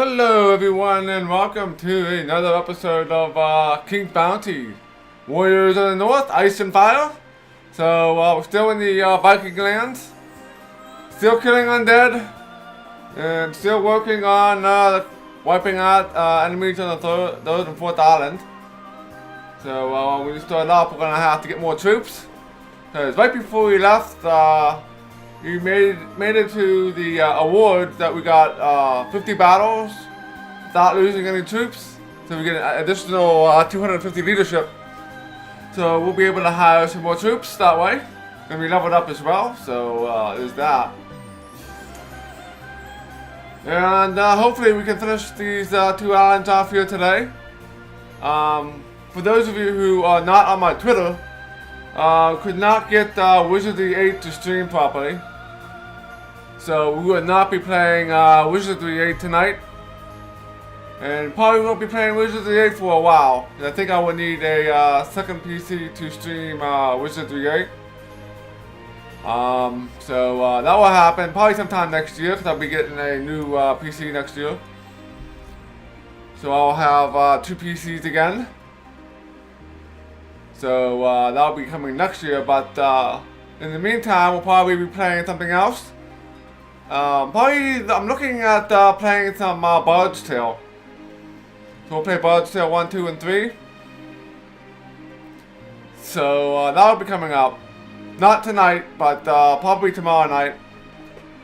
Hello everyone and welcome to another episode of King's Bounty. Warriors of the North, Ice and Fire. So we're still in the Viking lands. Still killing undead. And still working on wiping out enemies on the third and fourth island. So when we start off, we're going to have to get more troops. Because right before we left, we made it to the award that we got 50 battles without losing any troops. So we get an additional 250 leadership. So we'll be able to hire some more troops that way. And we leveled up as well, so there's that. And hopefully we can finish these two islands off here today. For those of you who are not on my Twitter, could not get Wizardry 8 to stream properly. So we will not be playing Wizardry 8 tonight. And probably won't be playing Wizardry 8 for a while. I think I will need a second PC to stream Wizardry 8. So that will happen probably sometime next year, because I'll be getting a new PC next year. So I'll have two PCs again. So that'll be coming next year, but in the meantime we'll probably be playing something else. I'm looking at playing some Bard's Tale. So we'll play Bard's Tale 1, 2, and 3. So that'll be coming up. Not tonight, but probably tomorrow night.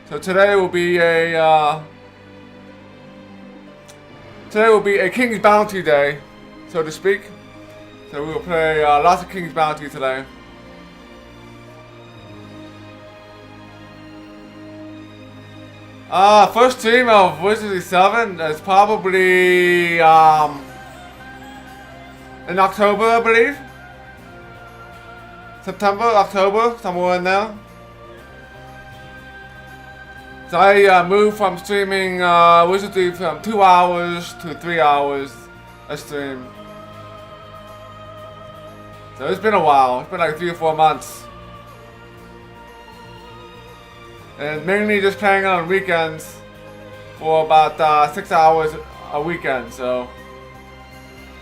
So today will be a King's Bounty day, so to speak. So we will play lots of King's Bounty today. First stream of Wizardry 7 is probably in October, I believe. September, October, somewhere in there. So I moved from streaming Wizardry from 2 hours to 3 hours a stream. So it's been a while. It's been like 3 or 4 months. And mainly just playing on weekends for about 6 hours a weekend. So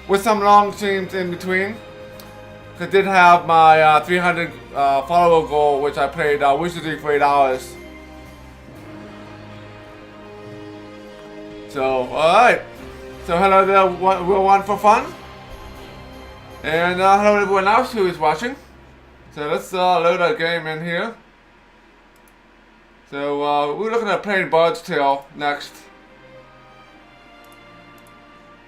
with some long streams in between. I did have my 300 follower goal, which I played Wizardry for 8 hours. So, alright. So hello there, Will One for Fun. And hello to everyone else who is watching. So let's load our game in here. So we're looking at playing Bard's Tale next.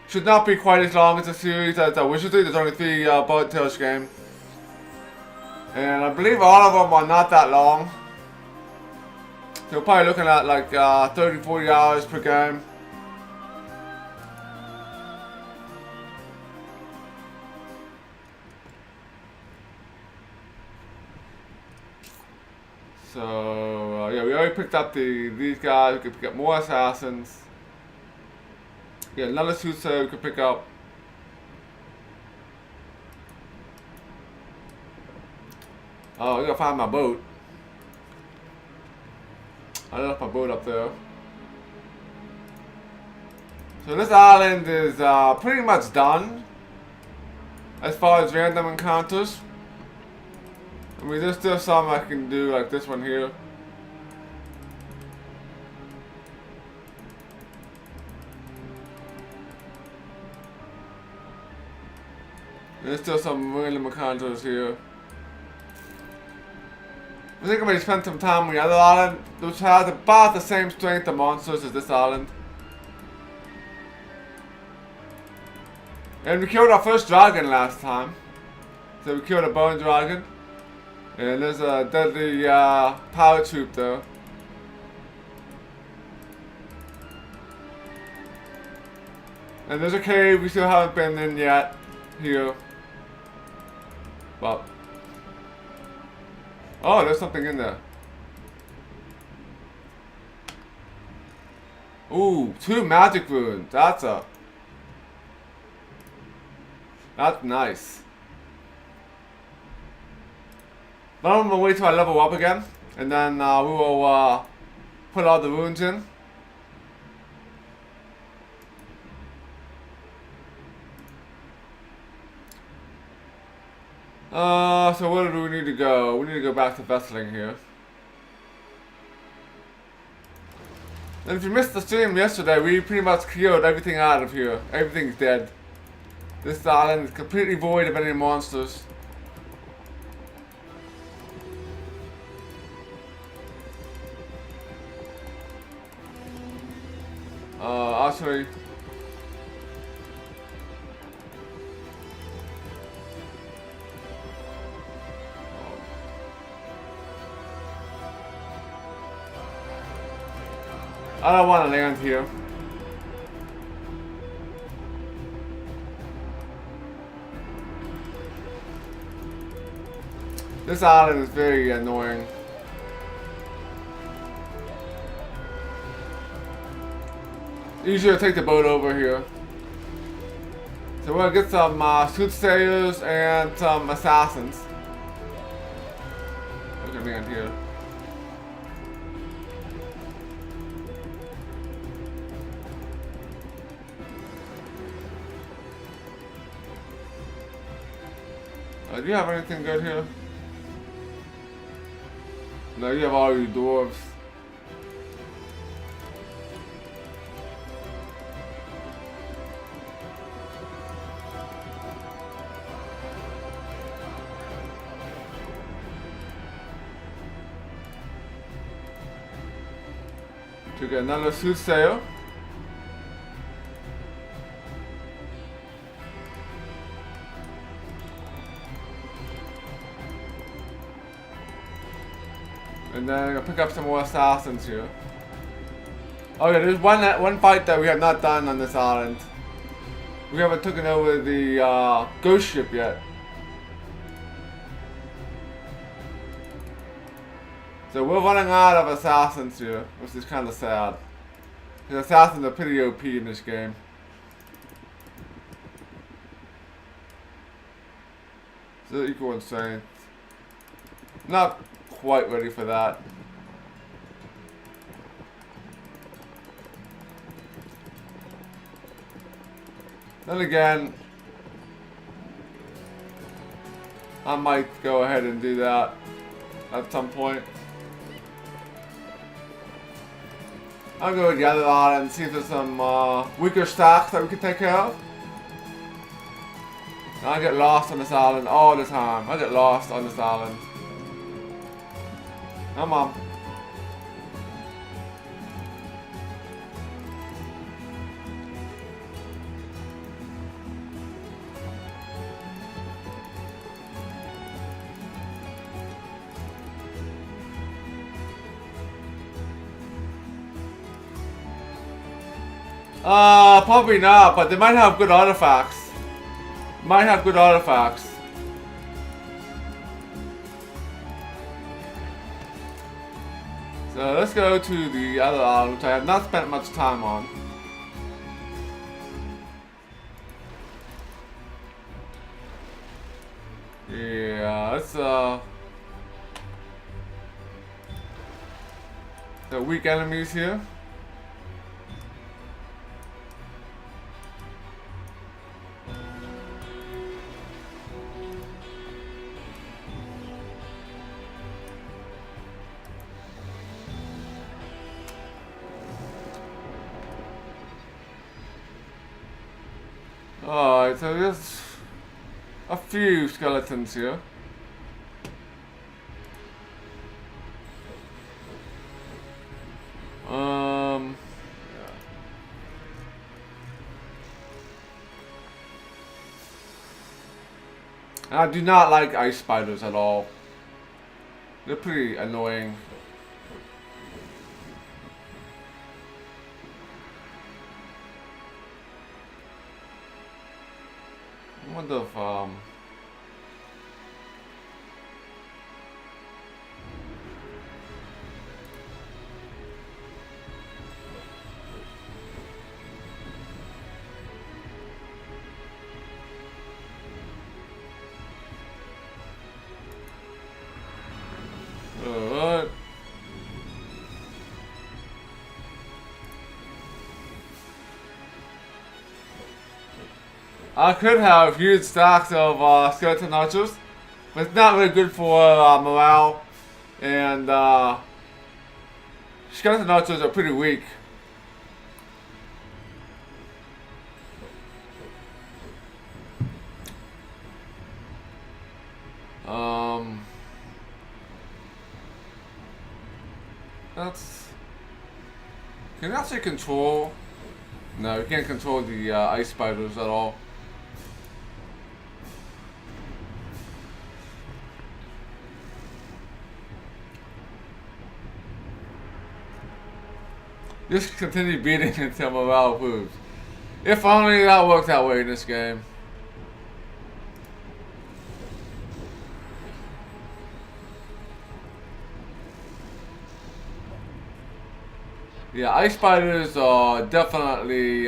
Should not be quite as long as the series as Wizardry. There's only 3 Bard's Tales game. And I believe all of them are not that long. So we're probably looking at like 30-40 hours per game. So yeah, we already picked up these guys. We could pick up more assassins. Yeah, another soothsayer we could pick up. Oh, I gotta find my boat. I left my boat up there. So this island is pretty much done as far as random encounters. I mean, there's still some I can do, like this one here. There's still some random encounters here. I think I'm going to spend some time on the other island, which has about the same strength of monsters as this island. And we killed our first dragon last time. So we killed a bone dragon. And there's a deadly power troop though. And there's a cave we still haven't been in yet here. But oh, there's something in there. Ooh, 2 magic runes. That's nice. But I'm gonna wait till I level up again, and then we will put all the runes in. So where do we need to go? We need to go back to Vesseling here. And if you missed the stream yesterday, we pretty much killed everything out of here. Everything's dead. This island is completely void of any monsters. Actually, I don't want to land here. This island is very annoying. Easier to take the boat over here. So we're gonna get some soothsayers and some assassins. We can land here. Do you have anything good here? No, you have all your dwarves. To get another soothsayer. And then I'm gonna pick up some more assassins here. Oh yeah, there's one fight that we have not done on this island. We haven't taken over the ghost ship yet. So we're running out of assassins here, which is kind of sad. Because assassins are pretty OP in this game. So equal insane. Not quite ready for that. Then again, I might go ahead and do that at some point. I'll go to the other island and see if there's some weaker stacks that we can take care of. I get lost on this island all the time. I get lost on this island. Come on. Probably not, but they might have good artifacts. Might have good artifacts. So let's go to the other island, which I have not spent much time on. Yeah, let's the weak enemies here. Alright, so there's a few skeletons here. I do not like ice spiders at all. They're pretty annoying. I wonder if alright. I could have huge stacks of skeleton archers, but it's not really good for morale. And skeleton archers are pretty weak. That's... Can you actually control... No, you can't control the ice spiders at all. Just continue beating until morale improves. If only that worked that way in this game. Yeah, ice spiders are definitely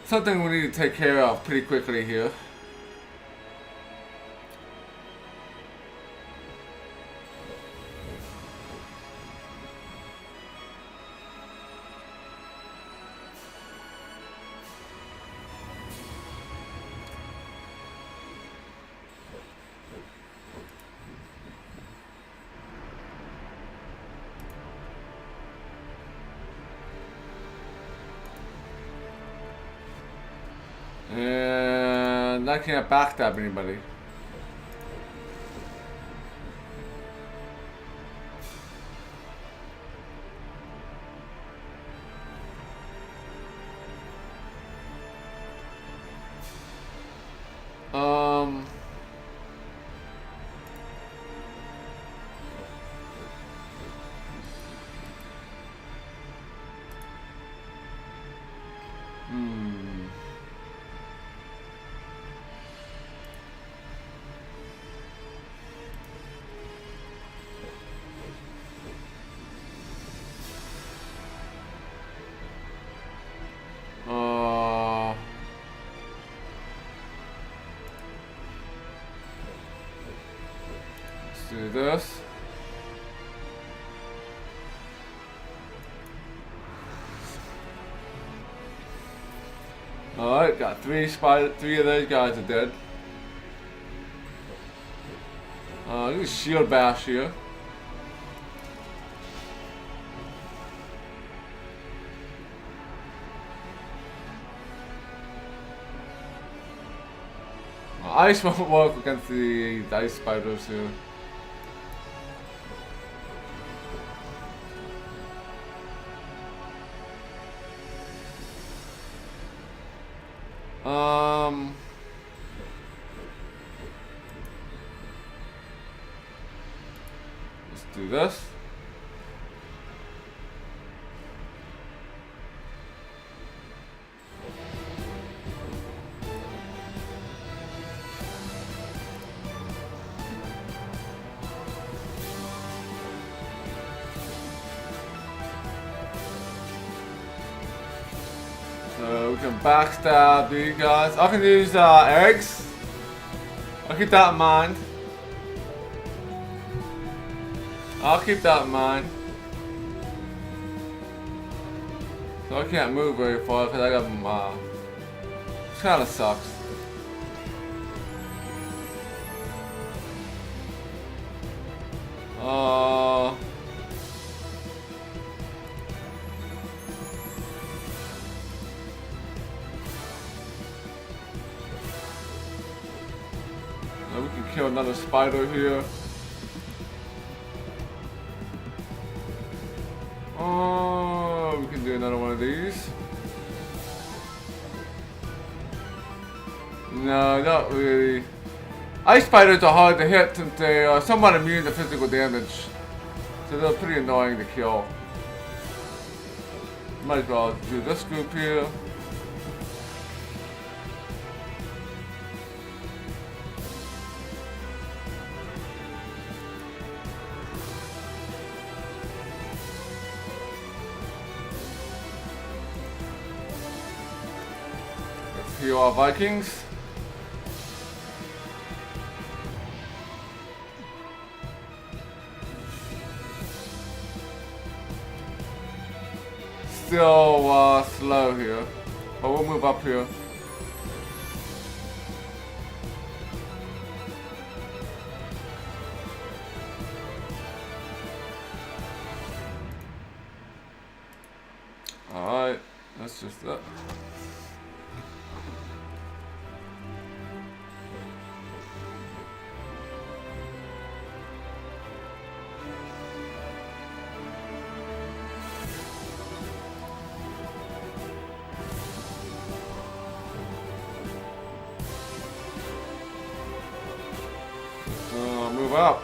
something we need to take care of pretty quickly here. And I can't backstab anybody. Let's do this. Alright, got three of those guys are dead. Use shield bash here. Ice won't work against the ice spiders here. Let's do this. So we can backstab these guys. I can use eggs. I'll keep that in mind. I'll keep that in mind. So I can't move very far because I got them. This kind of sucks. We can kill another spider here. Oh, we can do another one of these. No, not really. Ice spiders are hard to hit since they are somewhat immune to physical damage. So they're pretty annoying to kill. Might as well do this group here. Heal our Vikings. Still slow here, but we'll move up here. Alright, that's just that. Move up.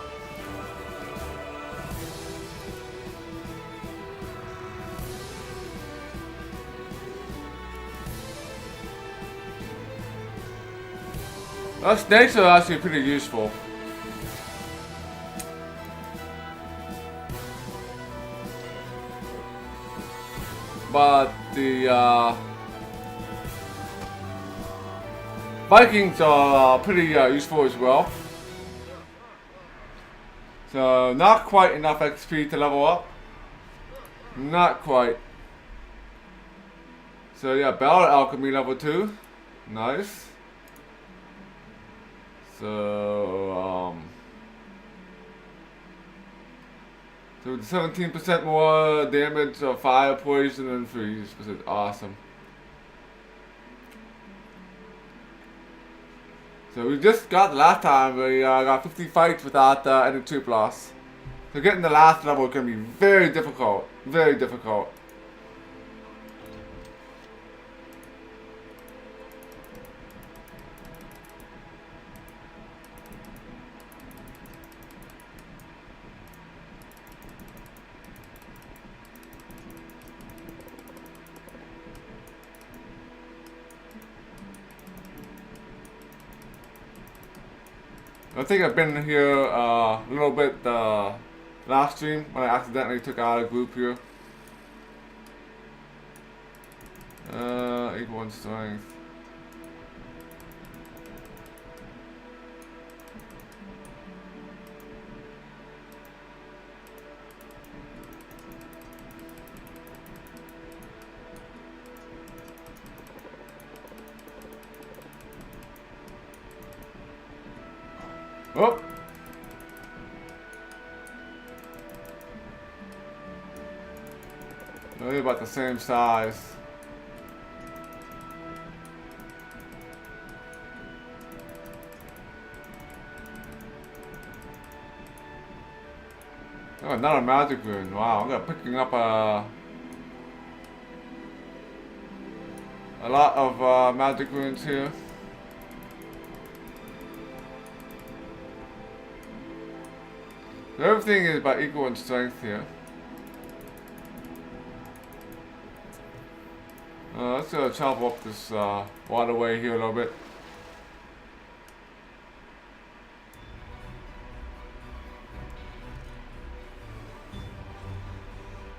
Snakes are actually pretty useful. But the Vikings are pretty useful as well. So not quite enough XP to level up. Not quite. So yeah, Battle Alchemy level 2. Nice. So 17% more damage of fire, poison, and freeze. This is awesome. So we just got the last time, we got 50 fights without any troop loss. So getting the last level can be very difficult. Very difficult. I think I've been here a little bit last stream when I accidentally took out a group here. Equal 1 strength. Oh! They're about the same size. Oh, another magic rune. Wow, I'm picking up a lot of magic runes here. Everything is about equal in strength here. Let's chop up this waterway here a little bit.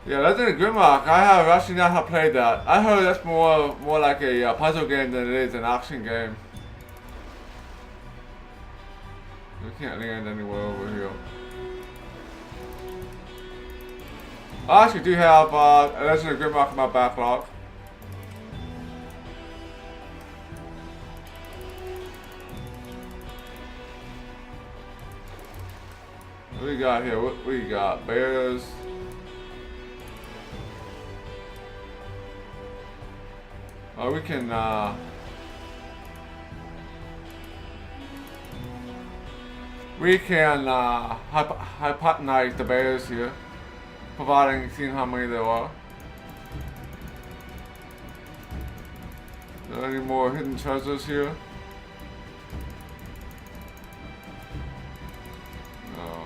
Yeah, Legend of Grimrock, I have actually not played that. I heard that's more like a puzzle game than it is an action game. We can't land anywhere over here. I actually do have Legend of Grimrock in my backlog. What we got here? What we got? Bears. Oh, we can hypotonize the bears here, providing seeing how many there are. Are there any more hidden treasures here? No.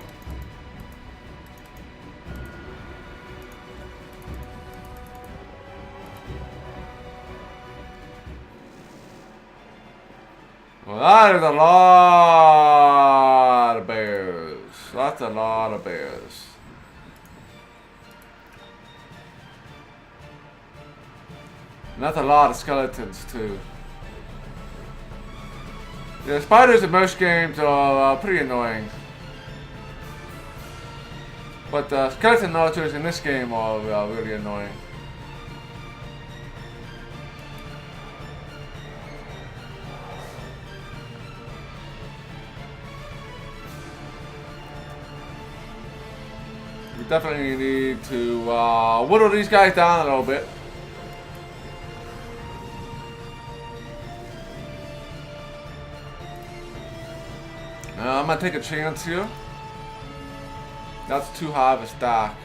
Well, that is a lot of bears. That's a lot of bears. And that's a lot of skeletons too. Yeah, spiders in most games are pretty annoying. But skeleton archers in this game are really annoying. We definitely need to whittle these guys down a little bit. I'm gonna take a chance here. That's too high of a stack.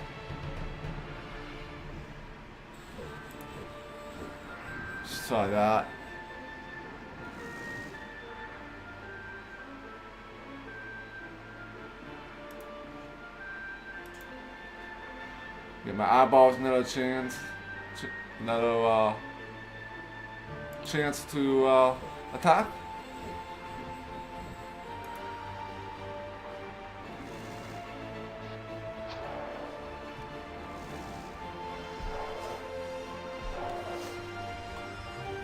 Just like that. Get my eyeballs another chance. Another chance to attack.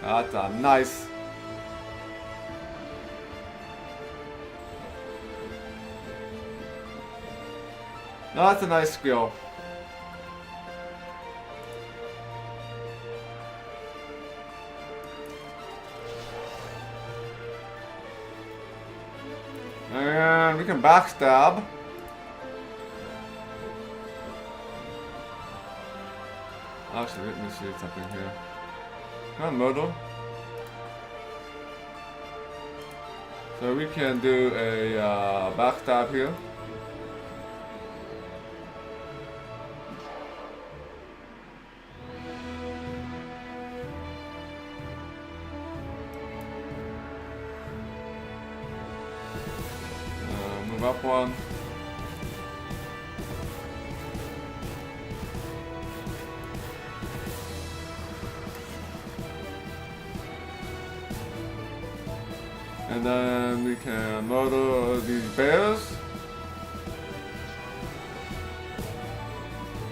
That's a nice. That's a nice skill. And we can backstab. Actually, let me see something here. Can I murder? So we can do a backstab here. Move up one. And then we can murder these bears.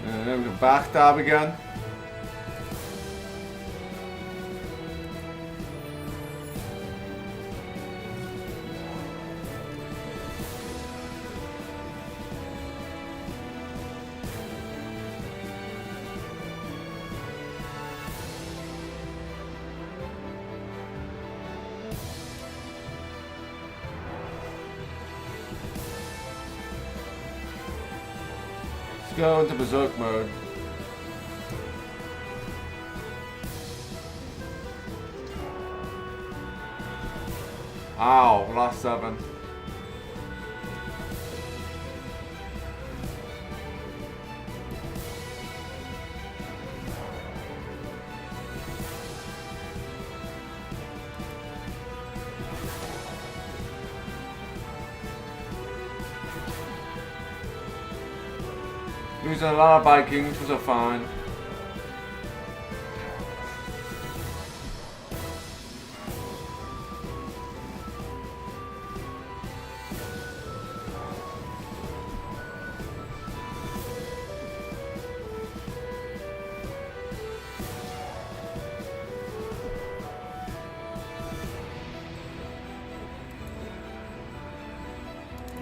And then we can backstab again. Go into berserk mode. Ow, lost 7. Using a lot of Vikings, which are fine.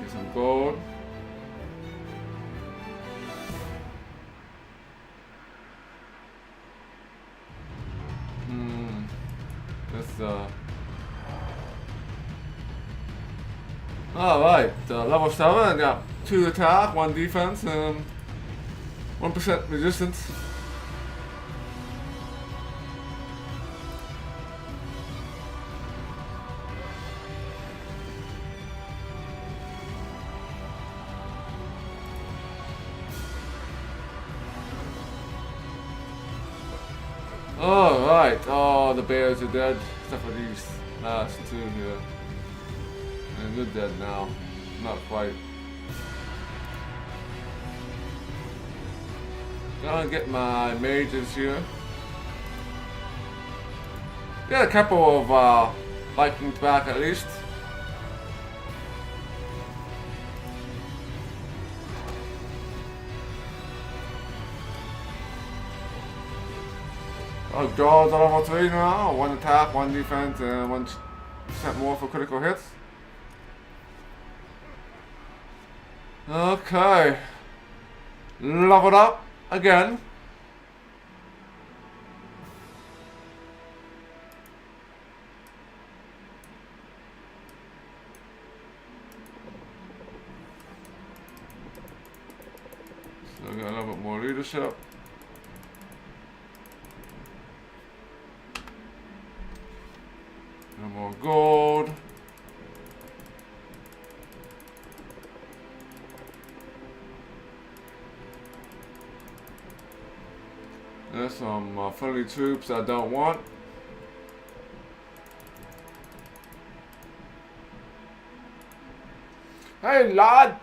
Get some gold. Alright, level 7, got 2 attack, 1 defense, and 1% resistance. Alright, oh, the bears are dead, except for these last 2 here. And you're dead now. Not quite. Gonna get my mages here. Get a couple of Vikings back at least. Oh, draws are level 3 now. 1 attack, 1 defense, and 1% more for critical hits. Okay. Leveled up again. So we got a little bit more leadership. No more gold. And there's some friendly troops I don't want. Hey, lad!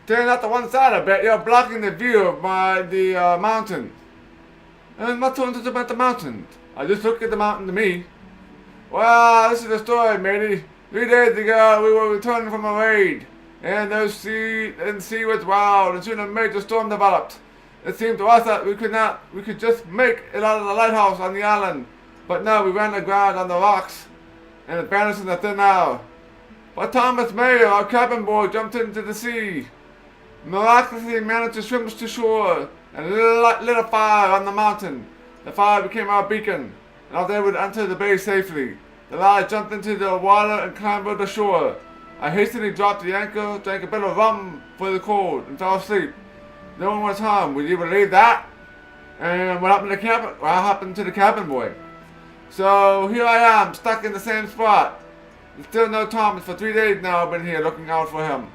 Stand out to one side a bit. You're blocking the view of the mountain. And what's so interesting about the mountain? I just look at the mountain to me. Well, this is the story, matey. 3 days ago, we were returning from a raid, and the sea was wild, and soon a major storm developed. It seemed to us that we could just make it out of the lighthouse on the island, but no, we ran aground on the rocks, and it vanished in the thin air. But Thomas Mayer, our cabin boy, jumped into the sea. Miraculously managed to swim to shore and lit a fire on the mountain. The fire became our beacon, and I was able to enter the bay safely. The lad jumped into the water and clambered ashore. I hastily dropped the anchor, drank a bit of rum for the cold, and fell asleep. No one was harmed. Would you believe that? And what happened to the cabin boy? So here I am, stuck in the same spot. There's still no Thomas. For 3 days now I've been here looking out for him.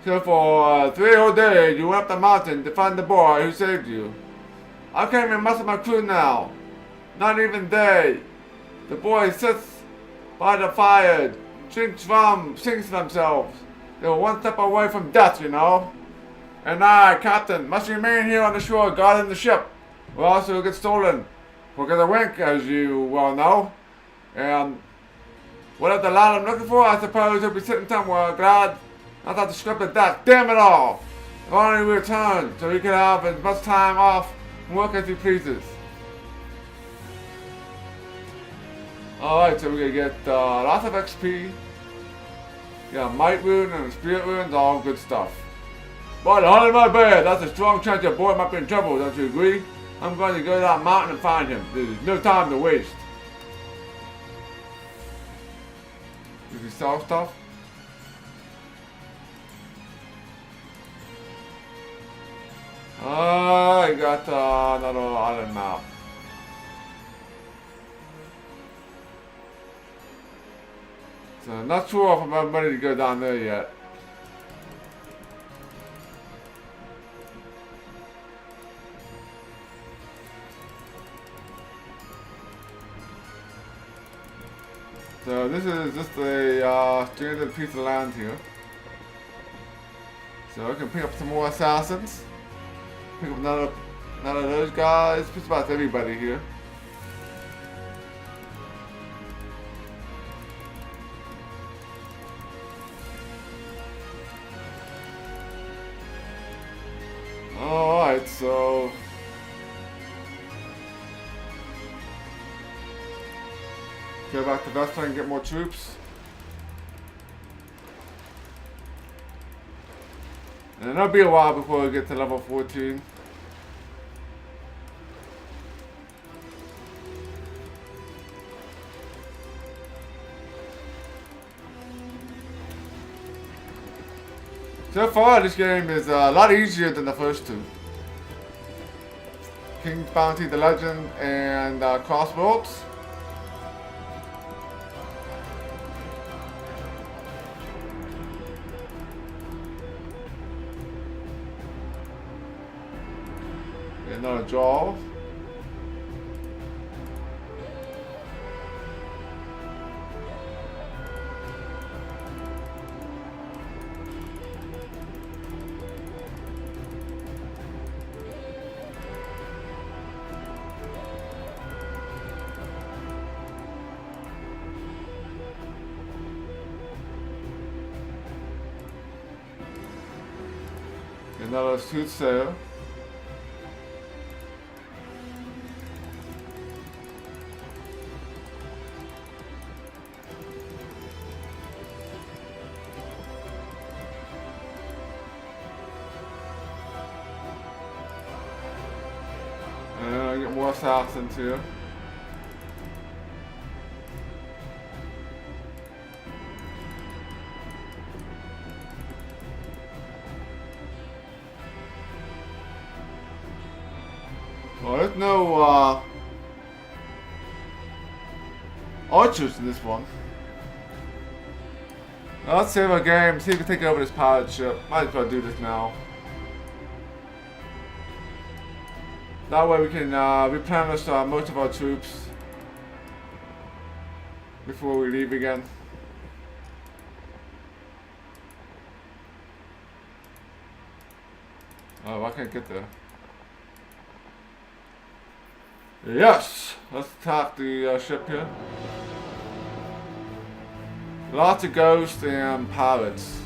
So for 3 whole days you went up the mountain to find the boy who saved you. I can't even muster my crew now. Not even they. The boy sits by the fire, drinks rum, sings to themselves. They were one step away from death, you know. And I, Captain, must remain here on the shore guarding the ship, or else it will get stolen. We'll get a wink, as you well know. And whatever the lad I'm looking for, I suppose he'll be sitting somewhere glad not to have to scrap the deck. Damn it all! If only we returned, so he could have as much time off and work as he pleases. Alright, so we're gonna get lots of XP. Yeah, Might Rune and Spirit Runes, all good stuff. But honey my bed, that's a strong chance your boy might be in trouble, don't you agree? I'm going to go to that mountain and find him. There's no time to waste. Did we sell stuff? I got another island map. So not sure if I'm ready to go down there yet. So this is just a standard piece of land here. So I can pick up some more assassins. Pick up none of those guys. Just about everybody here. Alright, so go back to Vespa and get more troops. And it'll be a while before we get to level 14. So far, this game is a lot easier than the first two. King's Bounty, the Legend, and Crossroads. Another draw. Another soothsayer. And I get more assassins here. Well, there's no archers in this one. Well, let's save our game, see if we can take over this pirate ship. Might as well do this now. That way we can replenish most of our troops before we leave again. Oh, I can't get there. Yes! Let's attack the ship here. Lots of ghosts and pirates.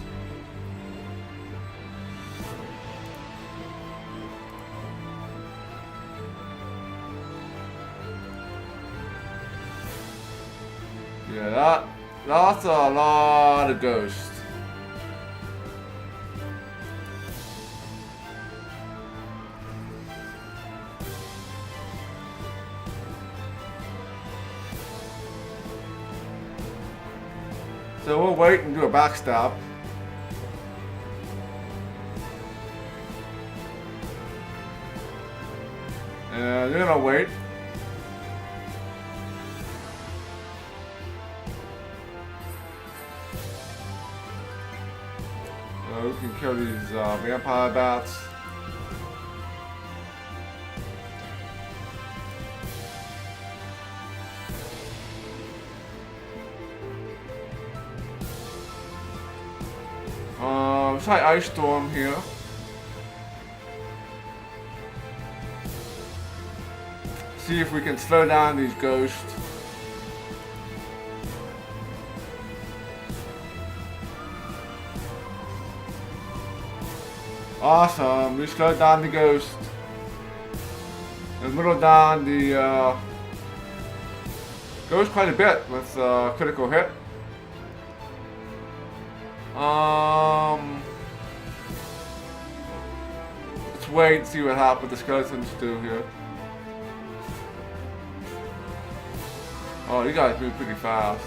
Yeah, that's a lot of ghosts. So we'll wait and do a backstab. And they're gonna wait. So we can kill these vampire bats. Try Ice Storm here. See if we can slow down these ghosts. Awesome, we slowed down the ghost. And whittled down the ghost quite a bit with critical hit. Let's wait and see what happens. The skeletons do here. Oh, you guys move pretty fast.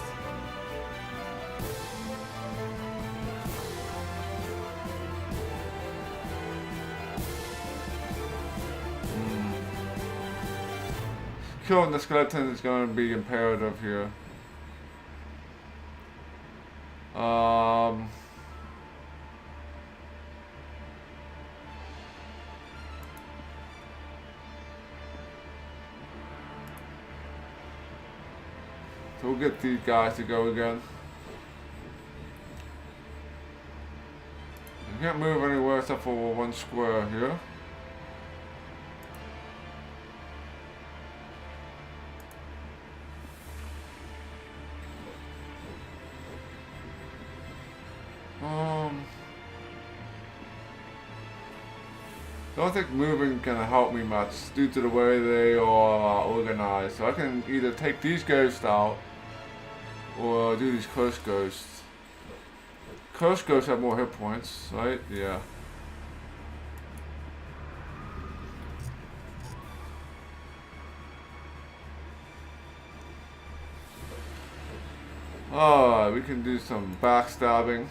Killing the skeleton is going to be imperative here. So we'll get these guys to go again. You can't move anywhere except for one square here. Don't think moving can help me much due to the way they are organized. So I can either take these ghosts out or do these curse ghosts. Curse ghosts have more hit points, right? Yeah. Oh, we can do some backstabbing.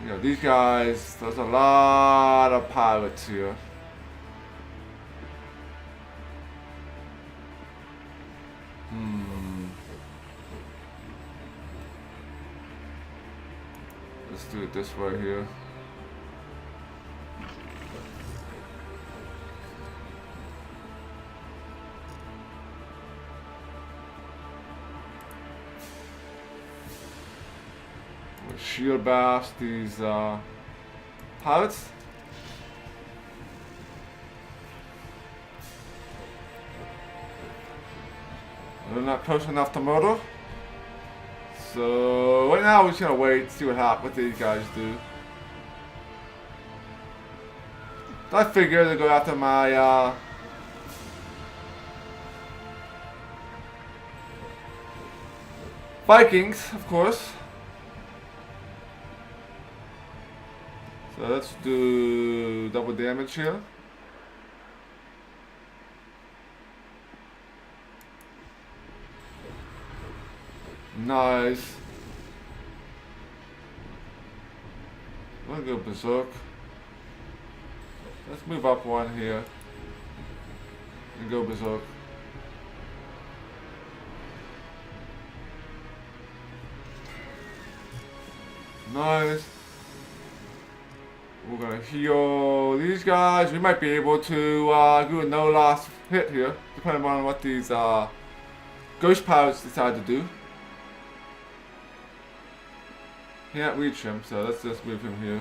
You know, these guys, there's a lot of pirates here. Let's do it this way here. Shield bash these pirates. They're not close enough to murder. So right now we're just gonna wait, see what these guys do. I figure they go after my Vikings, of course. So let's do double damage here. Nice. I'm gonna go berserk. Let's move up one here and go berserk. Nice. We're gonna heal these guys. We might be able to do a no loss hit here, depending on what these ghost pilots decide to do. Can't reach him, so let's just move him here.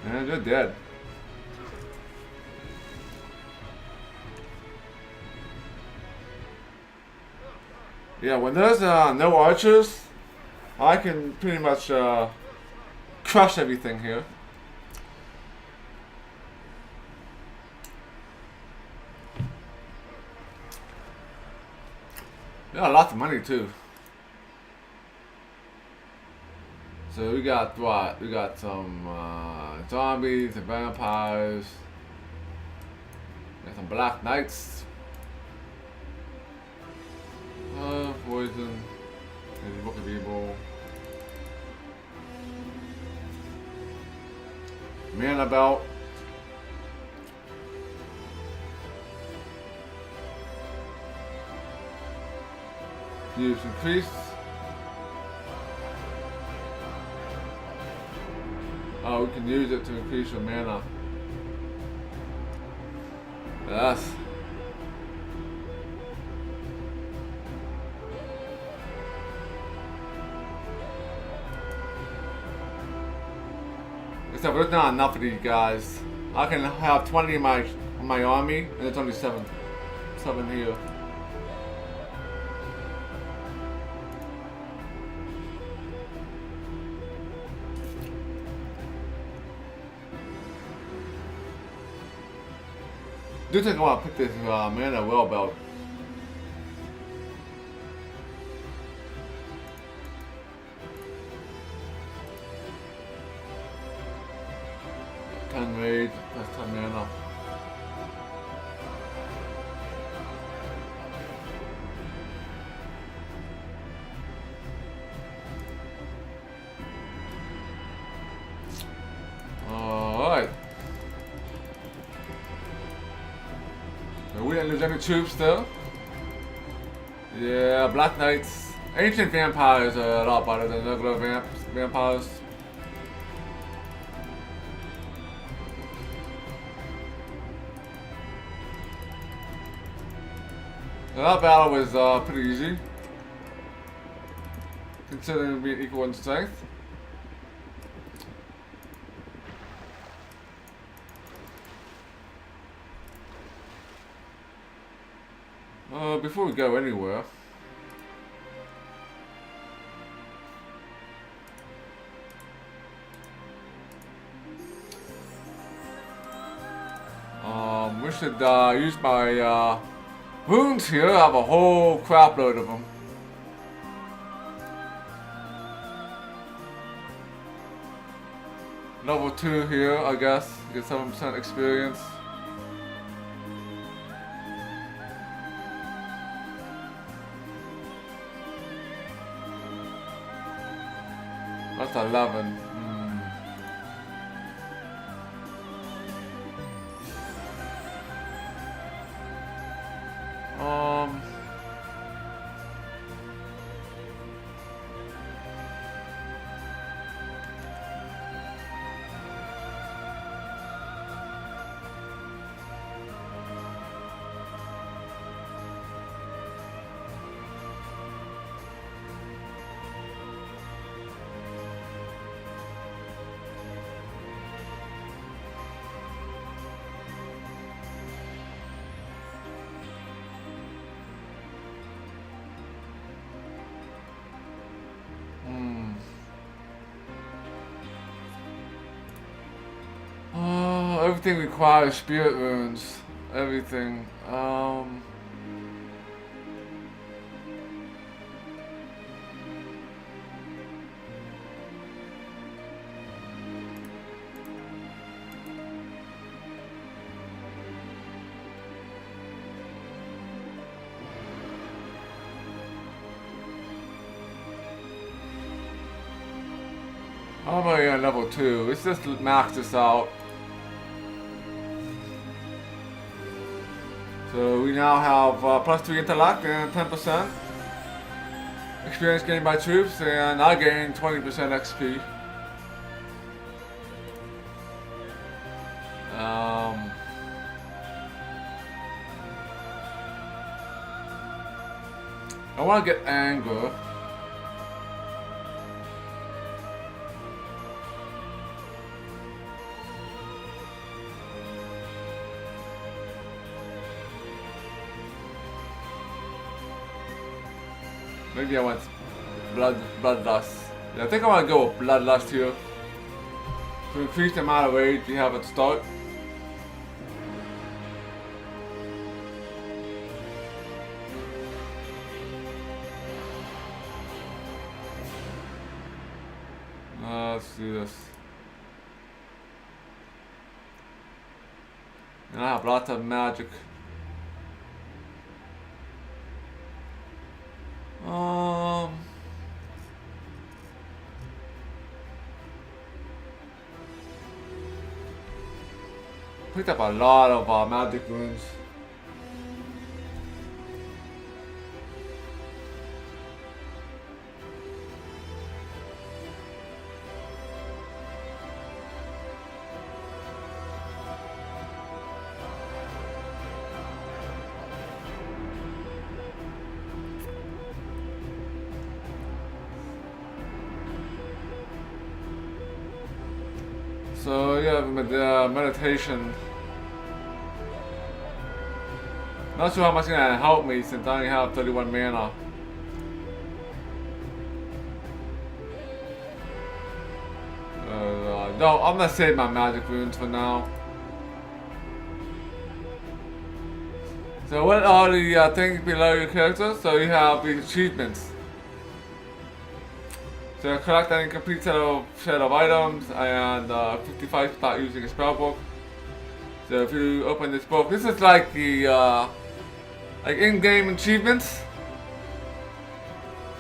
And they're dead. Yeah, when there's no archers, I can pretty much crush everything here. Yeah, lots of money too. So we got what? We got some zombies and vampires. Got some black knights. Poison. And Book of Evil. Mana belt. Use increase. Oh, we can use it to increase your mana. Yes. Except there's not enough of these guys. I can have 20 in my army, and it's only 7 here. Do think I want to pick this mana well belt. Rage, that's 10 mana. Alright. We didn't lose any troops though. Yeah, Black Knights. Ancient vampires are a lot better than regular vampires. That battle was pretty easy, considering being equal in strength. Before we go anywhere, we should use my wounds here. I have a whole crap load of them. Level 2 here, I guess. Get 7% experience. That's 11. Everything requires spirit runes. Everything. I'm already on level 2. Let's just max this out. So we now have +3 intellect and 10%. experience gained by troops, and I gain 20% XP. I want to get anger. Maybe I want bloodlust. Yeah, I think I want to go with bloodlust here to increase the amount of rage you have at start. Let's do this. And I have lots of magic. Picked up a lot of magic runes. So yeah, meditation. Not sure how much it's gonna help me since I only have 31 mana. No, I'm gonna save my magic runes for now. So what are the things below your character? So you have the achievements. So collect an incomplete set of items and 55 without using a spell book. So if you open this book, this is like the like in-game achievements.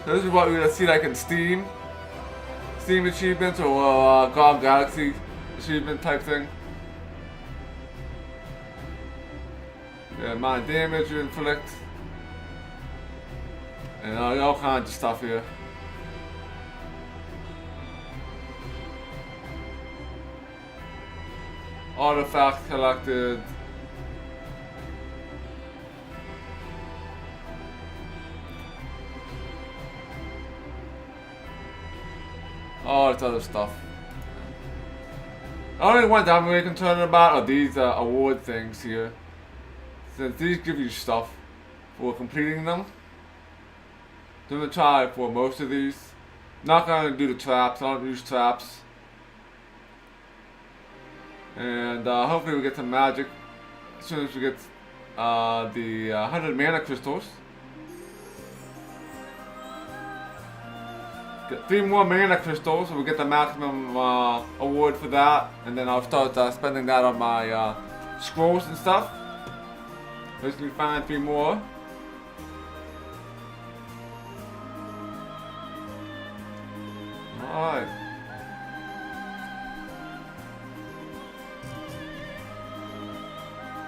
So this is what we're gonna see like in Steam achievements or God Galaxy achievement type thing. The amount of damage you inflict, and all kinds of stuff here. Artifacts collected. All this other stuff. The only ones I'm really concerned about are these award things here. Since these give you stuff for completing them. So I'm gonna try for most of these. Not gonna do the traps, I don't use traps. And hopefully we get some magic as soon as we get the 100 mana crystals. Get 3 more mana crystals, so we get the maximum award for that, and then I'll start spending that on my scrolls and stuff. Basically find 3 more. Alright.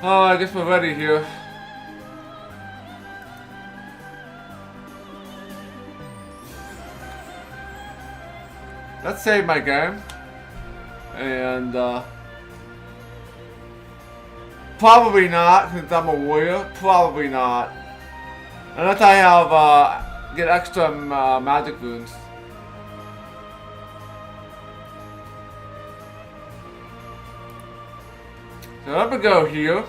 Oh, I guess we're ready here. Let's save my game. And probably not, since I'm a warrior. Probably not. Unless I have get extra magic runes. So I'm gonna go here,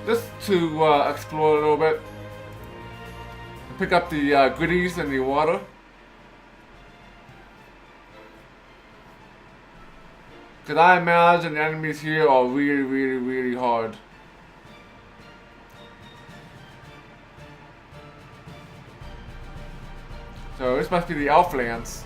just to explore a little bit. Pick up the goodies in the water. Because I imagine the enemies here are really, really, really hard. So this must be the Elflands.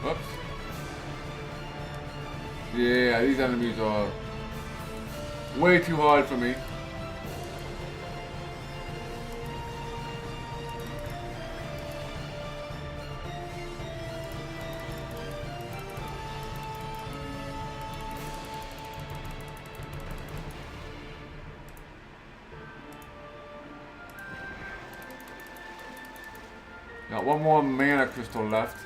Whoops. Yeah, these enemies are way too hard for me. Got one more mana crystal left.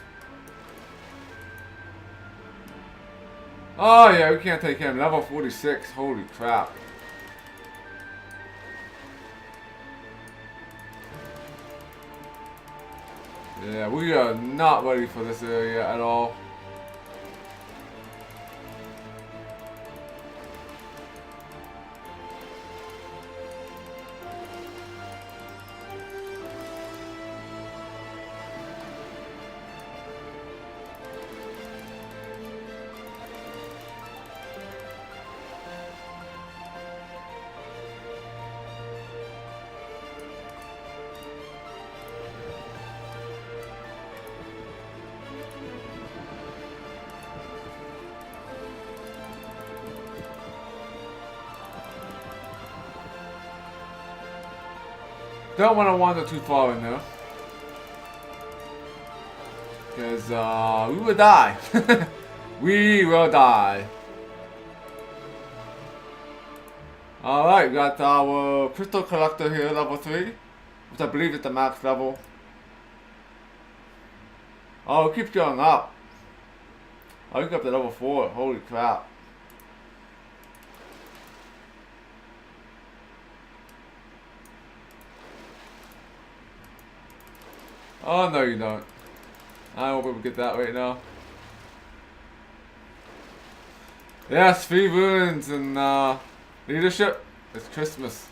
Oh yeah, we can't take him. Level 46. Holy crap. Yeah, we are not ready for this area at all. Don't want to wander too far in there. Because we will die. We will die. Alright, we got our crystal collector here, level 3. Which I believe is the max level. Oh, it keeps going up. Oh, you got up to level 4. Holy crap. Oh, no you don't. I hope we get that right now. Yes, 3 runes and leadership. It's Christmas.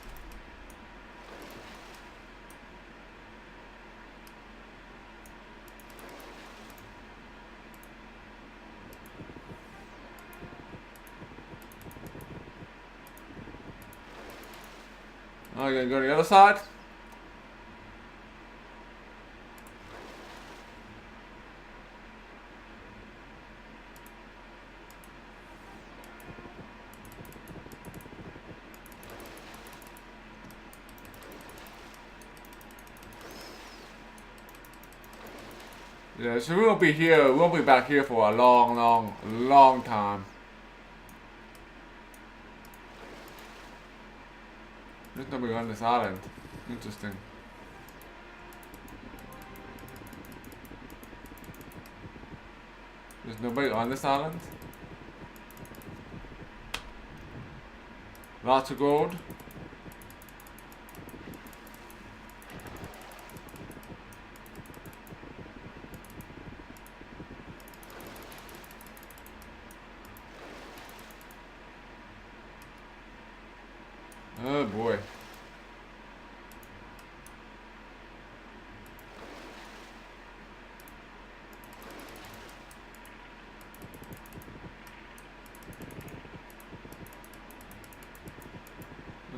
Oh, you're gonna go to the other side? Yeah, so we won't be here, we won't be back here for a long time. There's nobody on this island. Interesting. There's nobody on this island? Lots of gold. Oh boy.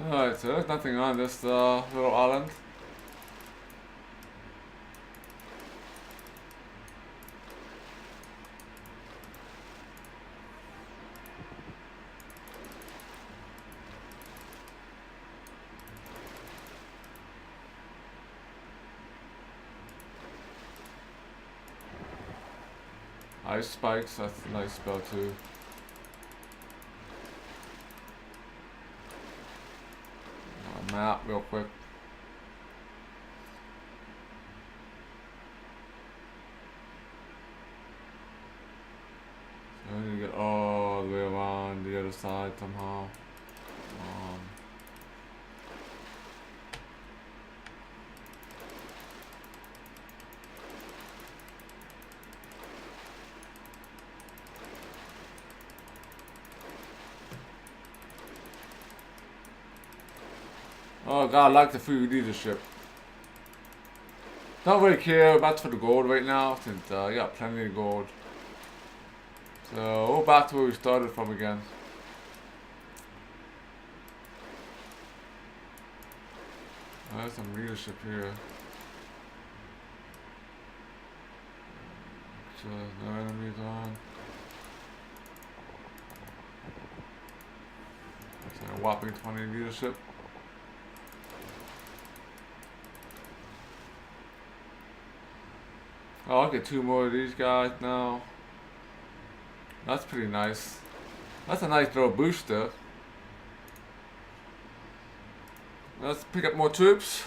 Alright, so there's nothing on this little island. Ice spikes, that's a nice spell too. Map real quick. So I need to get all the way around the other side somehow. Oh god, I like the free leadership. Don't really care much for the gold right now since I got plenty of gold. So we're back to where we started from again. There's some leadership here. So no enemies on. That's a whopping 20 leadership. Oh, I'll get 2 more of these guys now. That's pretty nice. That's a nice little booster. Let's pick up more troops.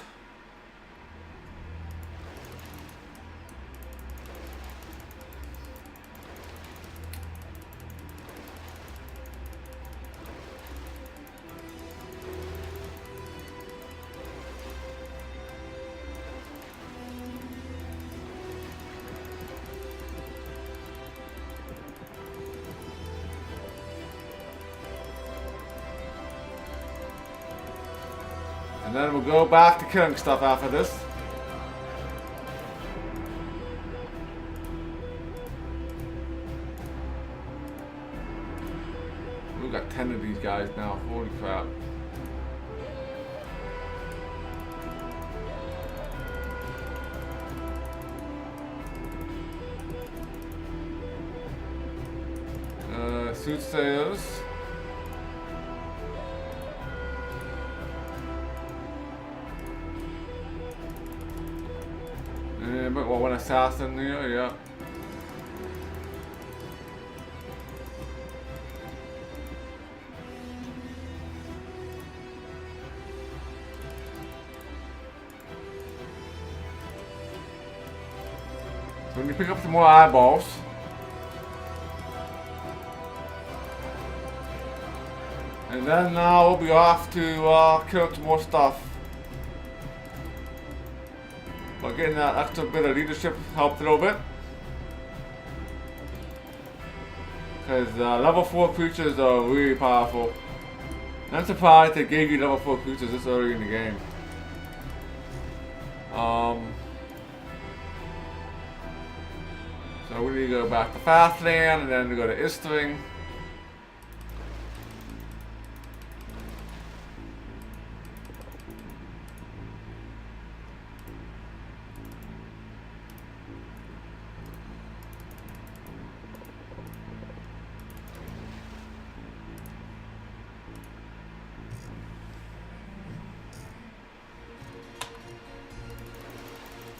And then we'll go back to killing stuff after this. We've got 10 of these guys now. Holy crap. Soothsayers. But one assassin here, yeah. So when you pick up some more eyeballs. And then now we'll be off to kill some more stuff. But getting that extra bit of leadership helped a little bit. Because level 4 creatures are really powerful. And I'm surprised they gave you level 4 creatures this early in the game. So we need to go back to Fastland and then to go to Istring.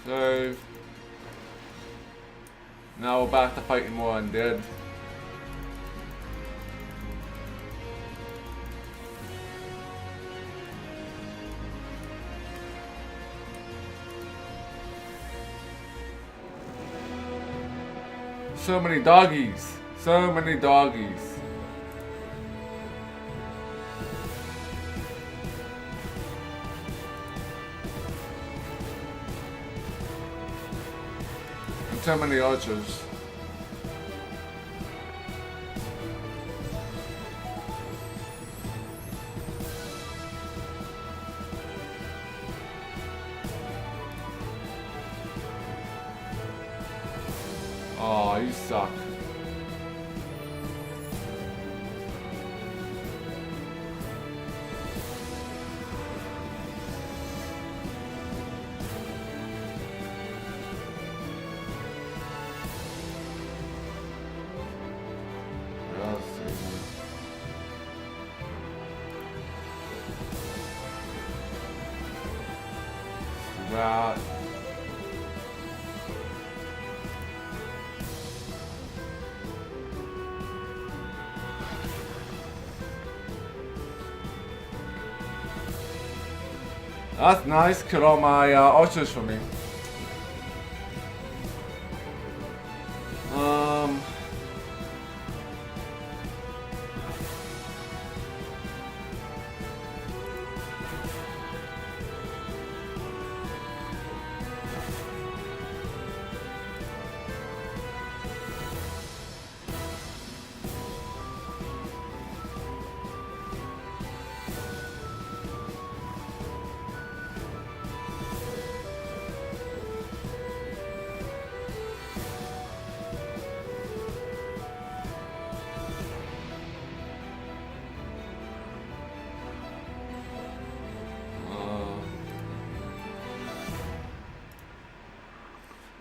So now we're back to fighting more undead. So many doggies. So many doggies. So many archers. Oh, you suck. Right. That's nice. Kill all my archers for me.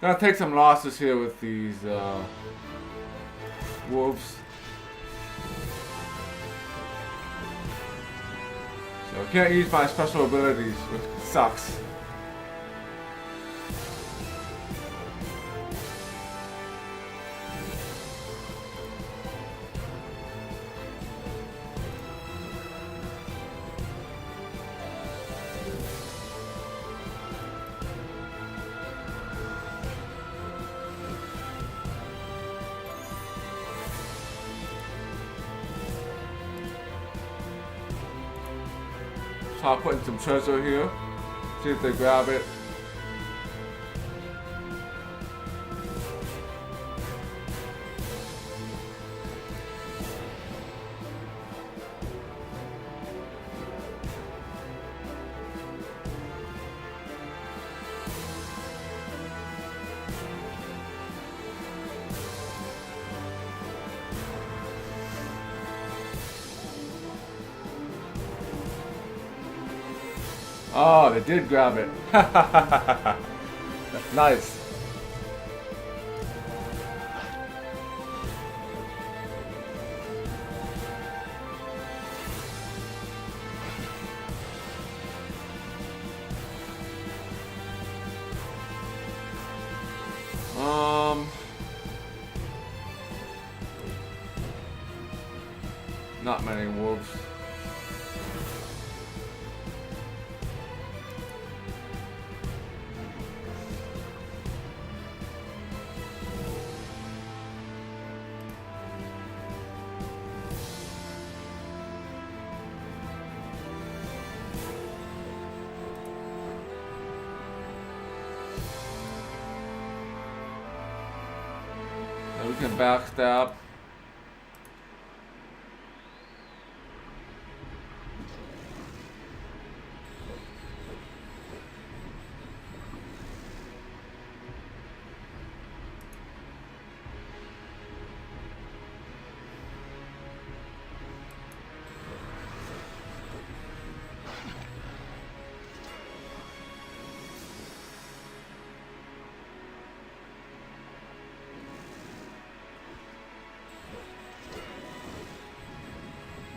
Gonna take some losses here with these wolves. So I can't use my special abilities, which sucks. Try putting some treasure here. See if they grab it. Oh, they did grab it. That's nice. Not many wolves. And we can backstab.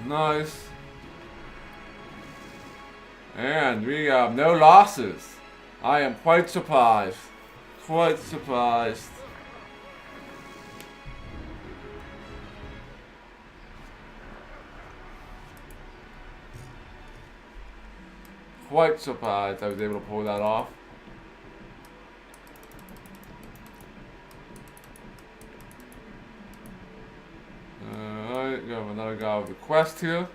Nice. And we have no losses. I am quite surprised. Quite surprised. Quite surprised I was able to pull that off. Alright, we have another guy with a quest here.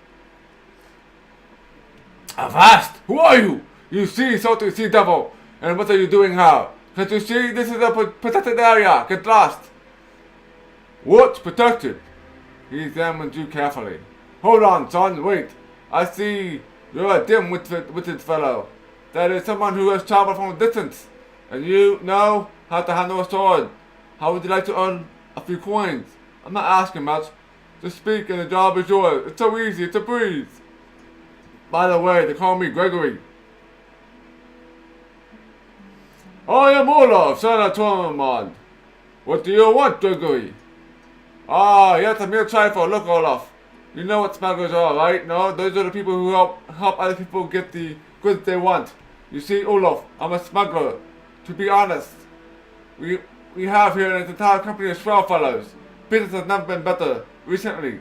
Avast! Who are you? You see something, sea devil. And what are you doing here? Can't you see this is a protected area? Get lost. What's protected? He examined you carefully. Hold on, son, wait. I see you're a dim-witted fellow. That is someone who has traveled from a distance. And you know how to handle a sword. How would you like to earn a few coins? I'm not asking much. Just speak and the job is yours. It's so easy, it's a breeze. By the way, they call me Gregory. I am Olaf, son of Tormund. What do you want, Gregory? Ah, yes, I'm here trifle. Look, Olaf. You know what smugglers are, right? No, those are the people who help other people get the goods they want. You see, Olaf, I'm a smuggler. To be honest, we have here an entire company of swell fellows. Business has never been better recently,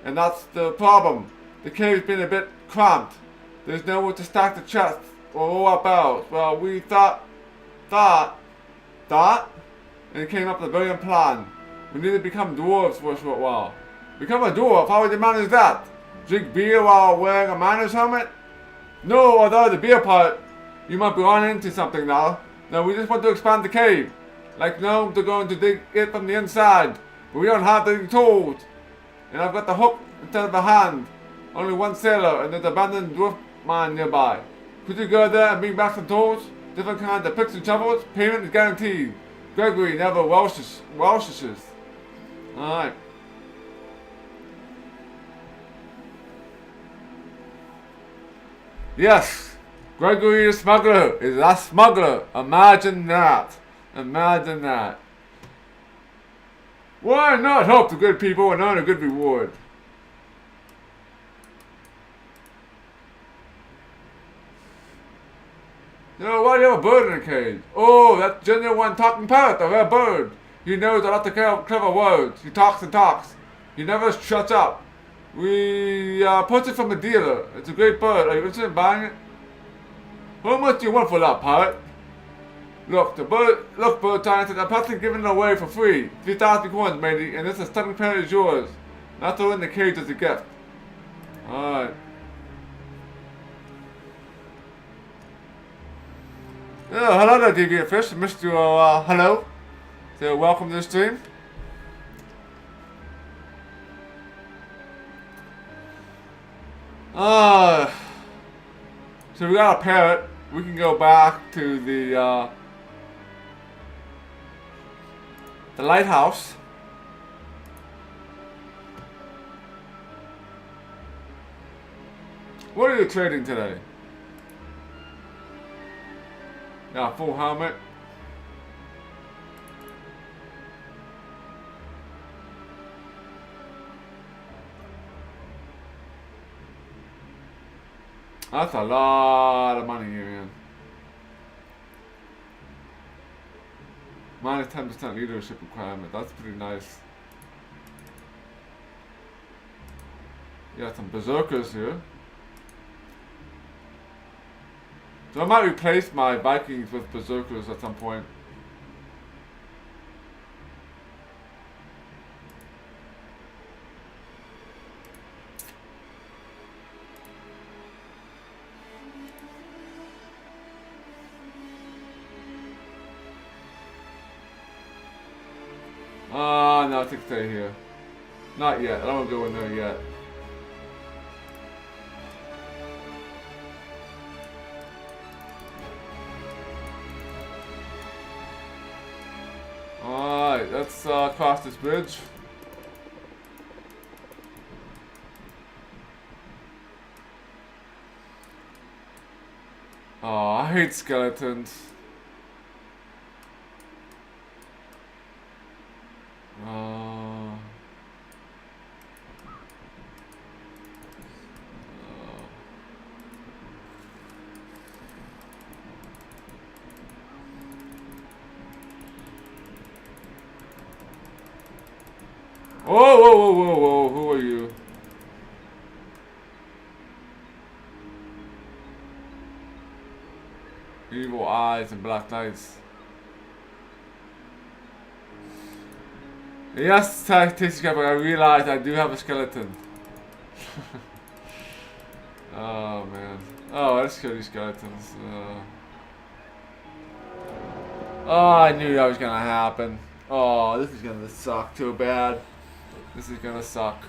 and that's the problem. The cave's been a bit cramped. There's nowhere to stack the chests or roll our barrels. Well, we thought, and it came up with a brilliant plan. We need to become dwarves for a short while. Become a dwarf? How would you manage that? Drink beer while wearing a miner's helmet? No, although the beer part, you might be running into something now. No, we just want to expand the cave. Like gnomes are going to dig it from the inside. But we don't have the tools. And I've got the hook instead of a hand. Only one sailor and there's an abandoned dwarf mine nearby. Could you go there and bring back some tools? Different kinds of picks and shovels? Payment is guaranteed. Gregory never Welshes. Alright. Yes, Gregory the smuggler is a smuggler. Imagine that. Imagine that. Why not help the good people and earn a good reward? You know, why do you have a bird in a cage? Oh, that's genuine talking parrot, a rare bird. He knows a lot of clever words. He talks and talks. He never shuts up. We purchased from a dealer. It's a great bird. Are you interested in buying it? How much do you want for that, pirate? Look, bird scientist, I'm practically giving it away for free. 3,000 coins, matey, and this stunning parrot is yours. Not throw in the cage as a gift. Alright. Yeah, hello there, deviant fish. Missed you. Hello. So welcome to the stream. So we got a parrot. We can go back to the lighthouse. What are you trading today? Got a full helmet. That's a lot of money here, man. Minus 10% leadership requirement. That's pretty nice. You got some berserkers here. So I might replace my Vikings with berserkers at some point. No, I think stay here. Not yet. I don't want to go in there yet. Alright, let's cross this bridge. Oh, I hate skeletons. Whoa, whoa, whoa, whoa, whoa, who are you? Evil eyes and black knights. Yes, tactics, but I realized I do have a skeleton. Oh man. Oh, let's kill these skeletons. Oh, I knew that was gonna happen. Oh, this is gonna suck too bad. This is gonna suck.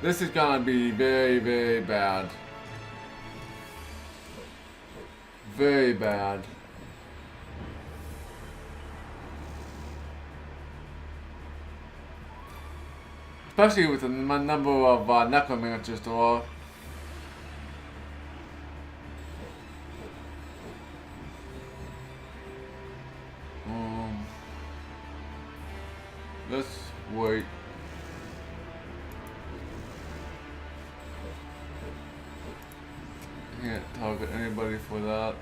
This is gonna be very, very bad. Very bad. Especially with the number of necromancers there are. Let's wait. Can't target anybody for that.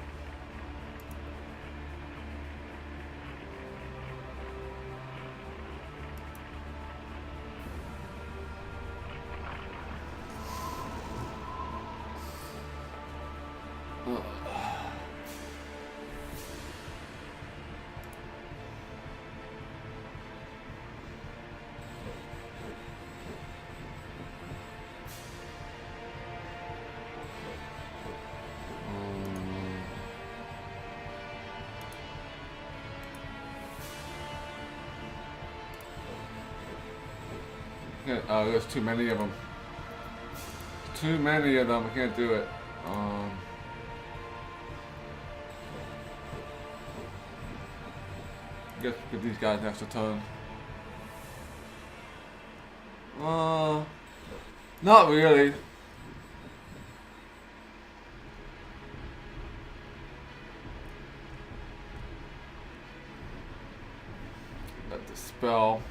There's too many of them. Too many of them. I can't do it. Guess give these guys an extra turn. Not really. Let the spell.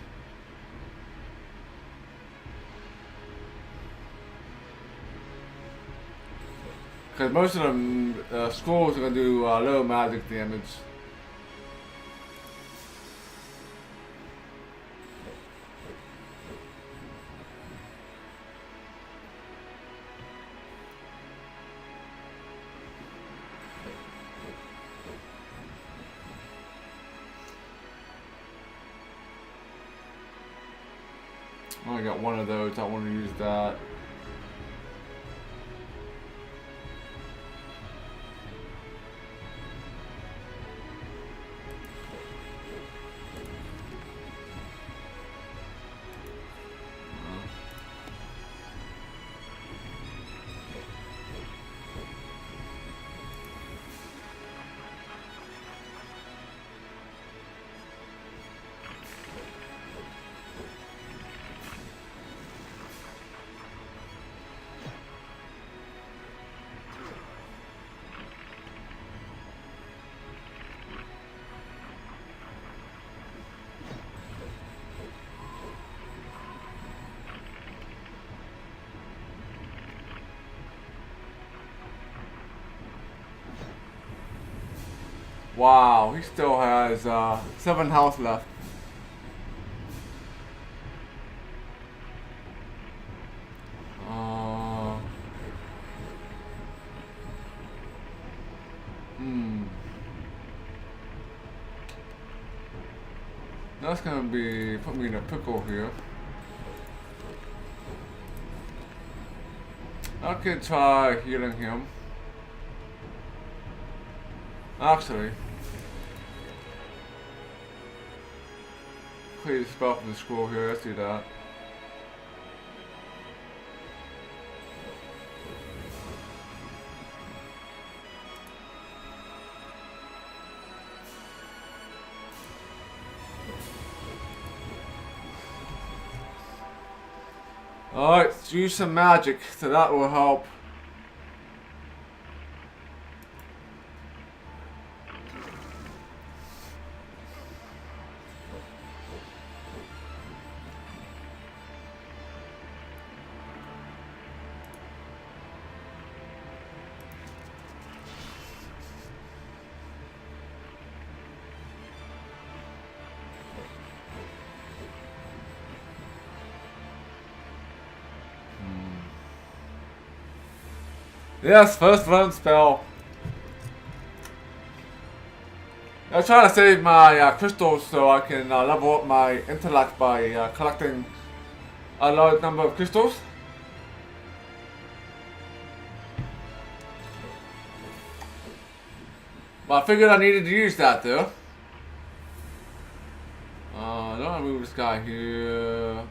Because most of them scrolls are going to do low magic damage. I only got one of those. I want to use that. Wow, he still has 7 health left. That's gonna be put me in a pickle here. I could try healing him. Actually, clear the spell from the scroll here. Let's do that. Alright, let's use some magic, so that will help. Yes, first learn spell. I was trying to save my crystals so I can level up my intellect by collecting a large number of crystals. But I figured I needed to use that though. I don't want to move this guy here.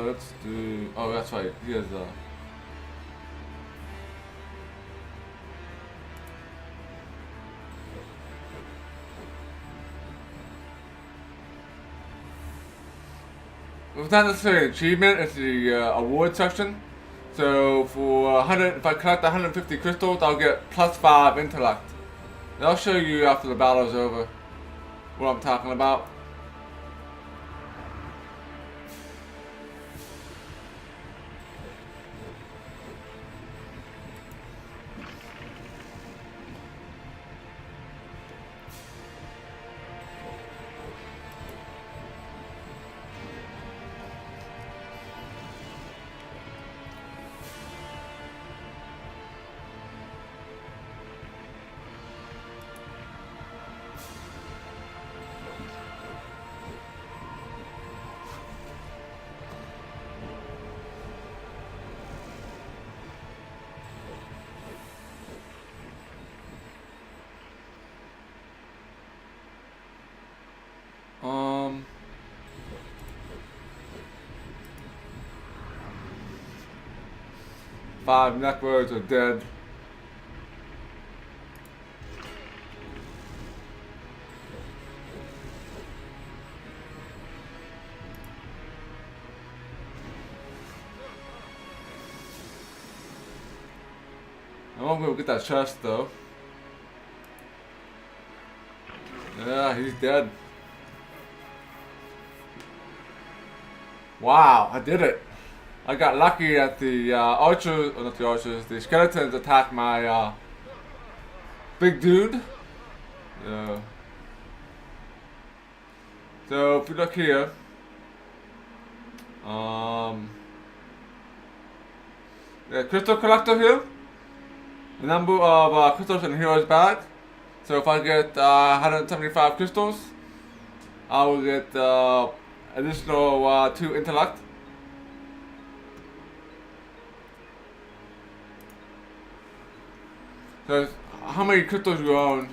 Let's do. Oh, that's right. Here's it's not necessarily an achievement. It's the award section. So for 100, if I collect 150 crystals, I'll get +5 intellect. And I'll show you after the battle is over what I'm talking about. Five networks are dead. I won't be able to get that chest though. Yeah, he's dead. Wow, I did it. I got lucky that the archers, or not the archers, the skeletons attacked my big dude. Yeah. So if you look here, the crystal collector here, the number of crystals in Hero's Bag. So if I get 175 crystals, I will get additional 2 intellect. So how many crystals you own?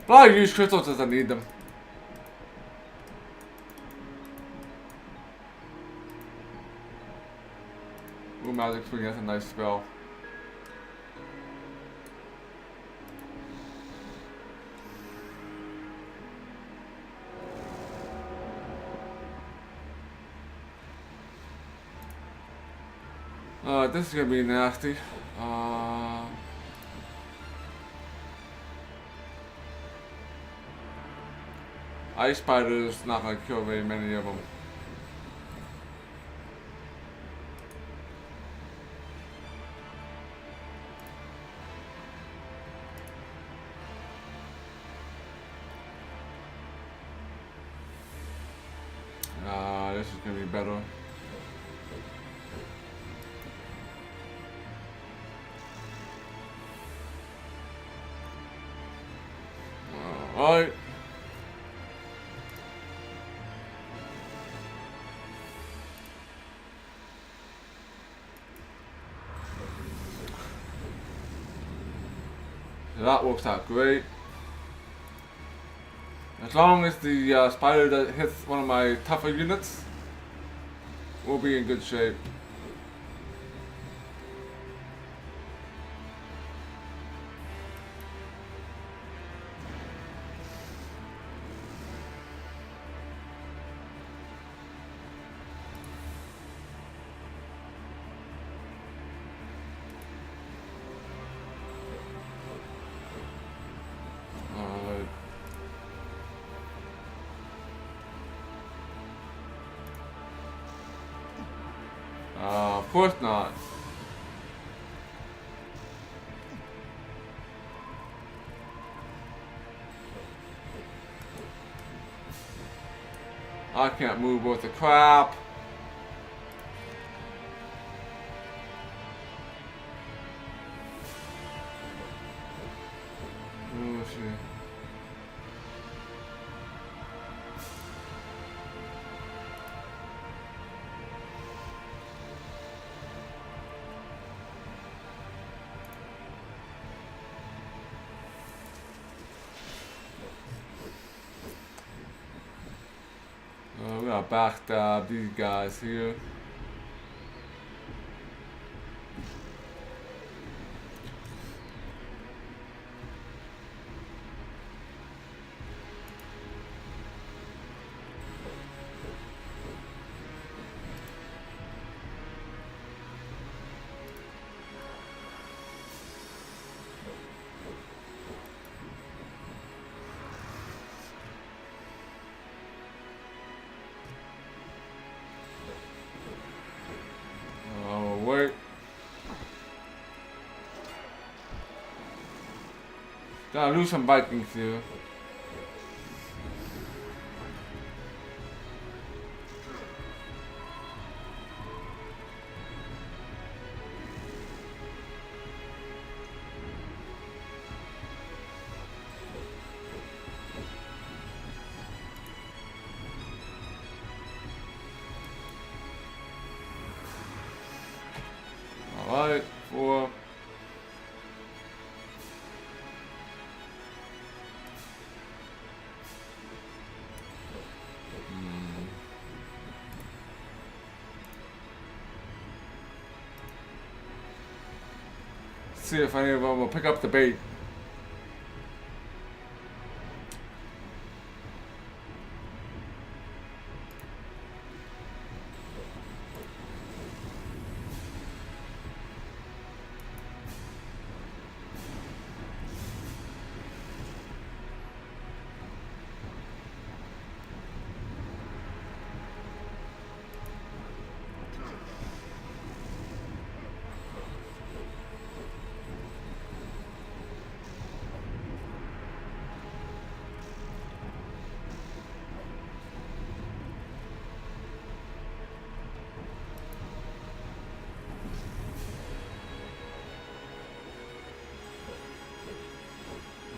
But I use crystals as I need them. Ooh, Magic Swing, that's a nice spell. This is gonna be nasty. Ice Spider's not gonna kill very many of them. This is gonna be better. Alright. So that works out great. As long as the spider that hits one of my tougher units, we'll be in good shape. Of course not. I can't move worth the crap. Oh shit. We gotta backstab these guys here. Wait. Gotta lose some Vikings here. Alright, 4. See if any of them will pick up the bait.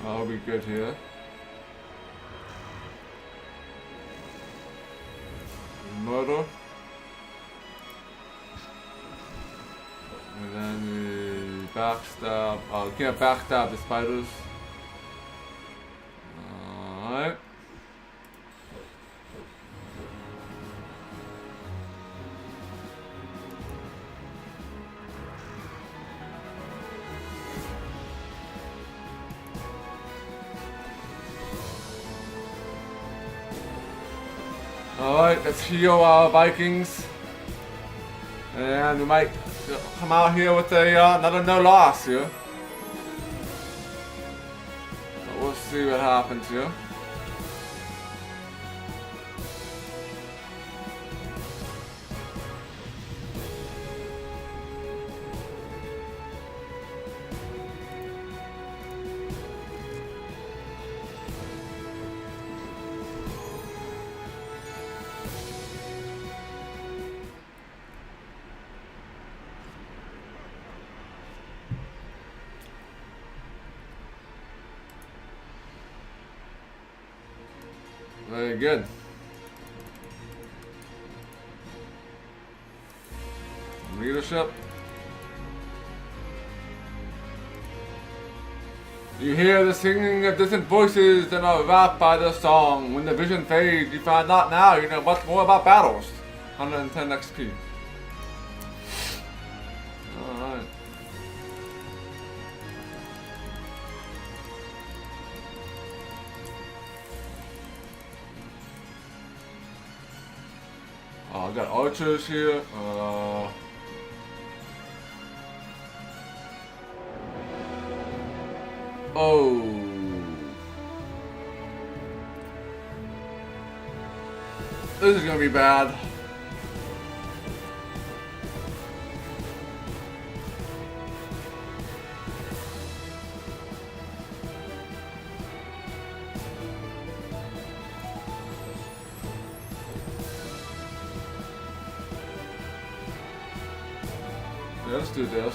I'll be good here. Murder. And then we backstab. Oh, we can't backstab the spiders. Alright. Alright, let's heal our Vikings. And we might come out here with a another no loss here. But we'll see what happens here. Very good. Leadership. You hear the singing of distant voices and are wrapped by the song. When the vision fades, you find out now you know much more about battles. 110 XP. Alright. Oh, I got archers here. Oh. This is gonna be bad. Yeah, let's do this.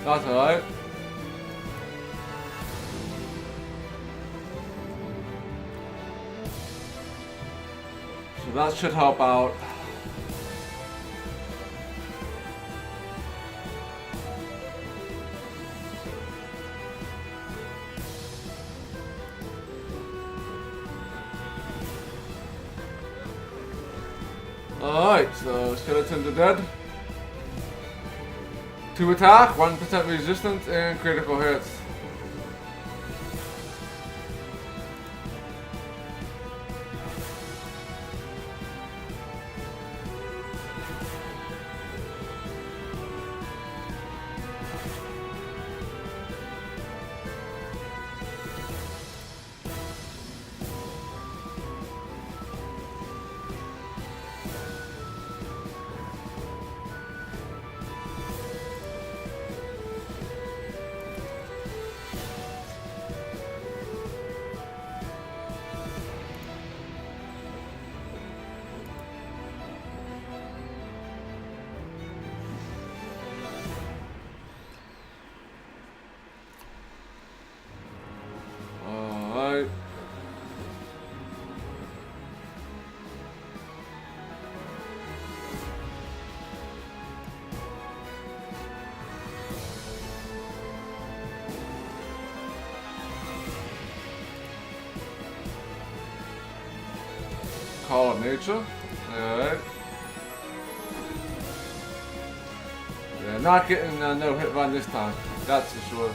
That's alright. So that should help out. Alright, so skeletons are dead. 2 attack, 1% resistance, and critical hits. Alright. Call of nature. Alright. Yeah, not getting no hit run this time. That's for sure.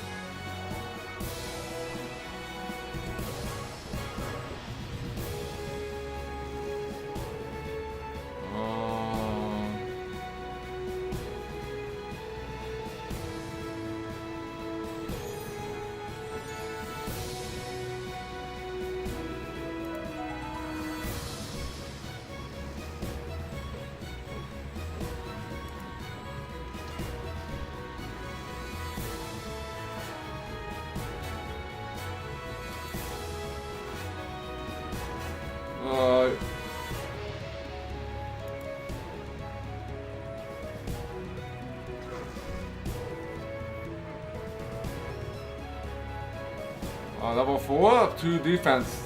Level 4, 2 defense.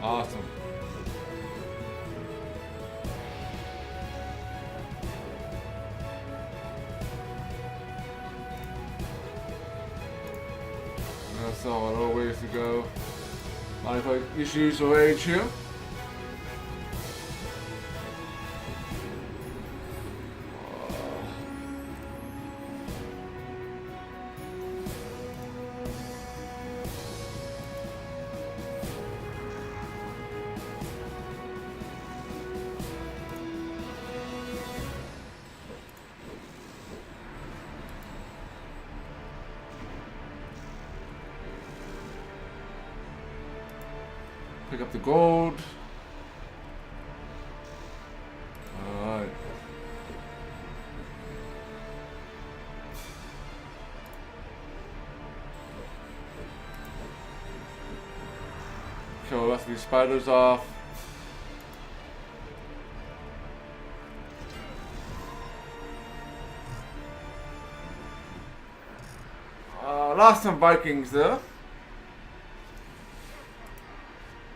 Awesome. That's all, a little ways to go. Life issues will age here. Pick up the gold. Alright. Kill the rest of these spiders off. Lost some Vikings there.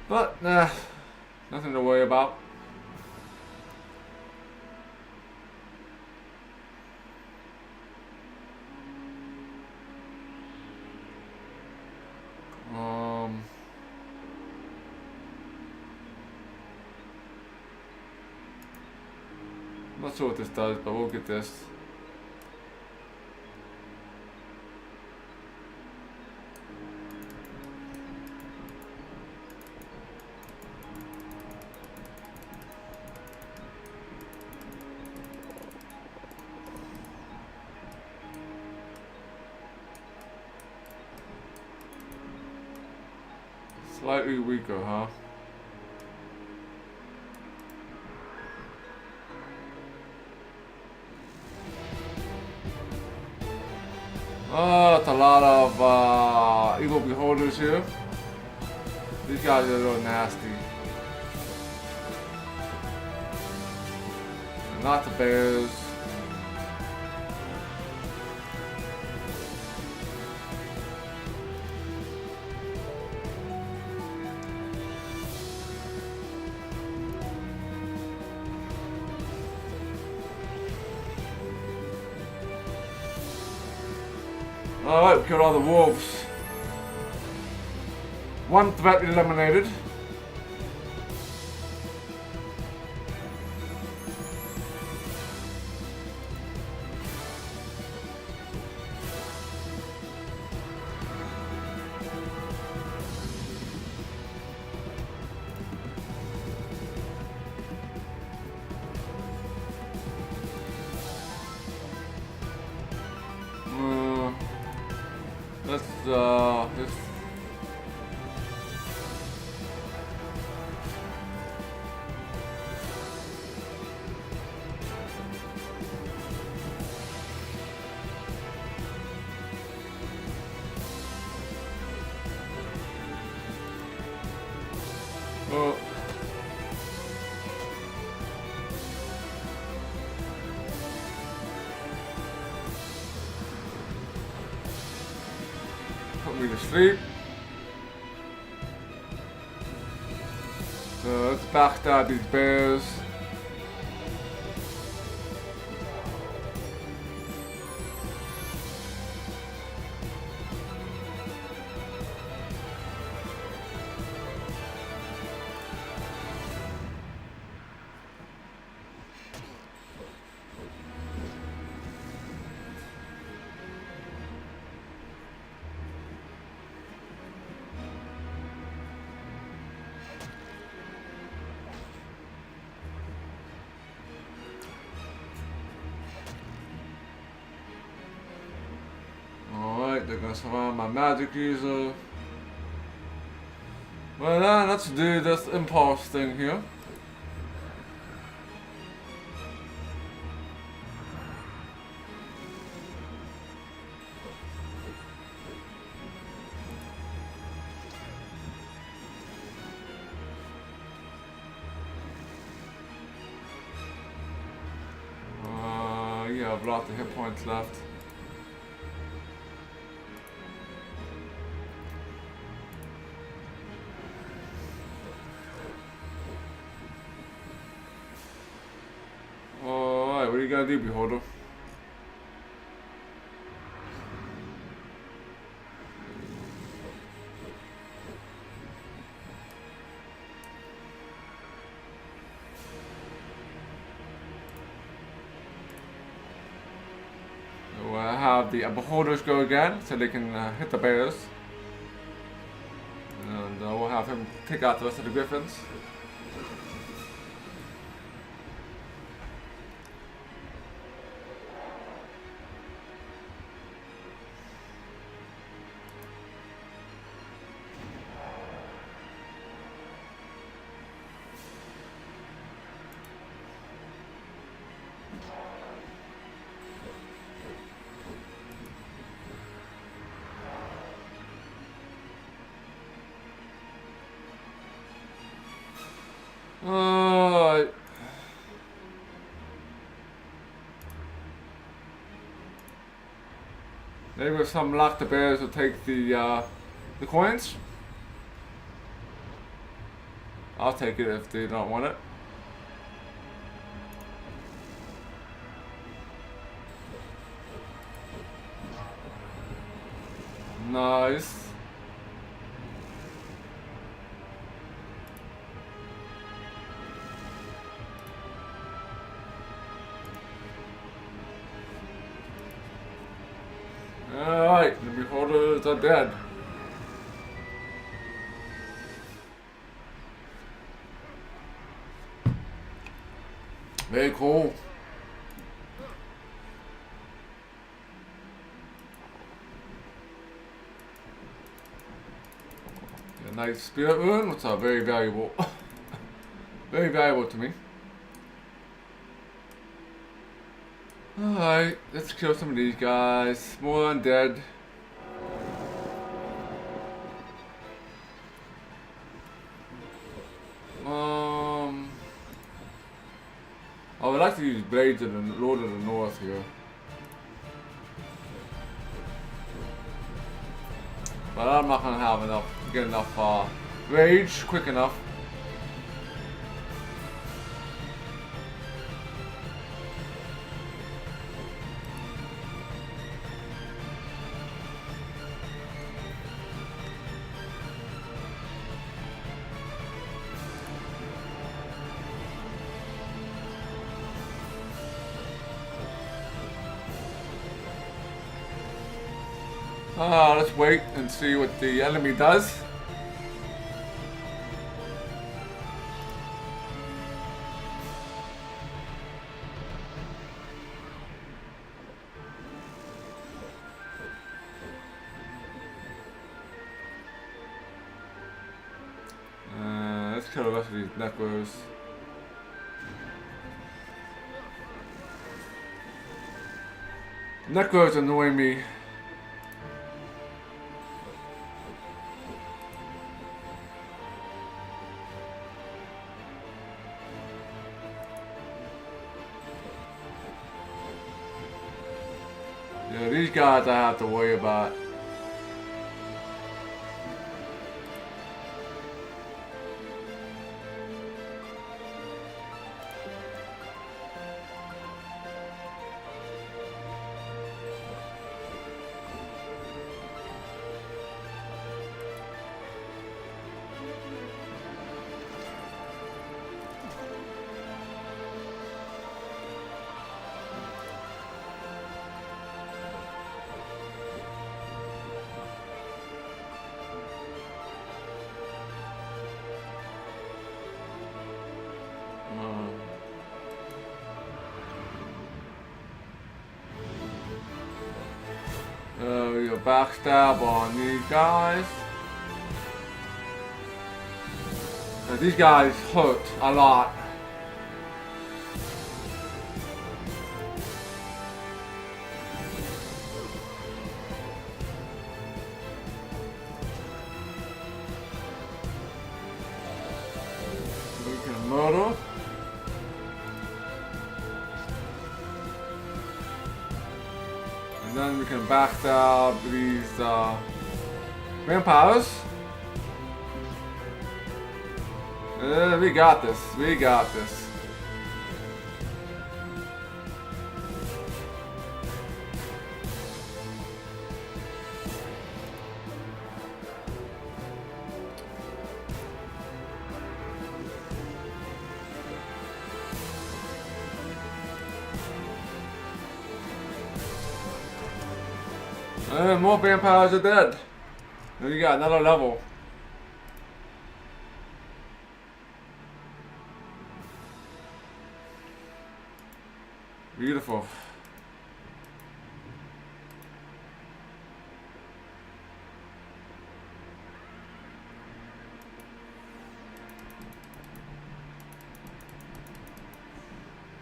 But, nothing to worry about. Not sure what this does, but we'll get this. Slightly weaker, huh? Oh, that's a lot of evil beholders here. These guys are a little nasty. Lots of bears. Alright, we killed all the wolves. One threat eliminated. Let's put me to sleep. So let's backstab these bears. They're gonna surround my magic user. Well then, let's do this impulse thing here. Yeah, I've lots of hit points left. you gonna do, Beholder? So have the Beholders go again, so they can hit the bears. And we'll have him take out the rest of the Griffins. Maybe with some luck the bears will take the coins. I'll take it if they don't want it. Nice. Alright, the Beholders are dead. Very cool. A nice spirit rune, which are very valuable. Very valuable to me. Alright, let's kill some of these guys. More undead. I would like to use Blades of the Lord of the North here. But I'm not gonna have enough, get enough rage quick enough. Let's wait and see what the enemy does. Let's kill the rest of these necros. Necros annoy me. Yeah, these guys I have to worry about. Your backstab on these guys. These guys hurt a lot. We can murder. And then we can backstab these vampires. We got this. We got this. And more vampires are dead. Then you got another level. Beautiful.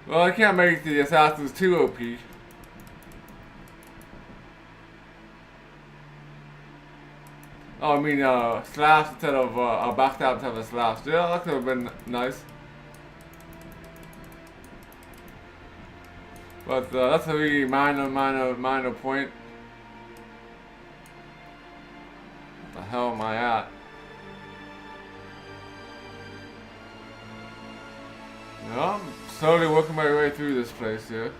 Well, I can't make the assassins too OP. Oh, I mean, slash instead of a backstab instead of a slash. Yeah, that could have been nice. But that's a really minor point. What the hell am I at? No, I'm slowly working my way through this place here.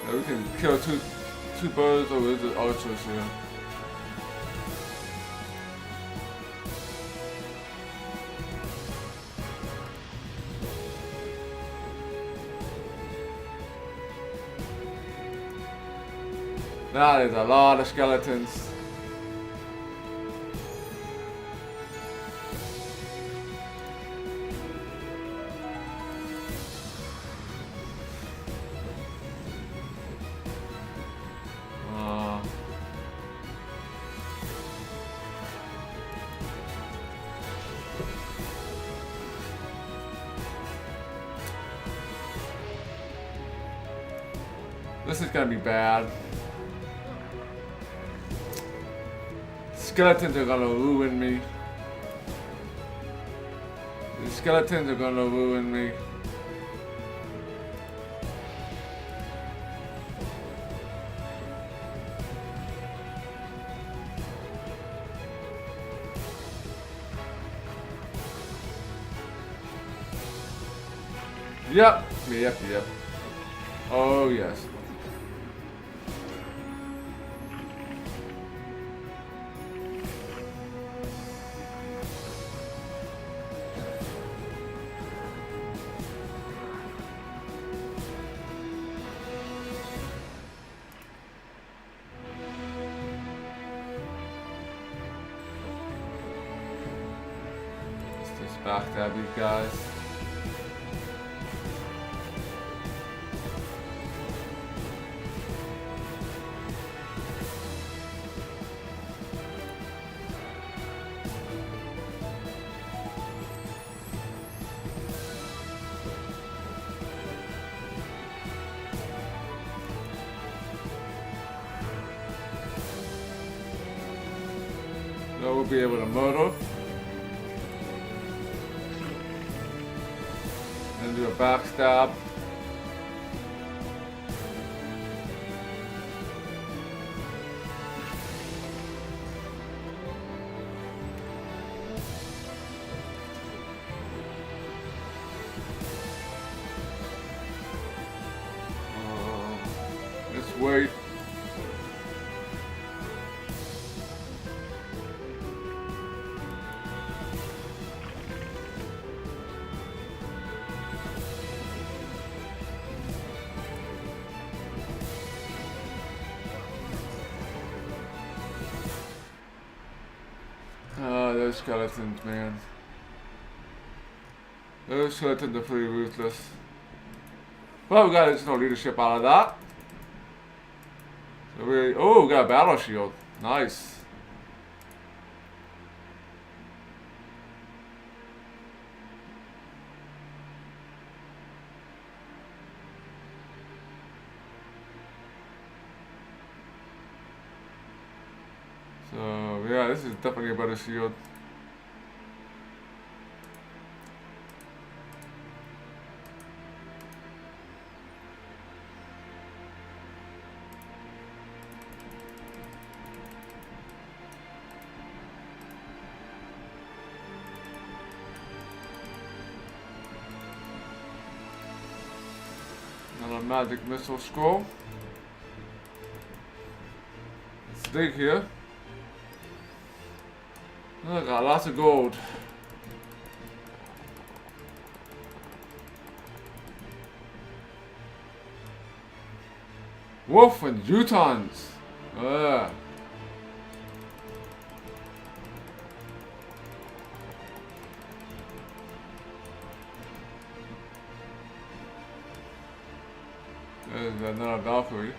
Now we can kill two birds with the archers here. That is a lot of skeletons. This is gonna be bad. Skeletons are gonna ruin me. The skeletons are gonna ruin me. Yep. Oh yes. Let's just backstab these guys. So we'll be able to murder and do a backstab. Let's wait. Those skeletons, man. Those skeletons are pretty ruthless. Well, we got additional leadership out of that. So we got a battle shield. Nice. So yeah, this is definitely a better shield. And a magic missile scroll. Let's dig here. Oh, I got lots of gold. Wolf and Utons. There's another Valkyrie.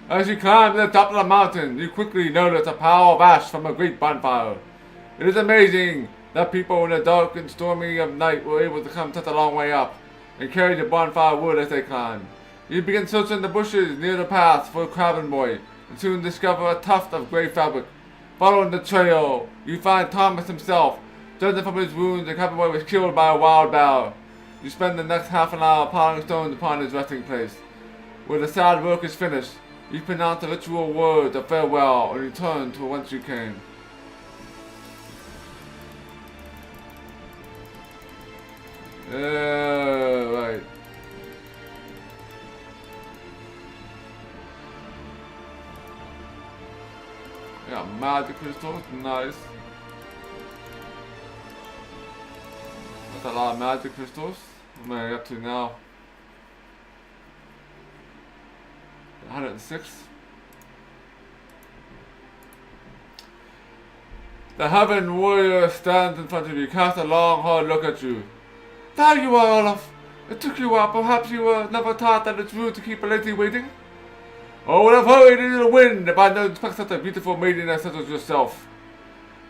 As you climb to the top of the mountain, you quickly notice a pile of ash from a great bonfire. It is amazing that people in the dark and stormy of night were able to come such a long way up and carry the bonfire wood as they climb. You begin searching the bushes near the path for a cabin boy and soon discover a tuft of gray fabric. Following the trail, you find Thomas himself. Judging from his wounds, the cabin boy was killed by a wild boar. You spend the next half an hour piling stones upon his resting place. When the sad work is finished, you pronounce the ritual words of farewell and return to whence you came. Right. Yeah, magic crystals, nice. That's a lot of magic crystals. What am I up to now? 106. The Heaven Warrior stands in front of you, casts a long, hard look at you. There you are, Olaf. It took you a while. Perhaps you were never taught that it's rude to keep a lady waiting? I would have hurried into the wind if I didn't expect such a beautiful maiden as such as yourself.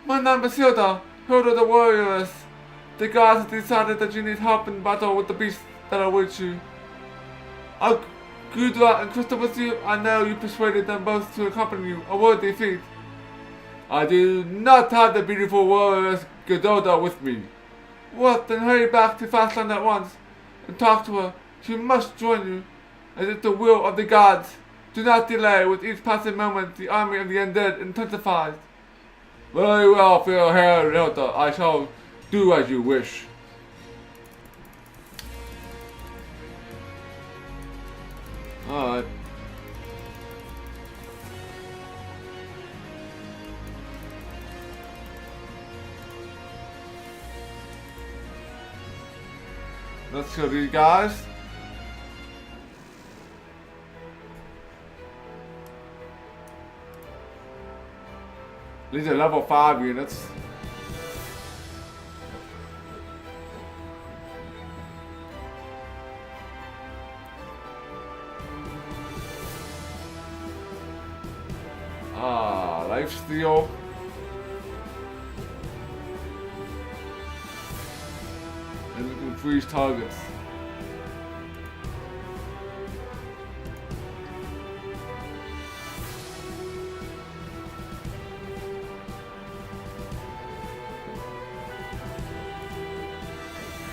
My name is Hilda, Hilda the Warrioress. The gods have decided that you need help in battle with the beast that awaits you. I'll Gudra and Crystal with you. I know you persuaded them both to accompany you, a worthy feat. I do not have the beautiful warrioress Godota with me. What? Then hurry back to Fastland at once and talk to her. She must join you, as it's the will of the gods. Do not delay. With each passing moment, the army of the undead intensifies. Very well, fair hair Hilda. I shall do as you wish. Alright. Let's kill these guys. These are level 5 units. Lifesteal. And we can freeze targets.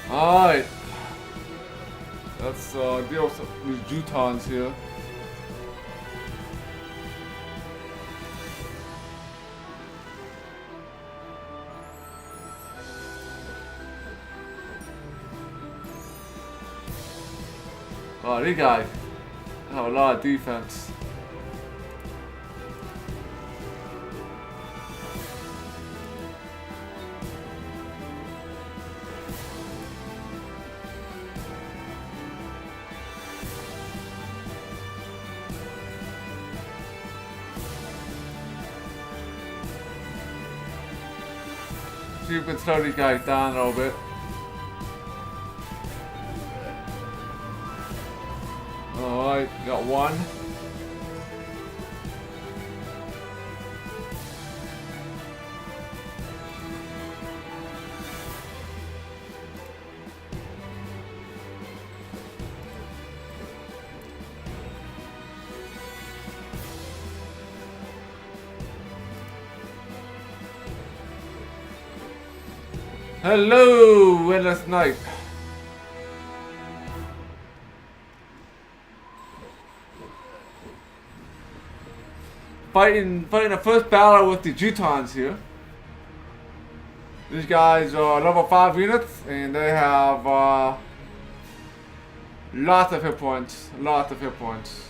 Alright. Let's deal with these Jutons here. Oh, these guys have a lot of defense. See if we can slow these guys down a little bit. Alright, got one. Hello, Endless Night. Fighting the first battle with the Jutons here. These guys are level 5 units, and they have lots of hit points. Lots of hit points.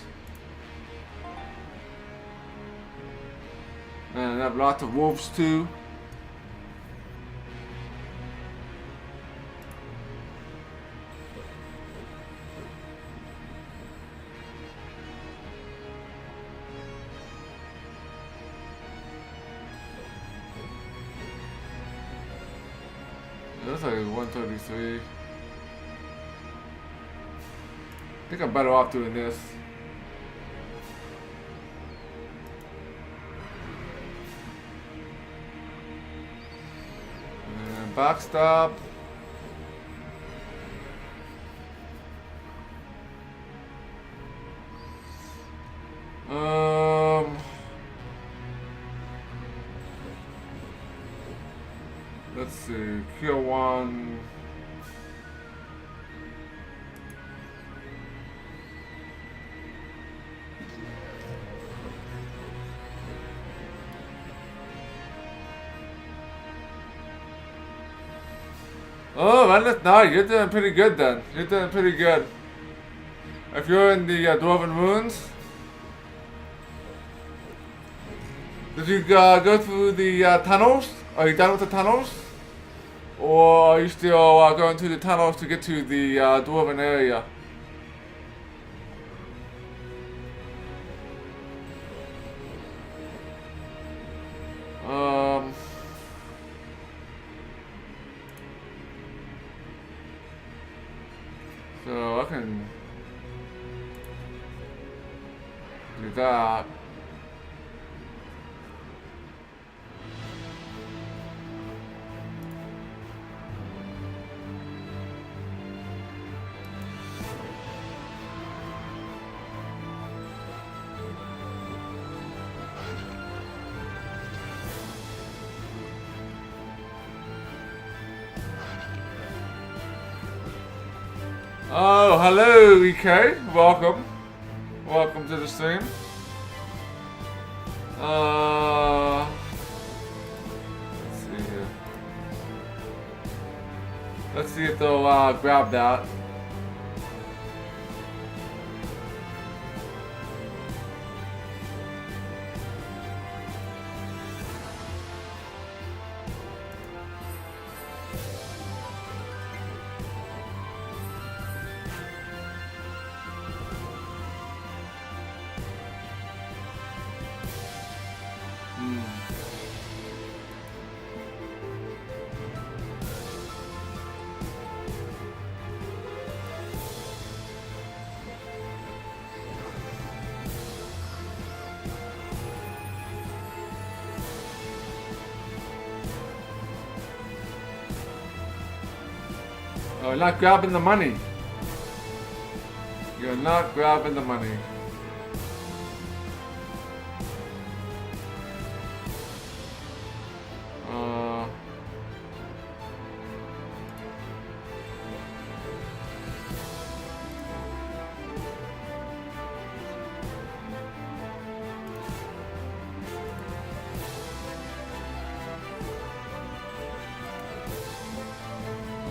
And they have lots of wolves too. It looks like it's 133. I think I'm better off doing this. And backstop. Let's see, kill one. Oh, no, you're doing pretty good then. You're doing pretty good. If you're in the Dwarven Ruins, did you go through the tunnels? Are you done with the tunnels? Or are you still going through the tunnels to get to the Dwarven area? So I can do that. Oh, hello, EK. Welcome. Welcome to the stream. Let's see here. Let's see if they'll grab that. Oh, you're not grabbing the money. You're not grabbing the money.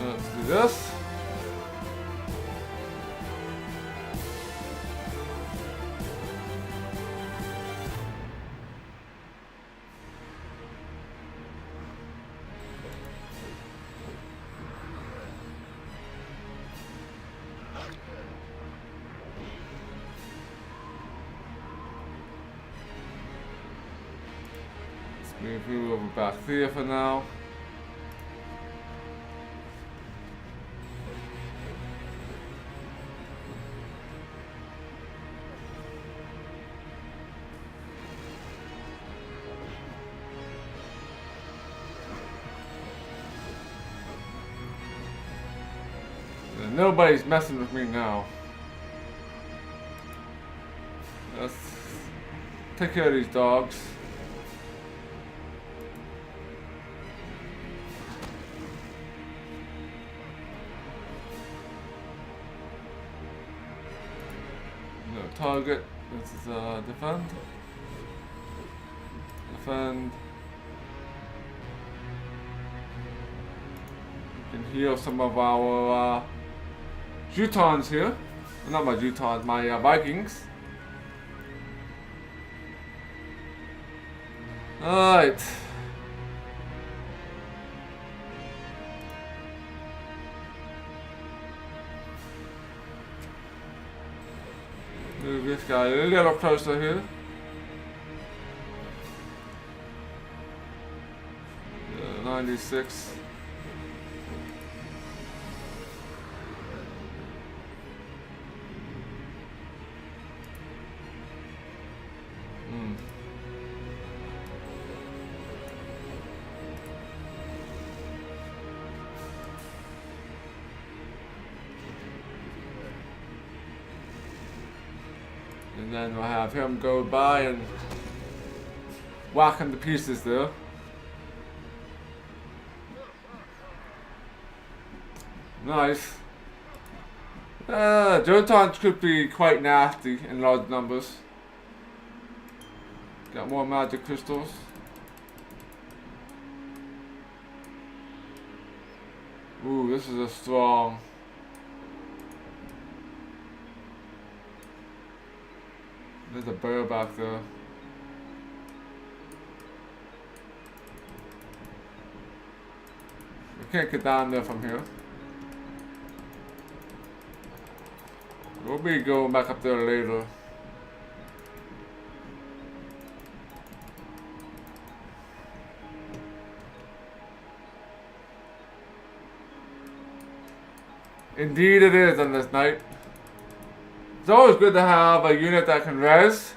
Let's do this. Let's move over back here for now. Nobody's messing with me now. Let's take care of these dogs. No target. This is defend. Defend. heal some of our Jutons here. Not my Jutons, my Vikings. Alright. Move this guy a little closer here. 96. And then we'll have him go by and whack him to pieces there. Nice. Jotons could be quite nasty in large numbers. Got more magic crystals. Ooh, this is a strong. There's a bear back there. We can't get down there from here. We'll be going back up there later. Indeed it is on this night. It's always good to have a unit that can res.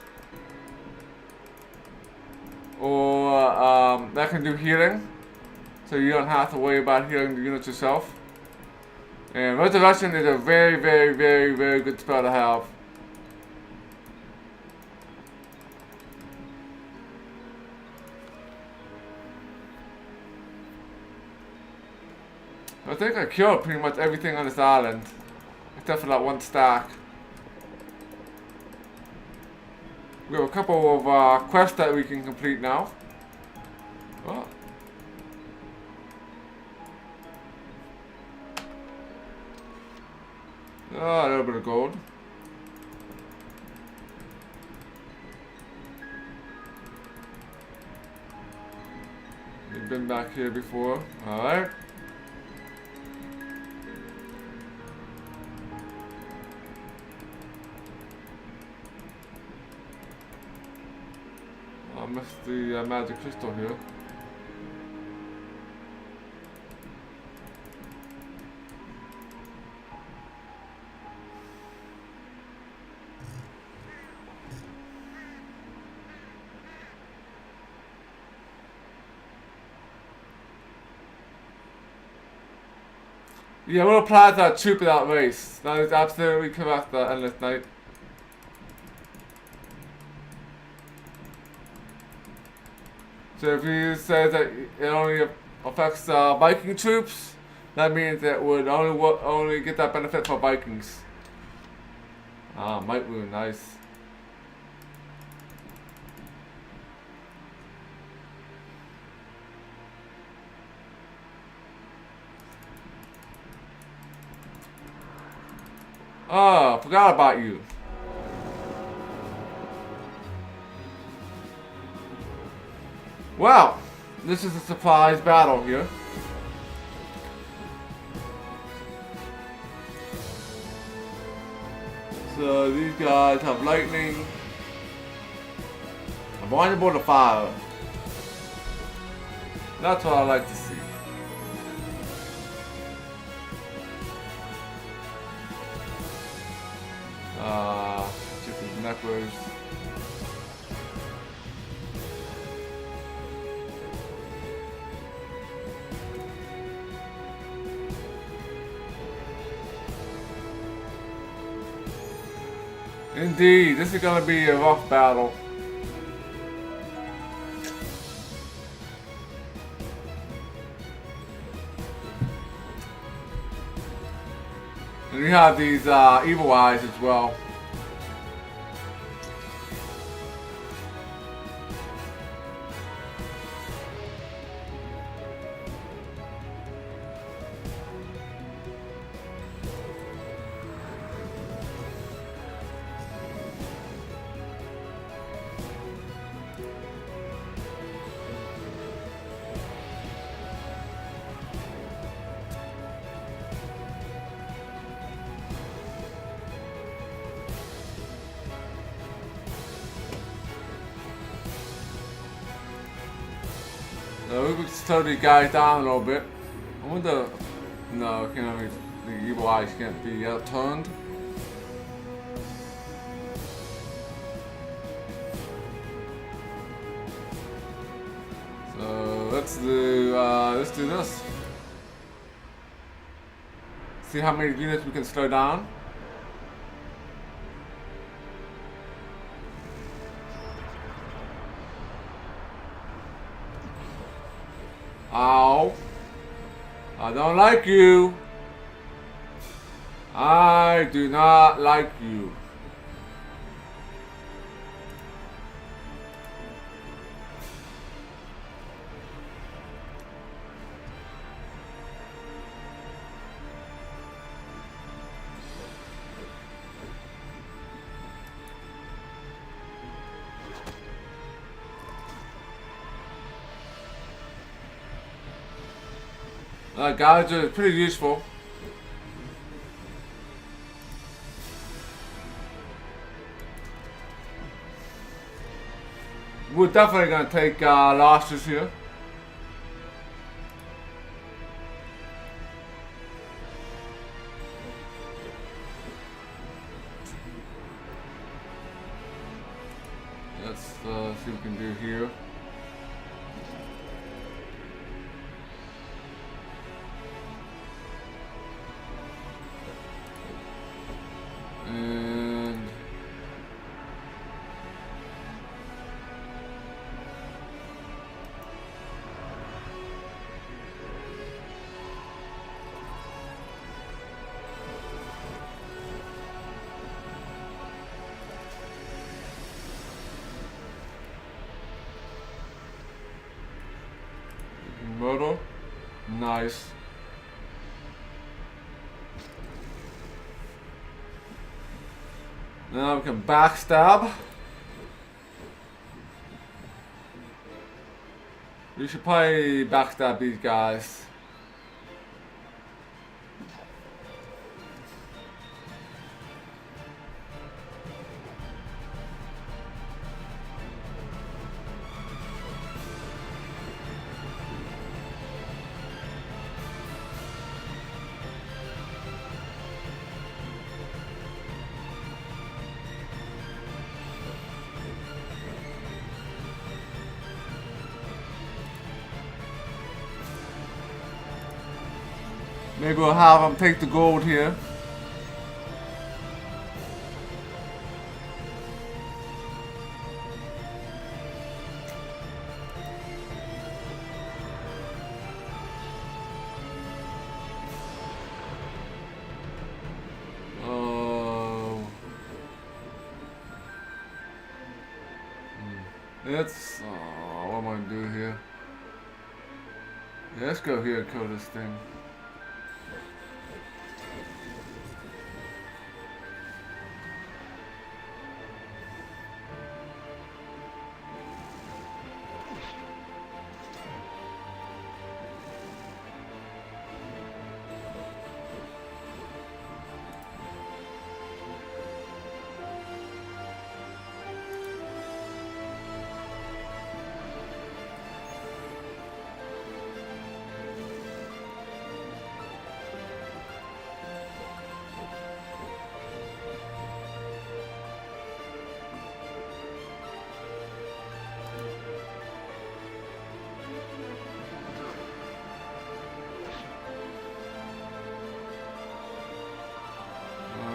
Or that can do healing. So you don't have to worry about healing the units yourself. And Resurrection is a very, very, very, very good spell to have. I think I killed pretty much everything on this island. Except for that one stack. We have a couple of quests that we can complete now. Oh. Oh, a little bit of gold. We've been back here before. Alright. I missed the magic crystal here. Yeah, we'll apply that troop without race. That is absolutely correct, that Endless Night. So if you say that it only affects Viking troops, that means it would only get that benefit for Vikings. Ah, Might Rune, nice. Oh, forgot about you. Well, this is a surprise battle here. So these guys have lightning. I'm vulnerable to fire. That's what I like to see. Chicken necklace. Indeed, this is gonna be a rough battle. And we have these evil eyes as well. we can slow these guys down a little bit. I wonder. No, the evil eyes can't be turned. So let's do this. See how many units we can slow down. Ow. I don't like you. I do not like you. Guys are pretty useful. We're definitely gonna take losses here. Let's see what we can do here. And murder, nice. Now we can backstab. We should probably backstab these guys. Maybe we'll have them take the gold here. Let's. Oh, what am I gonna do here? Yeah, let's go here and kill this thing.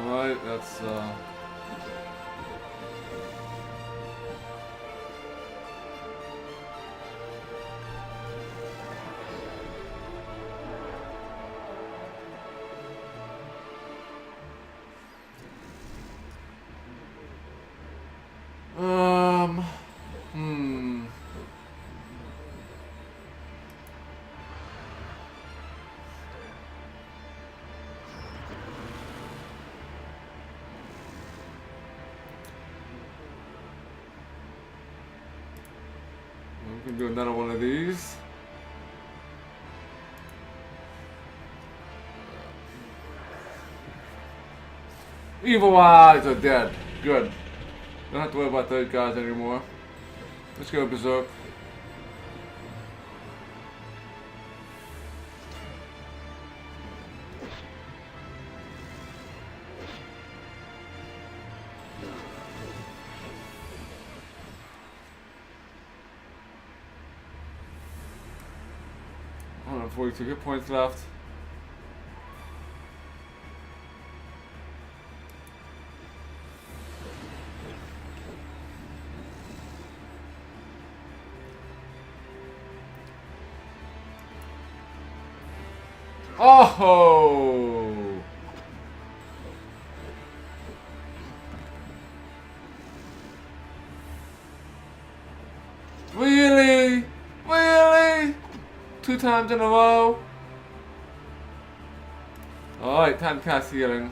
Alright, that's hmm. We can do another one of these. Evil eyes are dead. Good. Don't have to worry about those guys anymore. Let's go berserk. 142 hit points left. Oh! Really? Really? 2 times in a row? Alright, time to cast healing.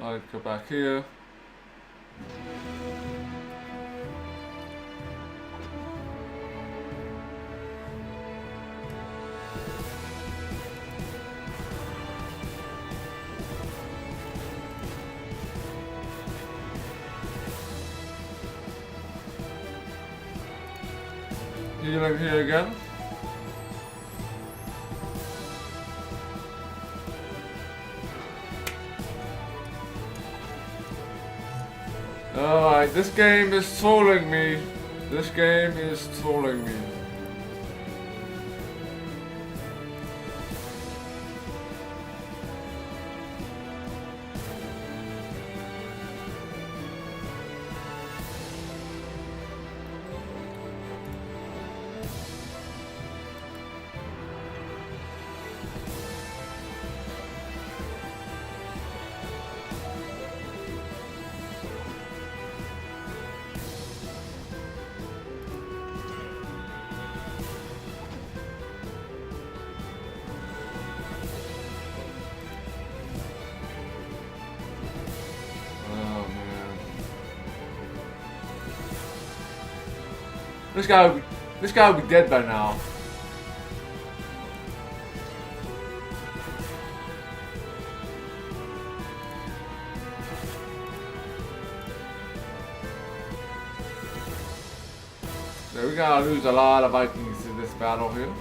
Alright, go back here. Healing here again. Alright, this game is trolling me. This game is trolling me. This guy would be dead by now. So we're gonna lose a lot of Vikings in this battle here.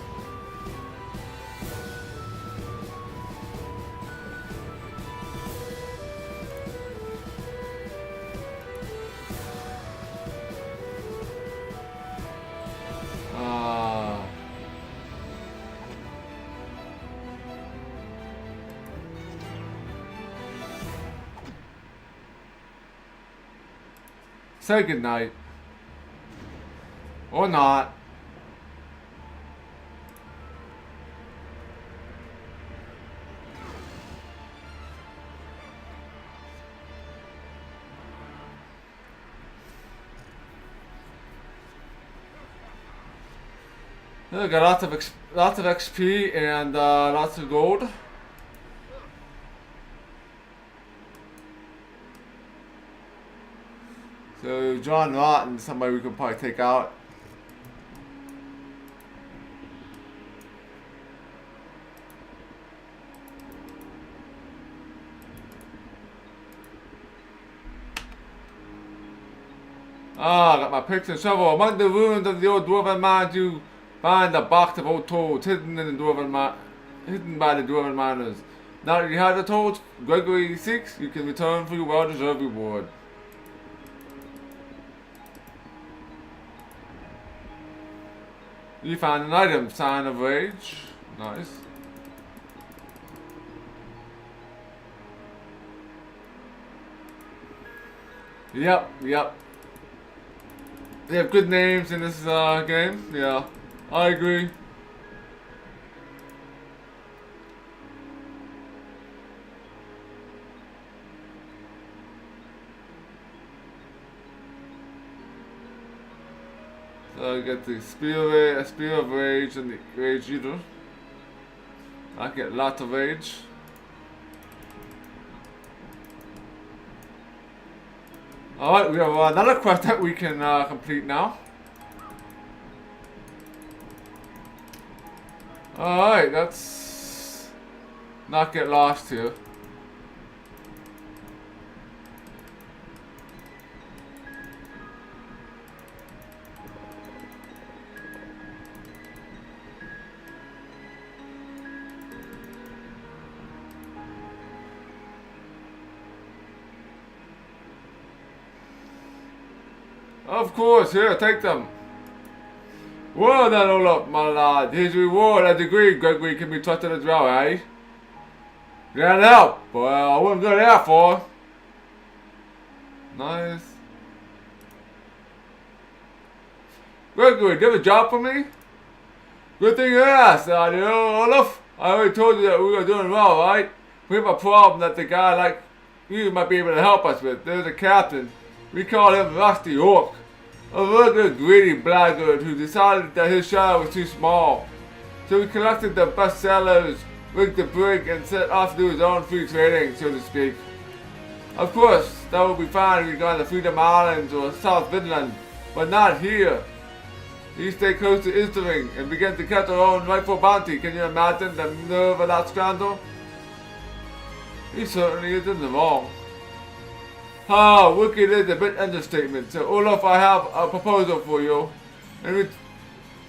Say goodnight. Or not. Yeah, got lots of XP and lots of gold. So John Rotten, somebody we can probably take out. Ah, I got my picks and shovel. Among the ruins of the old dwarven mines, you find a box of old tools hidden in the hidden by the dwarven miners. Now that you have the tools Gregory seeks, you can return for your well-deserved reward. You found an item, Sign of Rage. Nice. Yep. They have good names in this game. Yeah, I agree. get the spear of rage, and the rage eater. I get lots of rage. Alright, we have another quest that we can complete now. Alright, let's not get lost here. Of course, here, take them. Well then, Olaf, my lad, his reward as agreed, Gregory can be trusted as well, eh? Get help! Well, I wouldn't go there for. Nice. Gregory, do you have a job for me? Good thing you asked, Olaf. I already told you that we were doing well, right? We have a problem that the guy like you might be able to help us with. There's a captain. We call him Rusty Orc. A regular greedy blackguard who decided that his shadow was too small. So he collected the best sellers, rigged the brig, and set off to do his own free trading, so to speak. Of course, that would be fine if you got the Freedom Islands or South Finland, but not here. You stay close to Eastering and begin to catch our own rightful bounty. Can you imagine the nerve of that scoundrel? He certainly is in the wrong. Ah, wicked is a bit understatement. So Olaf, I have a proposal for you. In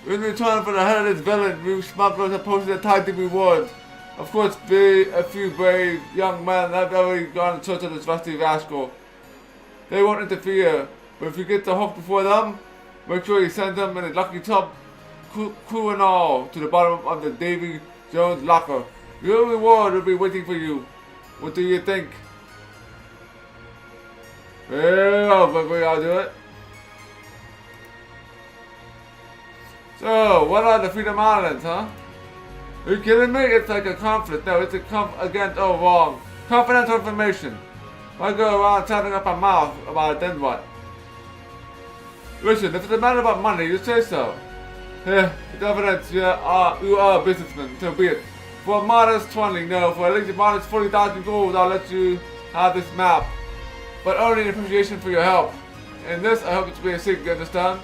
return for the head of this villain, we smugglers are posted a tidy reward. Of course, a few brave young men have already gone in search of this rusty rascal. They won't interfere, but if you get the hook before them, make sure you send them in a lucky tub, crew and all, to the bottom of the Davy Jones locker. Your reward will be waiting for you. What do you think? Well, but I'll do it. So, what are the Freedom Islands, huh? Are you kidding me? It's like a conflict. No, it's a against, oh, wrong. Confidential information. If I go around tapping up my mouth about it, then what? Listen, if it's a matter about money, you say so. Yeah, it's evidence you are a businessman, so be it. For a modest 20, no, for at least a modest 40,000 gold, I'll let you have this map. But only in appreciation for your help. And this, I hope it to be a secret, you understand?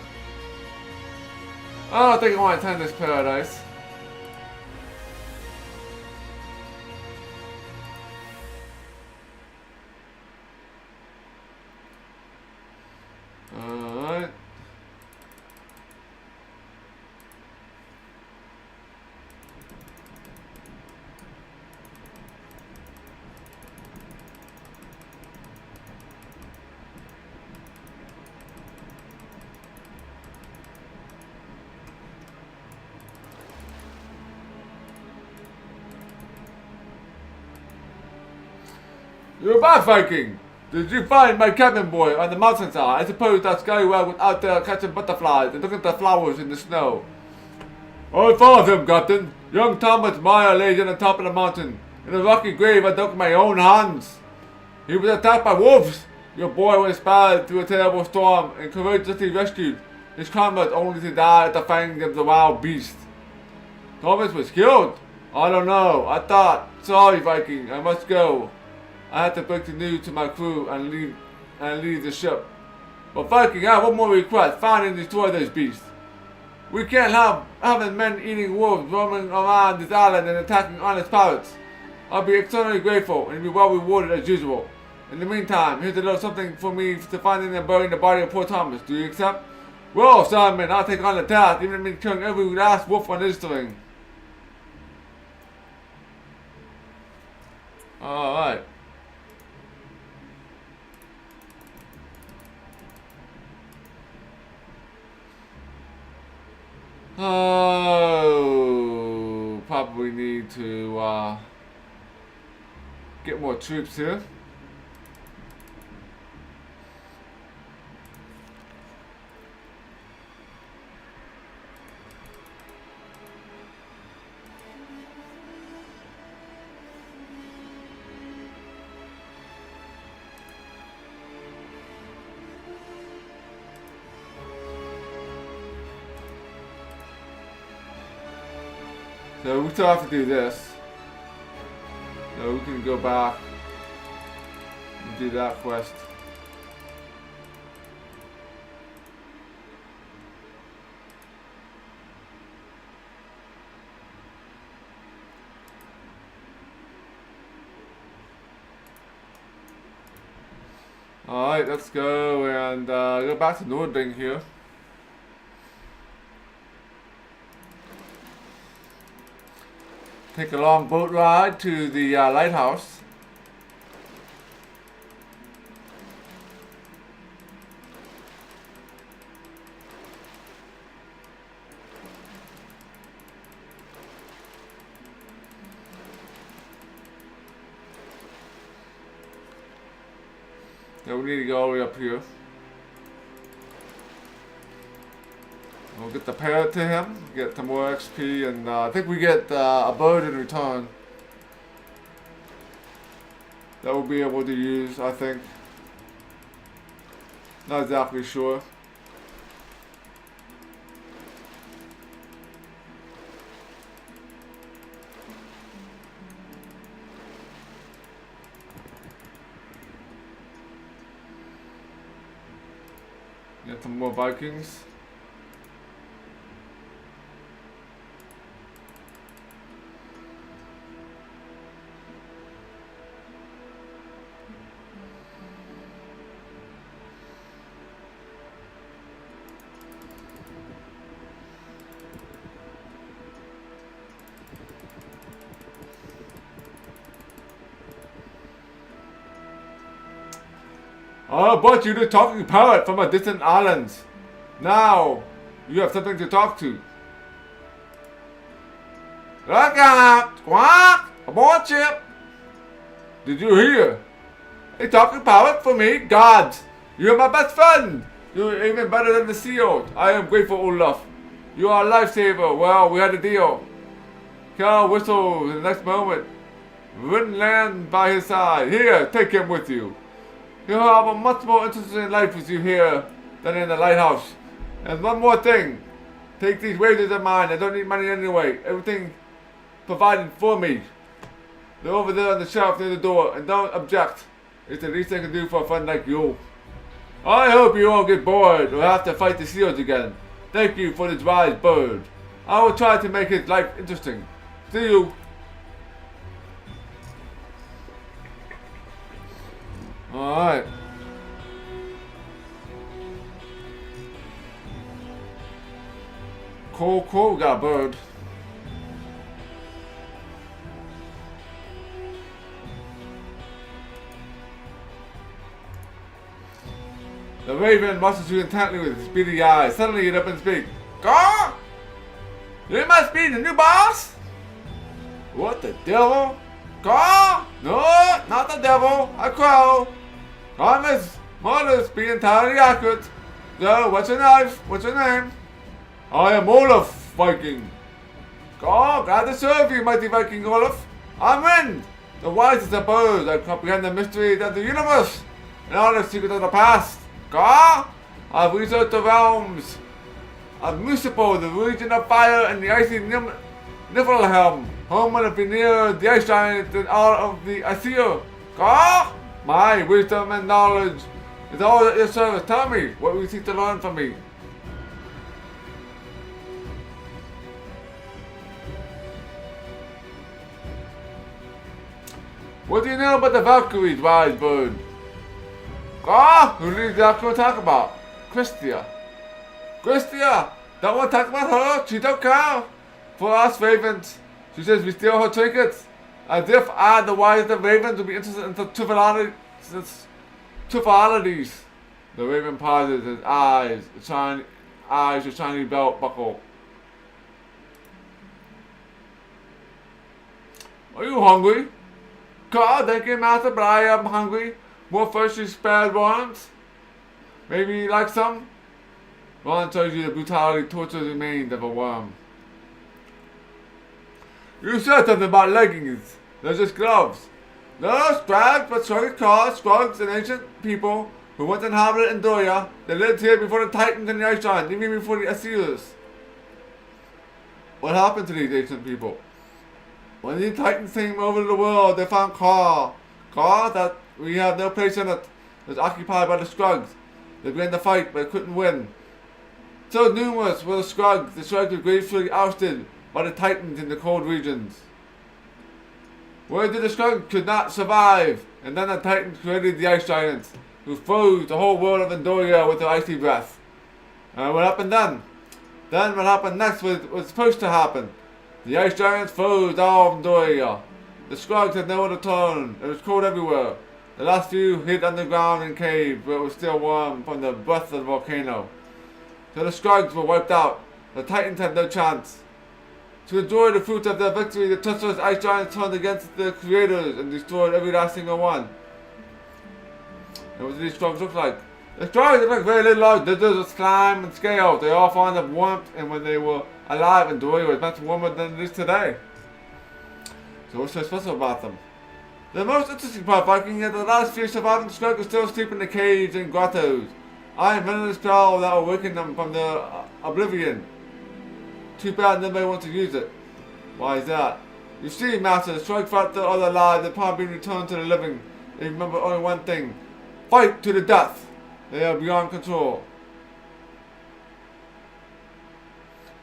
I don't think I want to attend this paradise. Alright. You're back, Viking! Did you find my cabin boy on the mountainside? I suppose that scallywag was out there catching butterflies and looking at the flowers in the snow. I followed him, Captain. Young Thomas Meyer lays on the top of the mountain, in a rocky grave I dug with my own hands. He was attacked by wolves. Your boy was spared through a terrible storm and courageously rescued his comrades only to die at the fangs of the wild beast. Thomas was killed? I don't know. I thought. Sorry, Viking. I must go. I have to break the news to my crew and leave the ship. But Viking, I have one more request. Find and destroy those beasts. We can't have having men-eating wolves roaming around this island and attacking honest pirates. I'll be eternally grateful and be well rewarded as usual. In the meantime, here's a little something for me to finding and burying the body of poor Thomas. Do you accept? Well, Simon, I'll take on the task, even if it means killing every last wolf on this string. Alright. Oh, probably need to get more troops here. So we still have to do this. So we can go back and do that quest. Alright, let's go and go back to Nordling here. Take a long boat ride to the lighthouse. Yeah, we need to go all the way up here. We'll get the parrot to him, get some more XP, and I think we get a bird in return. That we'll be able to use, I think. Not exactly sure. Get some more Vikings. I brought you the talking parrot from a distant island. Now, you have something to talk to. Look out! Quack! Aboard ship! Did you hear? A talking parrot for me? God! You're my best friend! You're even better than the seal. I am grateful, Olaf. You are a lifesaver. Well, we had a deal. Carl whistles in the next moment. Wouldn't land by his side. Here, take him with you. You'll have a much more interesting life with you here than in the lighthouse. And one more thing. Take these wages of mine. I don't need money anyway. Everything provided for me. They're over there on the shelf near the door. And don't object. It's the least I can do for a friend like you. I hope you won't get bored or have to fight the seals again. Thank you for this wise bird. I will try to make his life interesting. See you. Alright. Cool, we got a bird. The raven watches you intently with his beady eyes. Suddenly it up and speaks. Caw! You must be the new boss? What the devil? Caw! No, not the devil. A crow. I'm as modest, being entirely accurate. So, what's your knife? What's your name? I am Olaf, Viking. Caw, glad to serve you, mighty Viking Olaf. I'm Wind, the wisest of birds. I comprehend the mysteries of the universe and all the secrets of the past. Caw, I've researched the realms of Mucipo, the region of fire, and the icy Niflheim, home of the near the ice giant and all of the Aesir. Caw, my wisdom and knowledge is all at your service. Tell me what you seek to learn from me. What do you know about the Valkyries, wise bird? Ah, who did that want to talk about? Christia. Christia! Don't want to talk about her? She don't care. For us ravens, she says we steal her trinkets. As if I, the wisest of ravens, would be interested in trivialities. The raven pauses, his eyes, a shiny belt buckle. Are you hungry? God, thank you, master, but I am hungry. More freshly spared worms? Maybe you like some? Ron tells you the brutality tortures remains of a worm. You said something about leggings. They're just gloves. No, straps, but struggles claws, scrugs, and ancient people who once inhabited Andoria. They lived here before the Titans and the Ice Giants, even before the Aesir's. What happened to these ancient people? When the Titans came over the world, they found Car. Car that we have no place in it. It was occupied by the Scrugs. They began to fight, but couldn't win. So numerous were the Scrugs were gracefully ousted by the Titans in the cold regions. Where the Scrugs could not survive, and then the Titans created the Ice Giants, who froze the whole world of Andoria with their icy breath. And what happened then? Then what happened next was supposed to happen. The Ice Giants froze all of Andoria. The Scrugs had nowhere to turn. It was cold everywhere. The last few hid underground in caves where it was still warm from the breath of the volcano. So the Scrugs were wiped out. The Titans had no chance. To enjoy the fruits of their victory, the treacherous Ice Giants turned against their creators and destroyed every last single one. And what do these Scrugs look like? The Scrugs look like very little large lizards with slime and scales. They all find of warmth, and when they were alive, Andoria was much warmer than it is today. So what's so special about them? The most interesting part, Viking, is that the last few surviving Scrugs are still sleeping in the caves and grottos. I invented a spell that will awaken them from their oblivion. Too bad nobody wants to use it. Why is that? You see, Master, the Scrugs fought the other lives upon being returned to the living. They remember only one thing. Fight to the death. They are beyond control.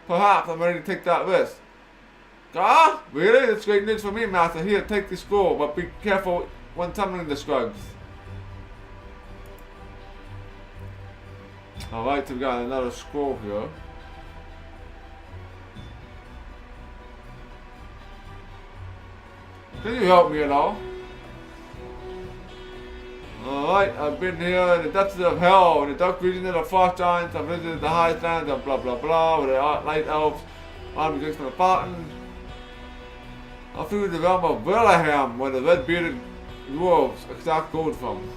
Perhaps I'm ready to take that risk. Ah? Really? That's great news for me, Master. Here, take the scroll, but be careful when summoning the Scrugs. Alright, so we got another scroll here. Can you help me at all? Alright, I've been here in the depths of hell, in the dark region of the frost giants. I've visited the highest lands of blah blah blah, with the light elves armed against the fountain. I flew to the realm of Verlaham, where the red-bearded dwarves extract gold from.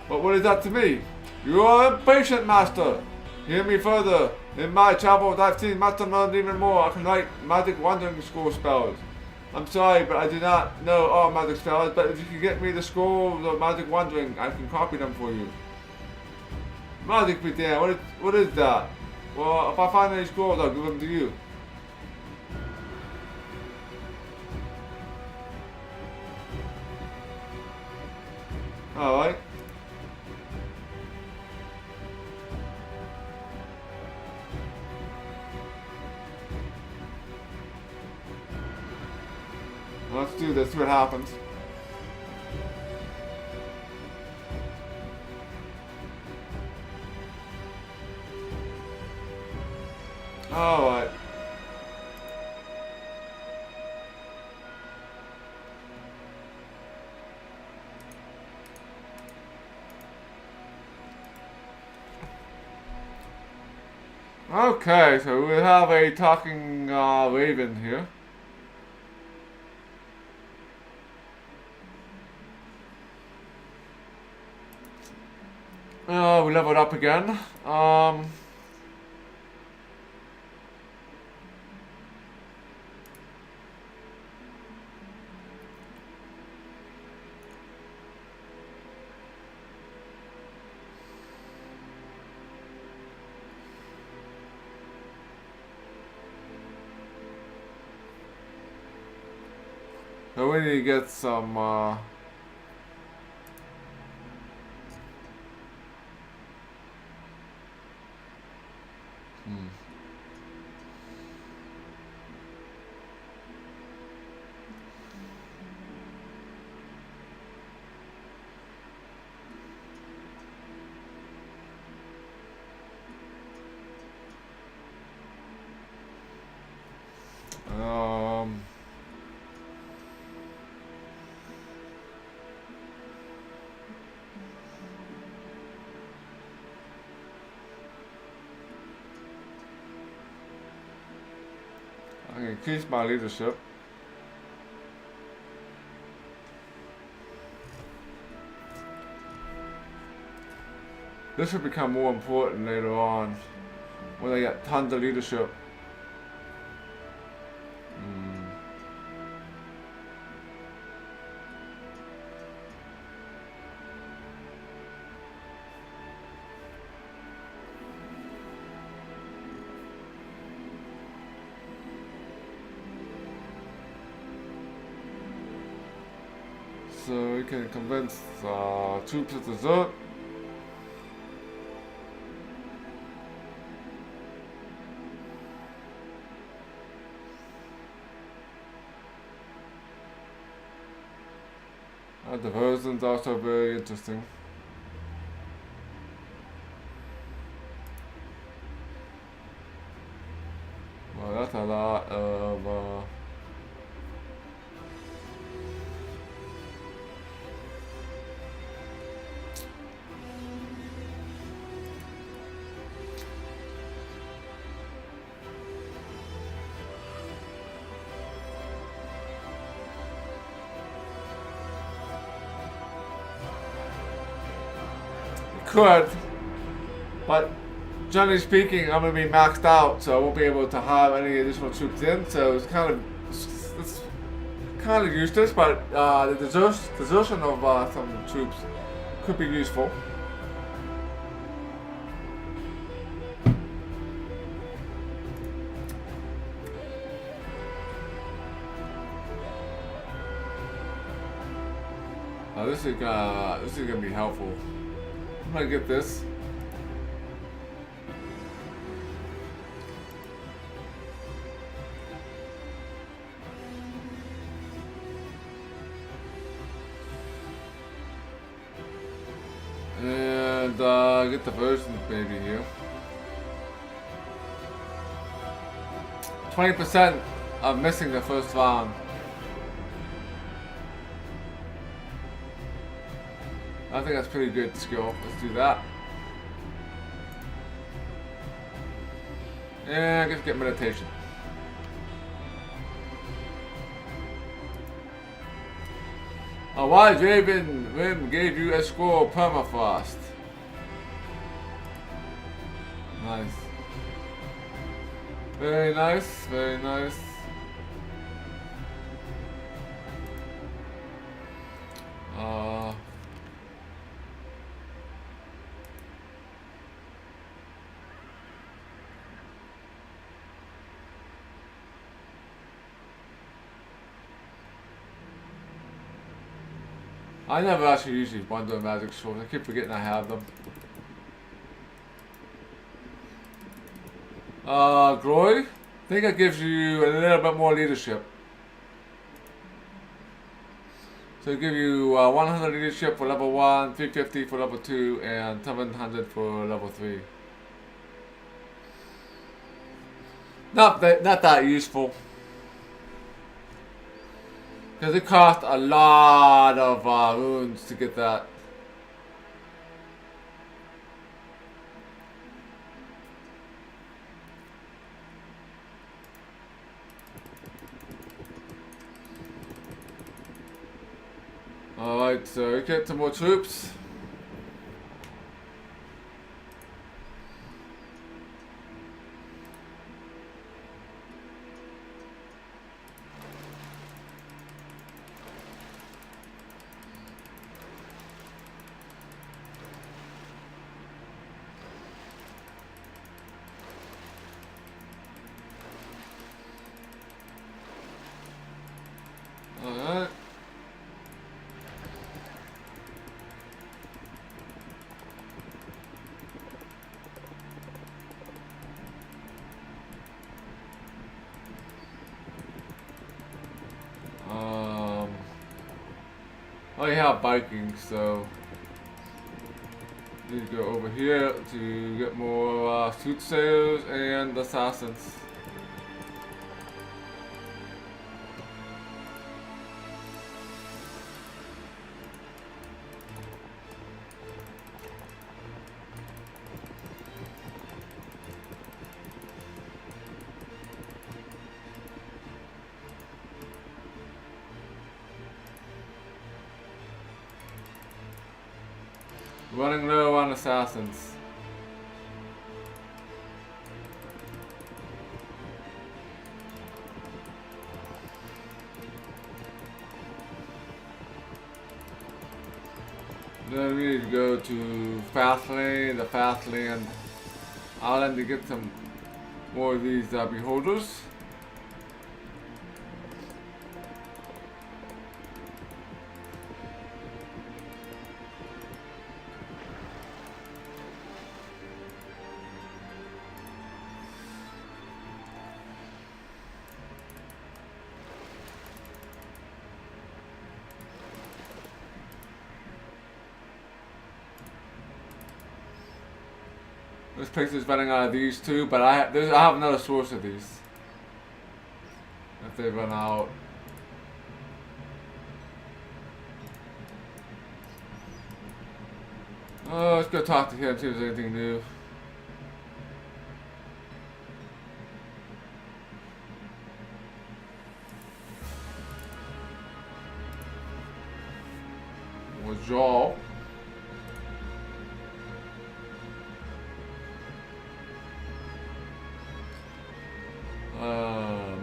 But what is that to me? You are impatient, Master. Hear me further. In my travels, I've seen Master learn even more. I can write magic wandering scroll spells. I'm sorry, but I do not know all magic spells, but if you can get me the scrolls of magic wandering, I can copy them for you. Magic Peter, what is that? Well, if I find any scrolls, I'll give them to you. Alright. Let's do this, see what happens. Alright. Okay, so we have a talking raven here. We leveled up again. So we need to get some, I can increase my leadership. This will become more important later on when I get tons of leadership. so we can convince troops to desert. Diversion's also very interesting. Well, that's a lot of could, but generally speaking, I'm going to be maxed out, so I won't be able to have any additional troops in. So it's kind of useless. But the desertion of some troops could be useful. This is gonna be helpful. I'm gonna get this. And get the versions maybe here. 20% of missing the first round. I think that's pretty good skill. Let's do that. And I guess get meditation. A wise raven rim gave you a score of permafrost. Nice. Very nice, very nice. I never actually use these bundle magic swords. I keep forgetting I have them. Glory? I think it gives you a little bit more leadership. So it'll give you 100 leadership for level 1, 350 for level 2, and 700 for level 3. Not that useful. Because it costs a lot of runes to get that. Alright, so we get some more troops. Alright. I have Vikings, so need to go over here to get more soothsayers and assassins. Running low on assassins. Then we need to go to fast lane, the fast lane island to get some more of these beholders. This place is running out of these too, but I have another source of these. If they run out. Oh, let's go talk to him, see if there's anything new. Withdrawal.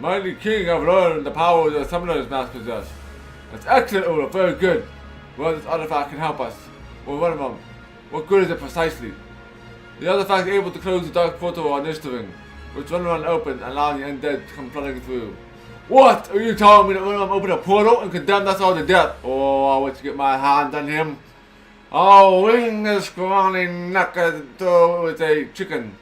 Mighty King, I've learned the power that summoners must possess. That's excellent, Olaf, very good. Well, this artifact can help us. Well, what about what good is it precisely? The artifact is able to close the dark portal on Ishtaring, which when run open, allowing the undead to come flooding through. What? Are you telling me that when I open a portal and condemn us all to death? Oh, I want to get my hand on him. Oh, wing his scrawny neck with a chicken.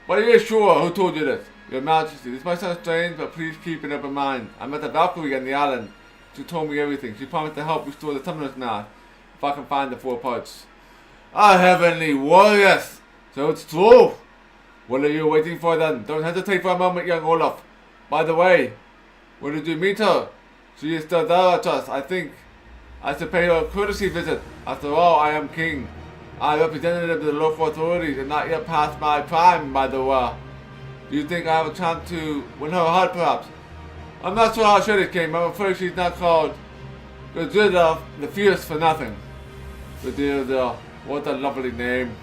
But are you sure? Who told you this? Your Majesty, this might sound strange, but please keep an open mind. I met a Valkyrie on the island. She told me everything. She promised to help restore the summoner's mask if I can find the 4 parts. Ah, heavenly warriors! So it's true! What are you waiting for then? Don't hesitate for a moment, young Olaf. By the way, where did you meet her? She is still there at us, I think. I should pay her a courtesy visit. After all, I am king. I am representative of the local authorities and not yet past my prime, by the way. Do you think I have a chance to win her heart, perhaps? I'm not sure how straight it came. I'm afraid she's not called Gazida the Fierce for nothing. Gazida, what a lovely name.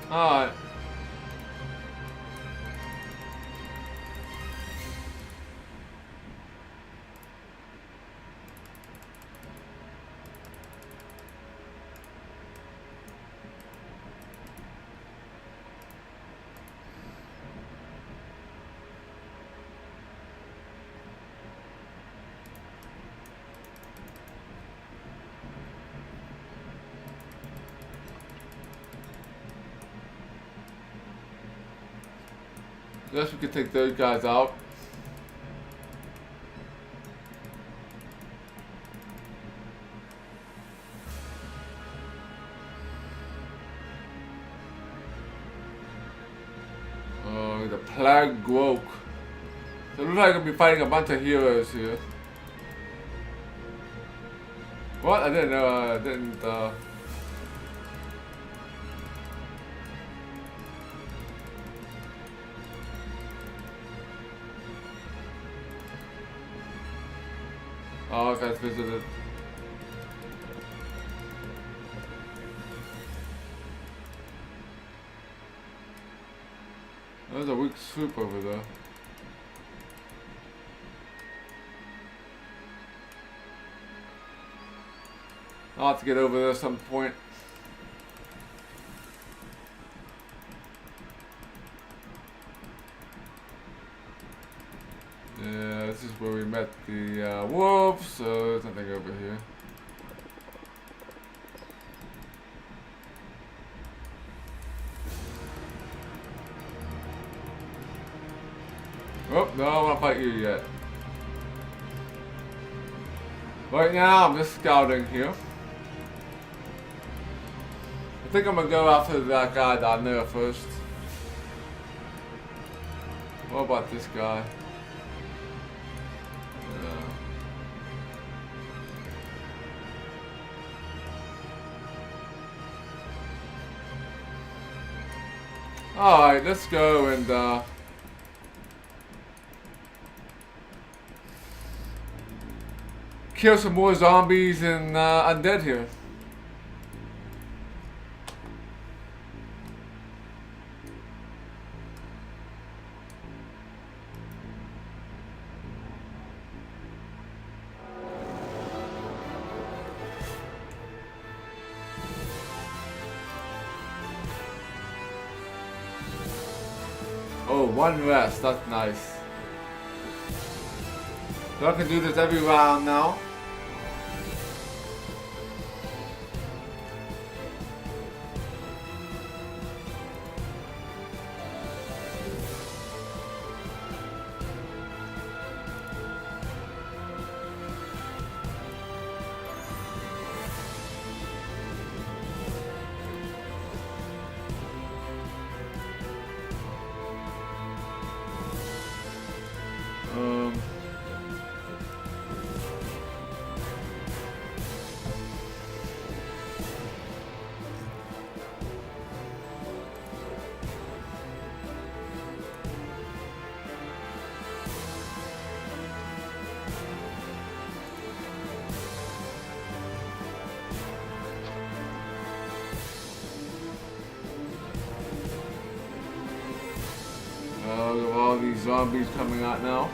Alright. Guess we could take those guys out. Oh, the plague woke. So it looks like I'm gonna be fighting a bunch of heroes here. What? I didn't know. I didn't. Oh, guys visited. There's a weak swoop over there. I'll have to get over there at some point. Yeah, this is where we met the wolves, so there's nothing over here. Oh, no, I don't want to fight you yet. Right now, I'm just scouting here. I think I'm gonna go after that guy down there first. What about this guy? Alright, let's go and kill some more zombies and undead here. Oh, 1 rest, that's nice. So I can do this every round now. We have all these zombies coming out now.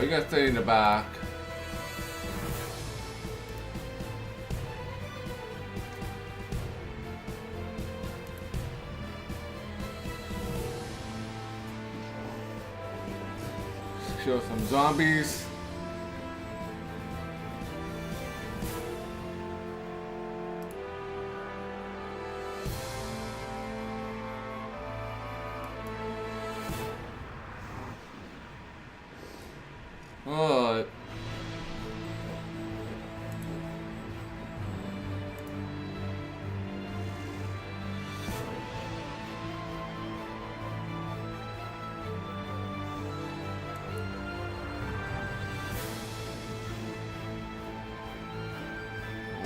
You gotta stay in the back. Kill some zombies. Alright.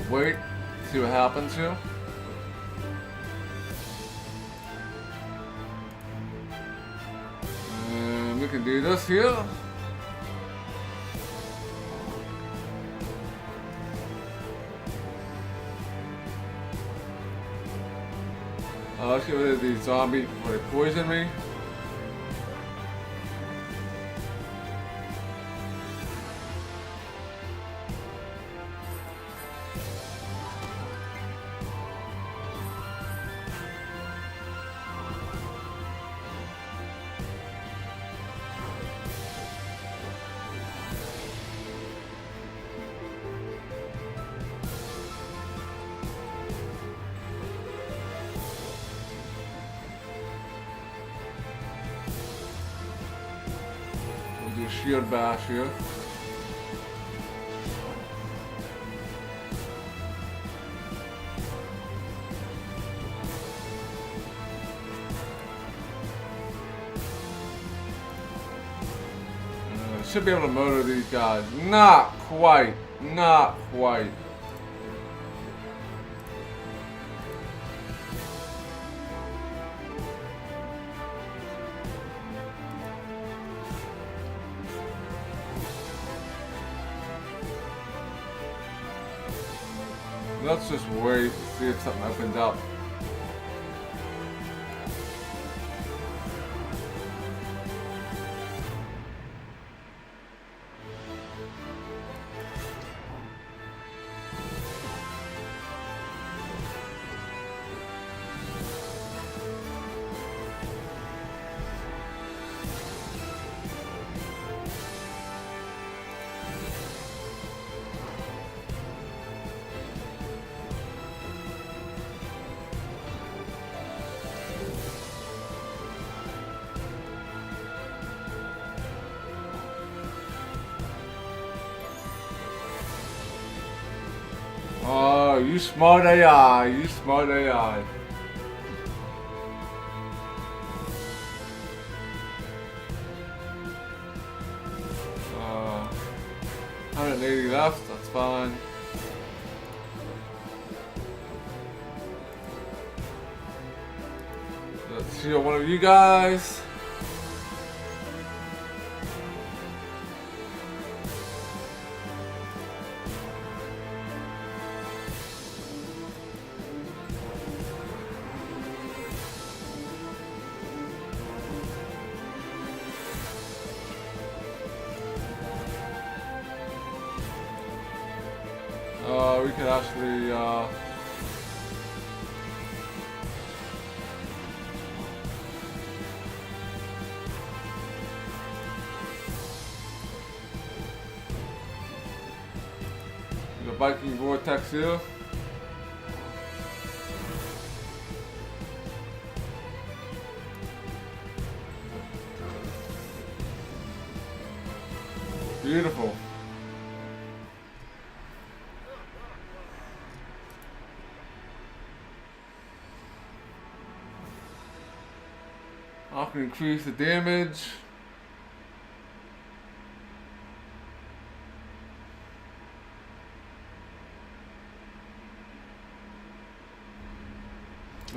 Wait, see what happens here. And we can do this here. Let's get rid of these zombies before they poison me. Do a shield bash here. Should be able to murder these guys. Not quite. Not quite. Let's just wait to see if something opens up. Oh, you smart AI, you smart AI. Uh, 180 left, that's fine. Let's heal one of you guys. We could actually, the Viking Vortex here. Beautiful. I can increase the damage.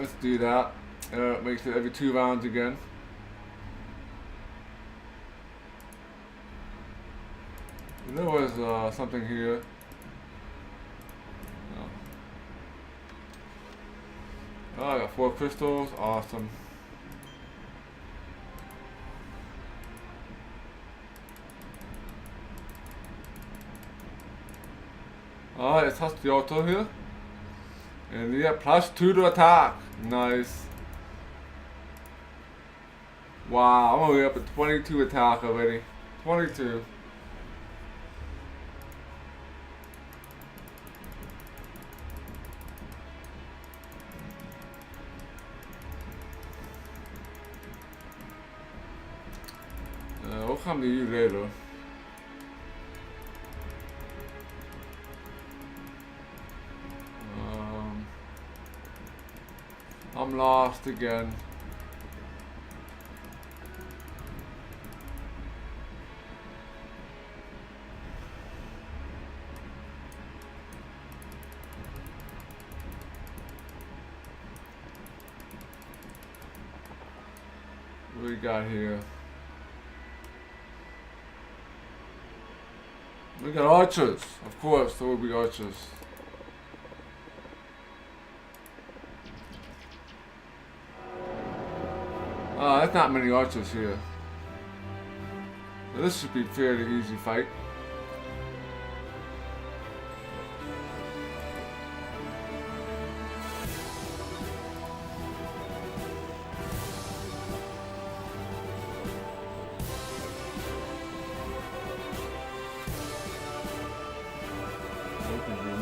let's do that. Makes it every 2 rounds again. And there was something here. Oh, I got 4 crystals. Awesome. Alright, let's touch the auto here. And yeah, +2 to attack. Nice. Wow, I'm already up at 22 attack already. 22. We'll come to you later. I'm lost again. What do we got here? We got archers, of course, there will be archers. That's not many archers here. So this should be a fairly easy fight.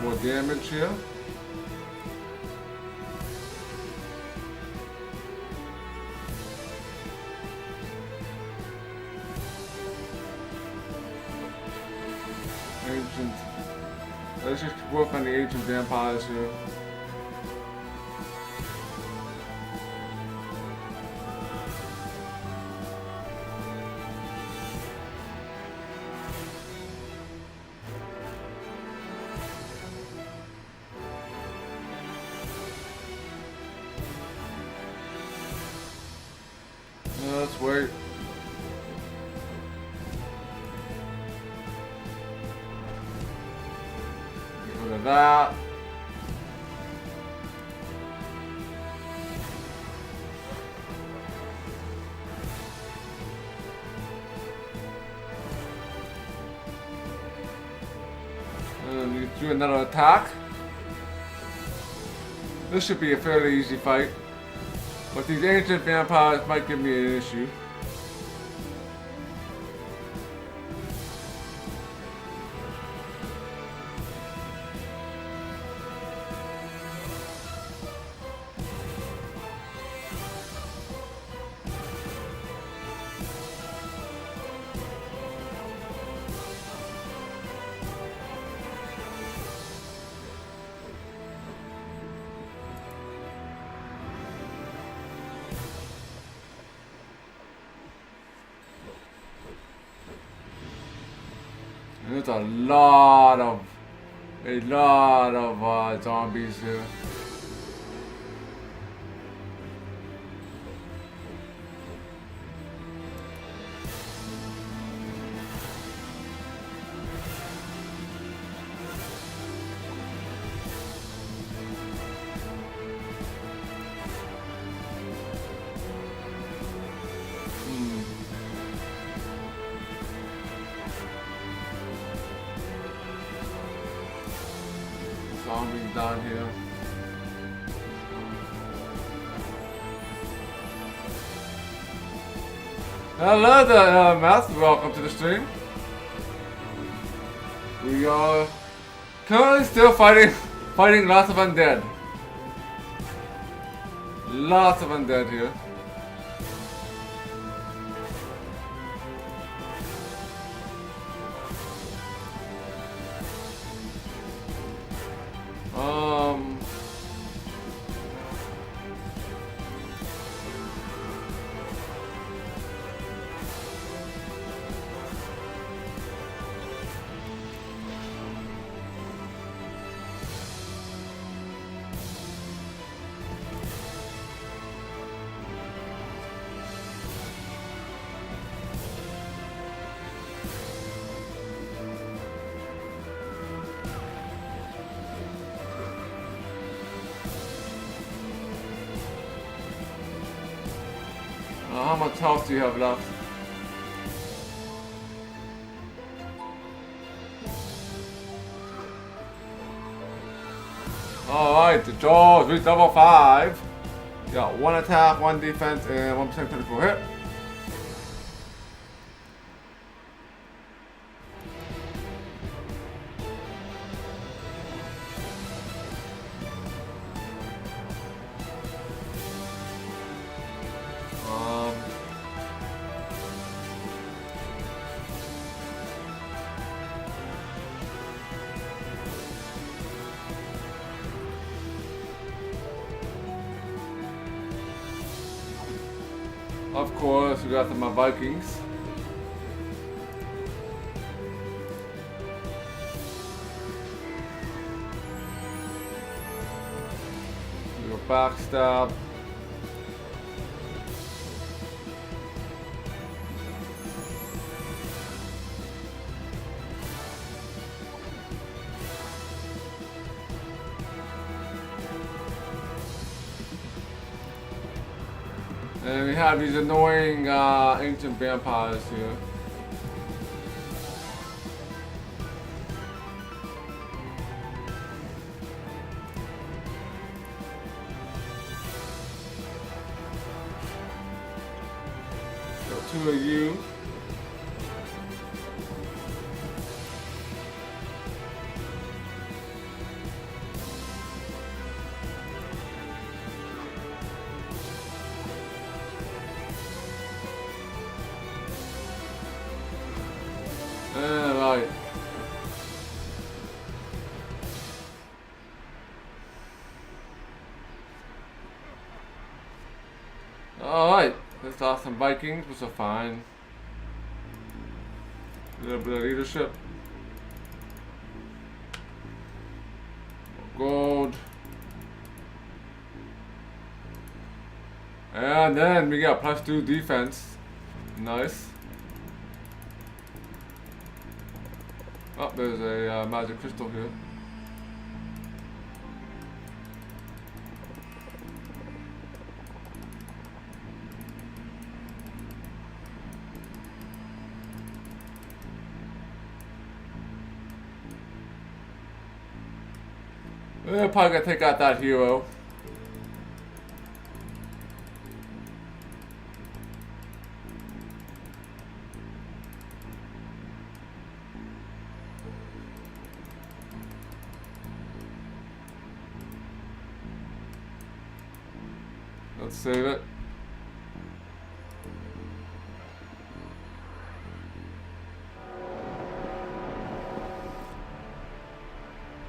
More damage here. Ancient. Let's just work on the ancient vampires here. Let's wait. Get rid of that. And then you do another attack. This should be a fairly easy fight. But these ancient vampires might give me an issue. And there's a lot of zombies here. Zombies down here. Hello there, Matt. Welcome to the stream. We are currently still fighting lots of undead. Lots of undead here. How much health do you have left? Alright, the Jaws reach level 5. Got 1 attack, 1 defense, and 1% critical hit. Of course, we got my Vikings. Little backstab. And we have these annoying ancient vampires here. Got 2 of you. Alright. Alright. Let's toss some Vikings, which are fine. A little bit of leadership. Gold. And then we got +2 defense. Nice. Oh, there's a magic crystal here. We're probably gonna take out that hero. Let's save it.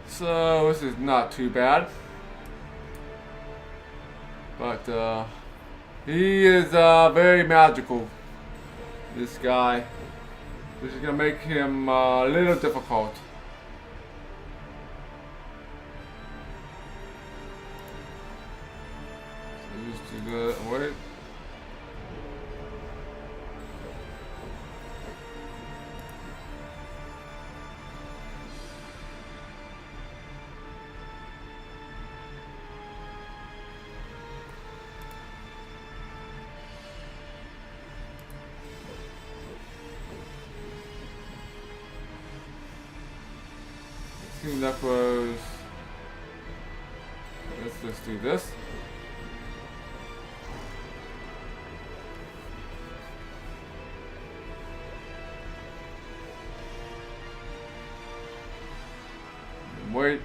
So this is not too bad, but he is very magical. This guy. This is gonna make him a little difficult. Wait. Team Necros. Let's just do this. Wait.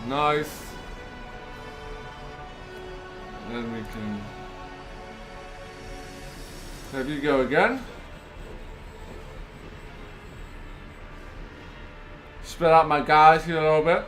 Nice. Then we can have you go again. Spread out my guys here a little bit.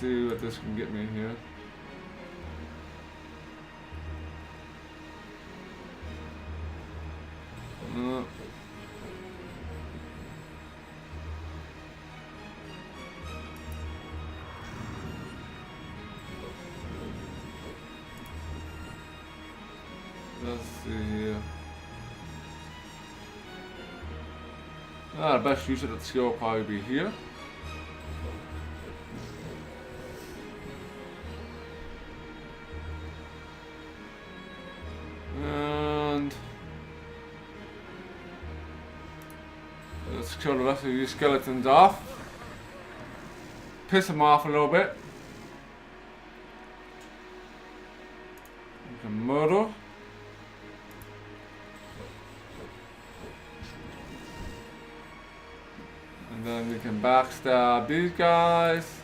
see what this can get me here. Let's see here. The best use of that skill will probably be here. And let's kill the rest of these skeletons off. Piss them off a little bit. We can murder. And then we can backstab these guys.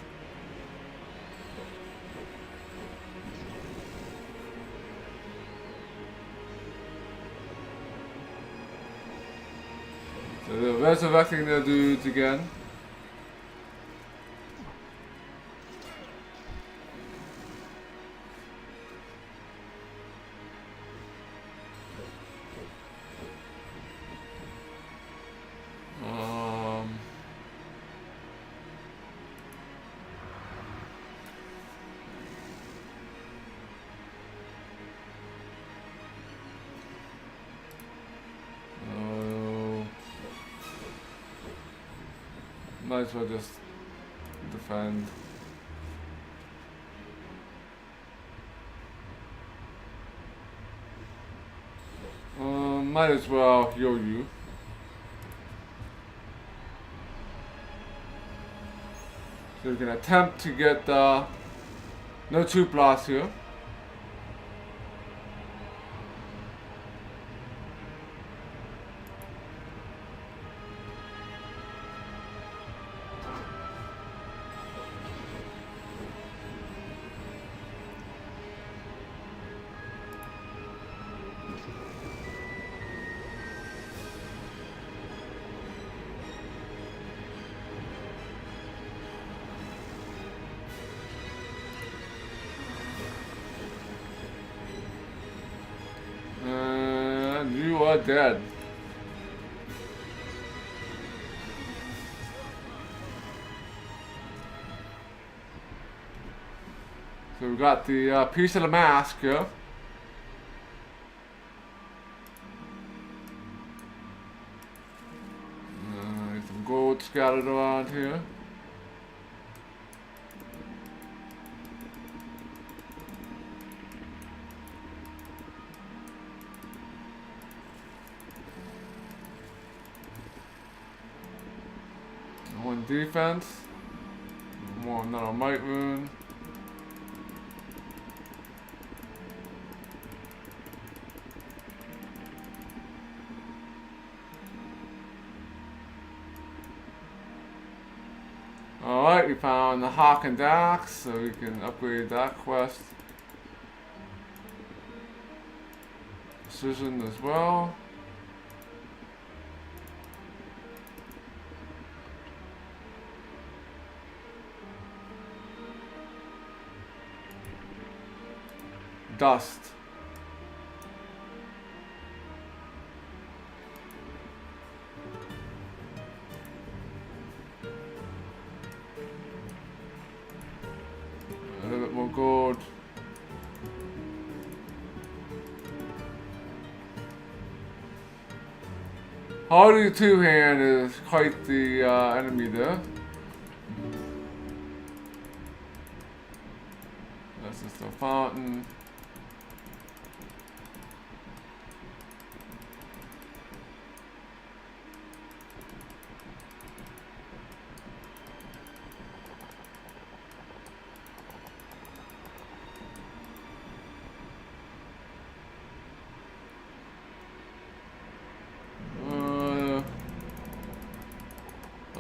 So they're resurrecting their dudes again. Might as well just defend. Might as well heal you. So we can attempt to get no 2 blasts here. You are dead. So we got the piece of the mask here. Some gold scattered around here. One defense. More another might rune. Alright, we found the Hawk and Dax, so we can upgrade that quest. Precision as well. Dust. A little bit more gold. Hardy Two-Hand is quite the enemy there. That's just a fountain.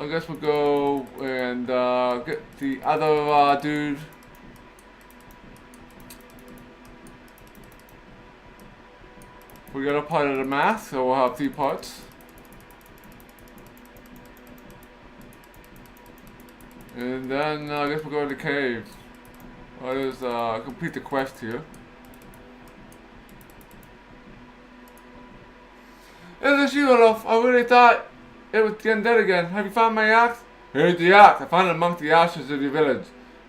I guess we'll go and get the other dude. We got a part of the mask, so we'll have 3 parts. And then I guess we'll go to the caves. Let's complete the quest here. It's you, Olaf. I really thought it was getting dead again. Have you found my axe? Here's the axe. I found it amongst the ashes of the village.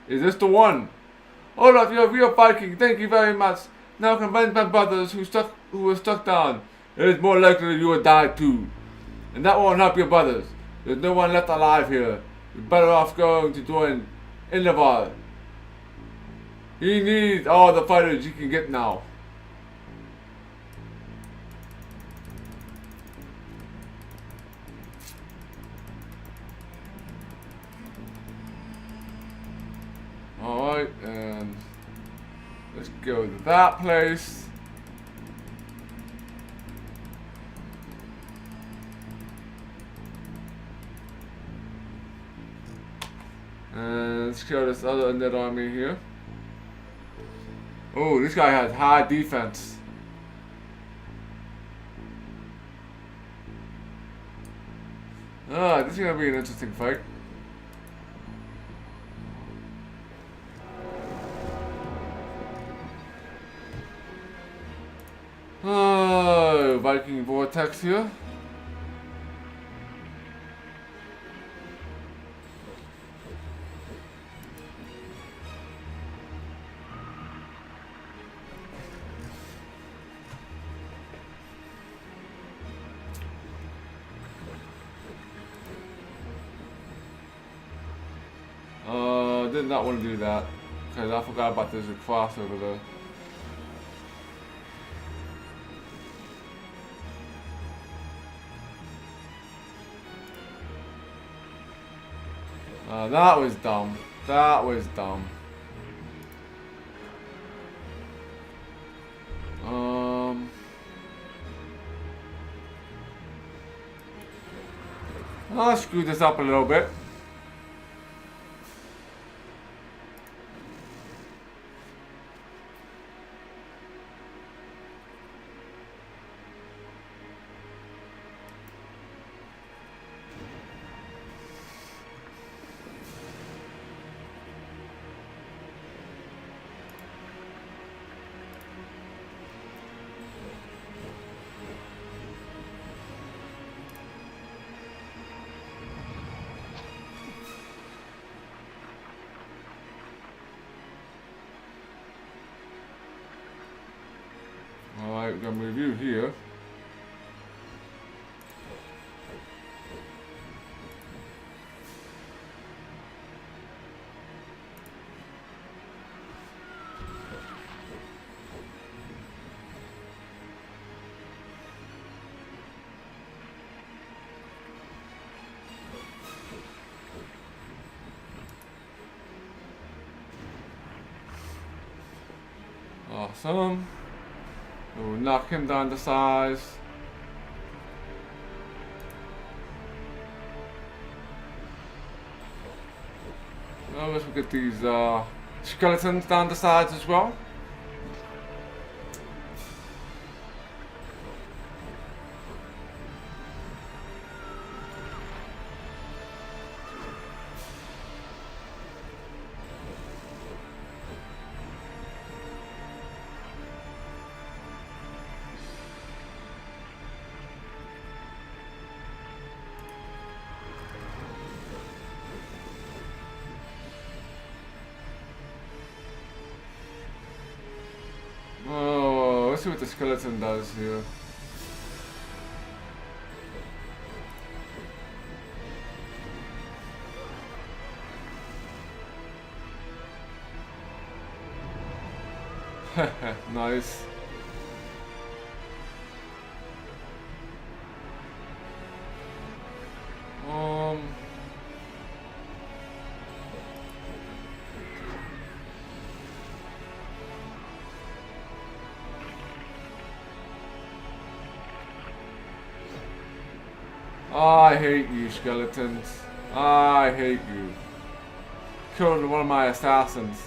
Is this the one? Olaf, you're a real Viking. Thank you very much. Now I can avenge my brothers who were stuck down. It is more likely that you will die too. And that won't help your brothers. There's no one left alive here. You're better off going to join Inlevar. He needs all the fighters he can get now. Alright, and let's go to that place. And let's kill this other undead army here. Oh, this guy has high defense. This is gonna be an interesting fight. Oh, Viking vortex here. Did not want to do that because I forgot about there's a cross over there. That was dumb. That was dumb. I'll screw this up a little bit. Alright, we're gonna review here. Awesome. We'll knock him down to size. Well, let's get these skeletons down to size as well. Oh, let's see what the skeleton does here. Nice. I hate you, skeletons. I hate you. Killed one of my assassins.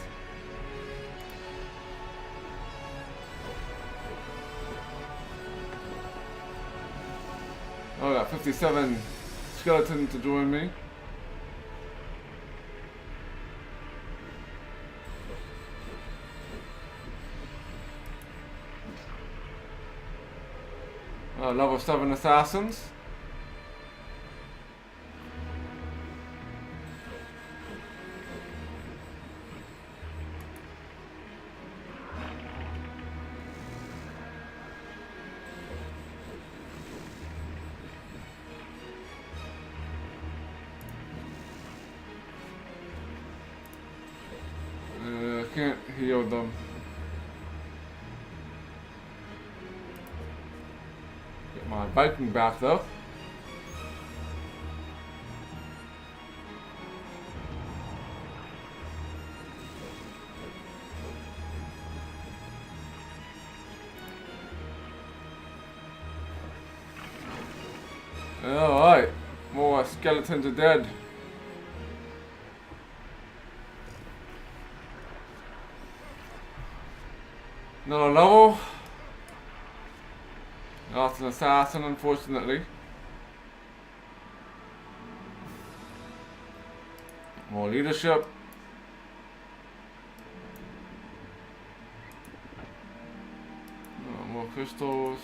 Oh, I got 57 skeletons to join me. Level 7 assassins. Can't heal them. Get my Viking back though. Alright, more skeletons are dead. Another level. Lost an assassin, unfortunately. More leadership. More crystals.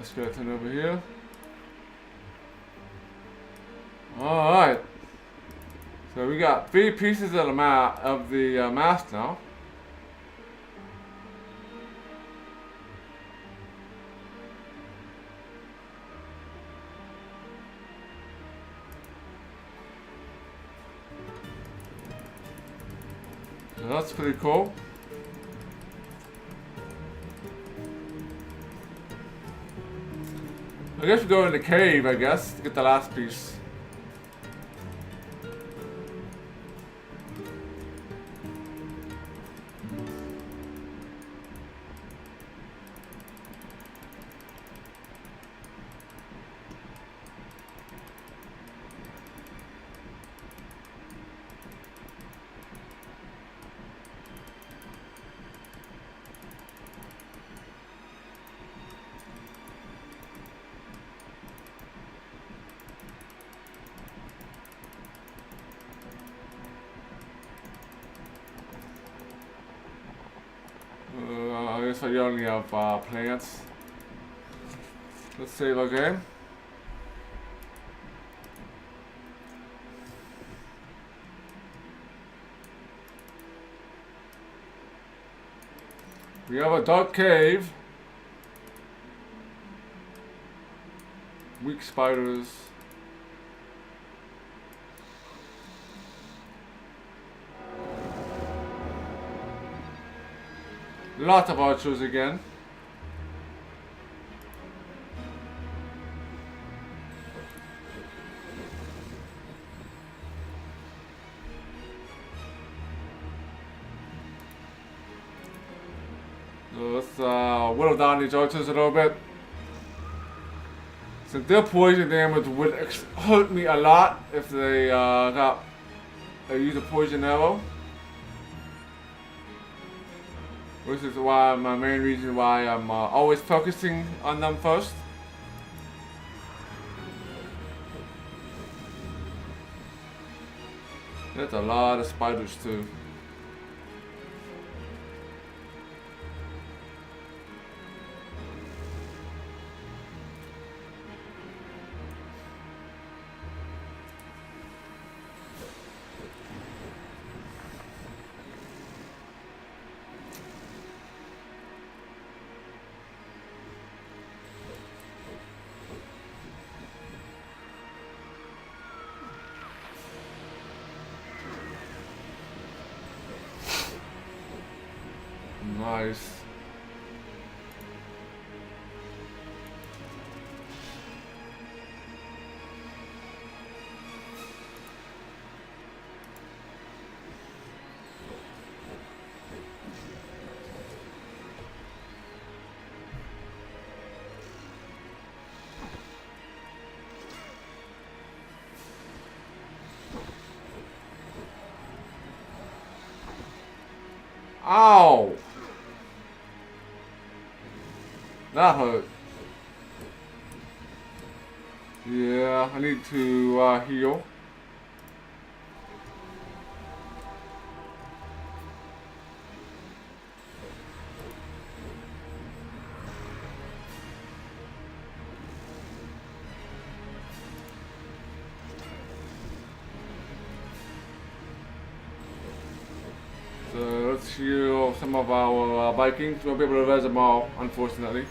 Skeleton over here. Alright. So we got 3 pieces of the mask now. So that's pretty cool. I guess we go in the cave, I guess, to get the last piece. I guess I only have plants. Let's save our game. We have a dark cave. Weak spiders. Lot of archers again. So let's whittle down these archers a little bit. So their poison damage would hurt me a lot if they use a poison arrow. Which is why my main reason why I'm always focusing on them first. There's a lot of spiders too. Nice. Ow! That hurt. Yeah, I need to heal. So let's heal some of our Vikings. We'll be able to res them all, unfortunately.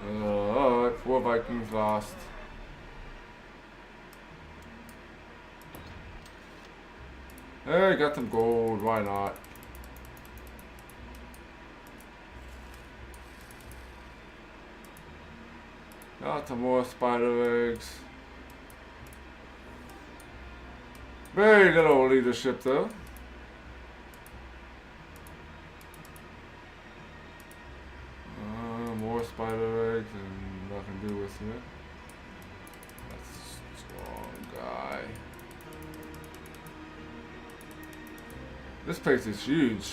Alright, 4 Vikings lost. Hey, got some gold, why not? Got some more spider eggs. Very little leadership though. More spider eggs and nothing to do with it. That's a strong guy. This place is huge.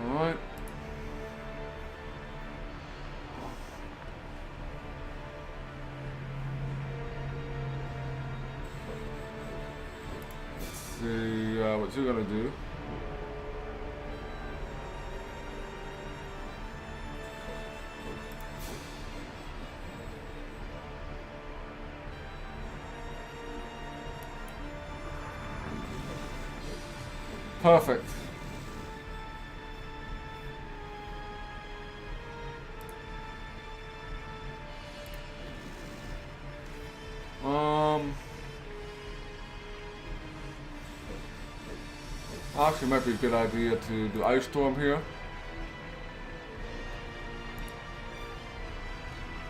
Alright. Let's see what you're gonna do. Perfect. Actually, might be a good idea to do Ice Storm here.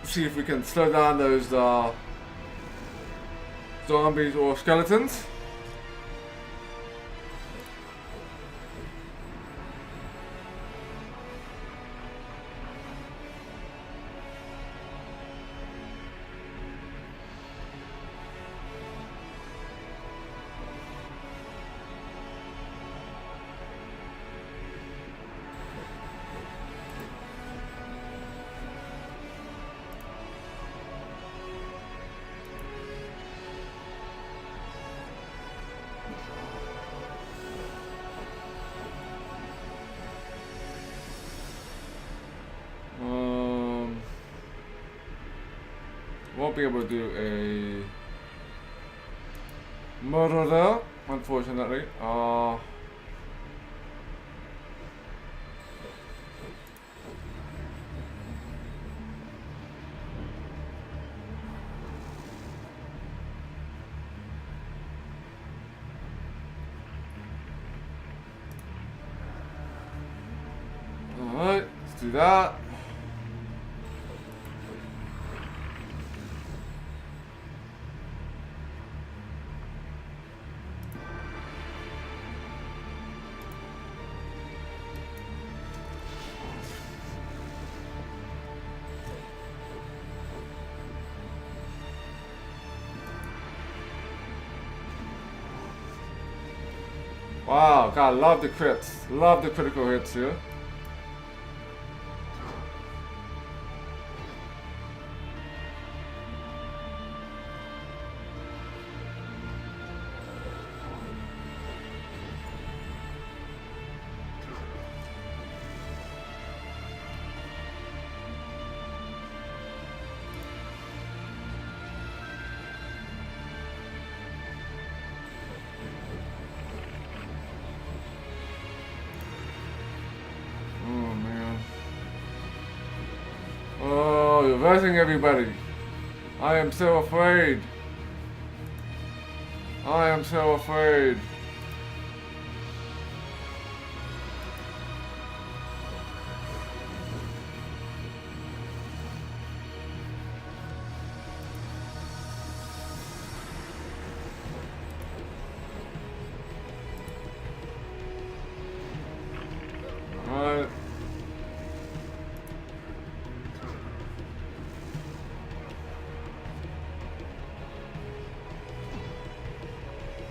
See if we can slow down those zombies or skeletons. Won't be able to do a murder there, unfortunately. Alright, let's do that. Wow, God, love the crits. Love the critical hits here. Reversing everybody. I am so afraid. I am so afraid. Alright.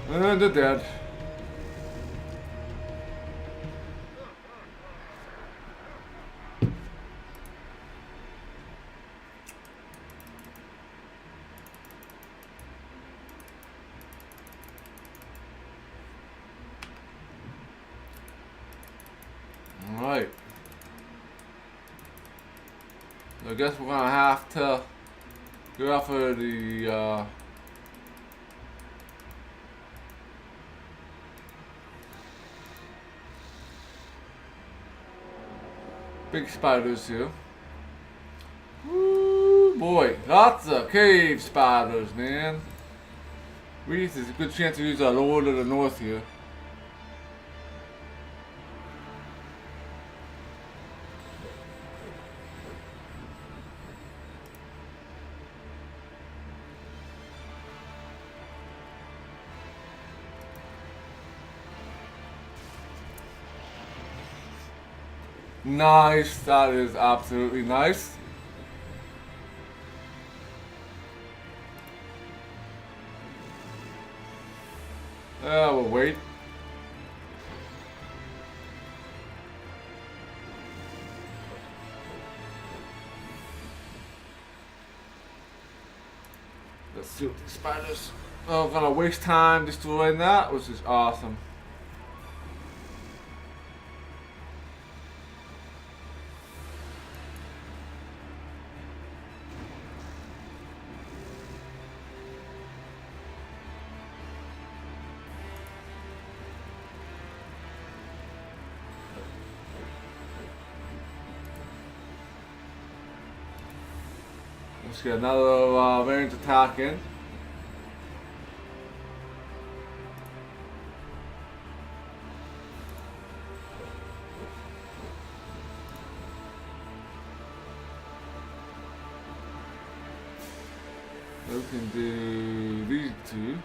And they're dead. Alright. So I guess we're gonna have to go after the big spiders here. Woo boy, lots of cave spiders, man. Reese is a good chance to use our Lord of the North here. Nice, that is absolutely nice. We'll wait. Let's see what these spiders. Oh, I'm gonna waste time destroying that, which is awesome. Let's get another range attack in. We can do these two.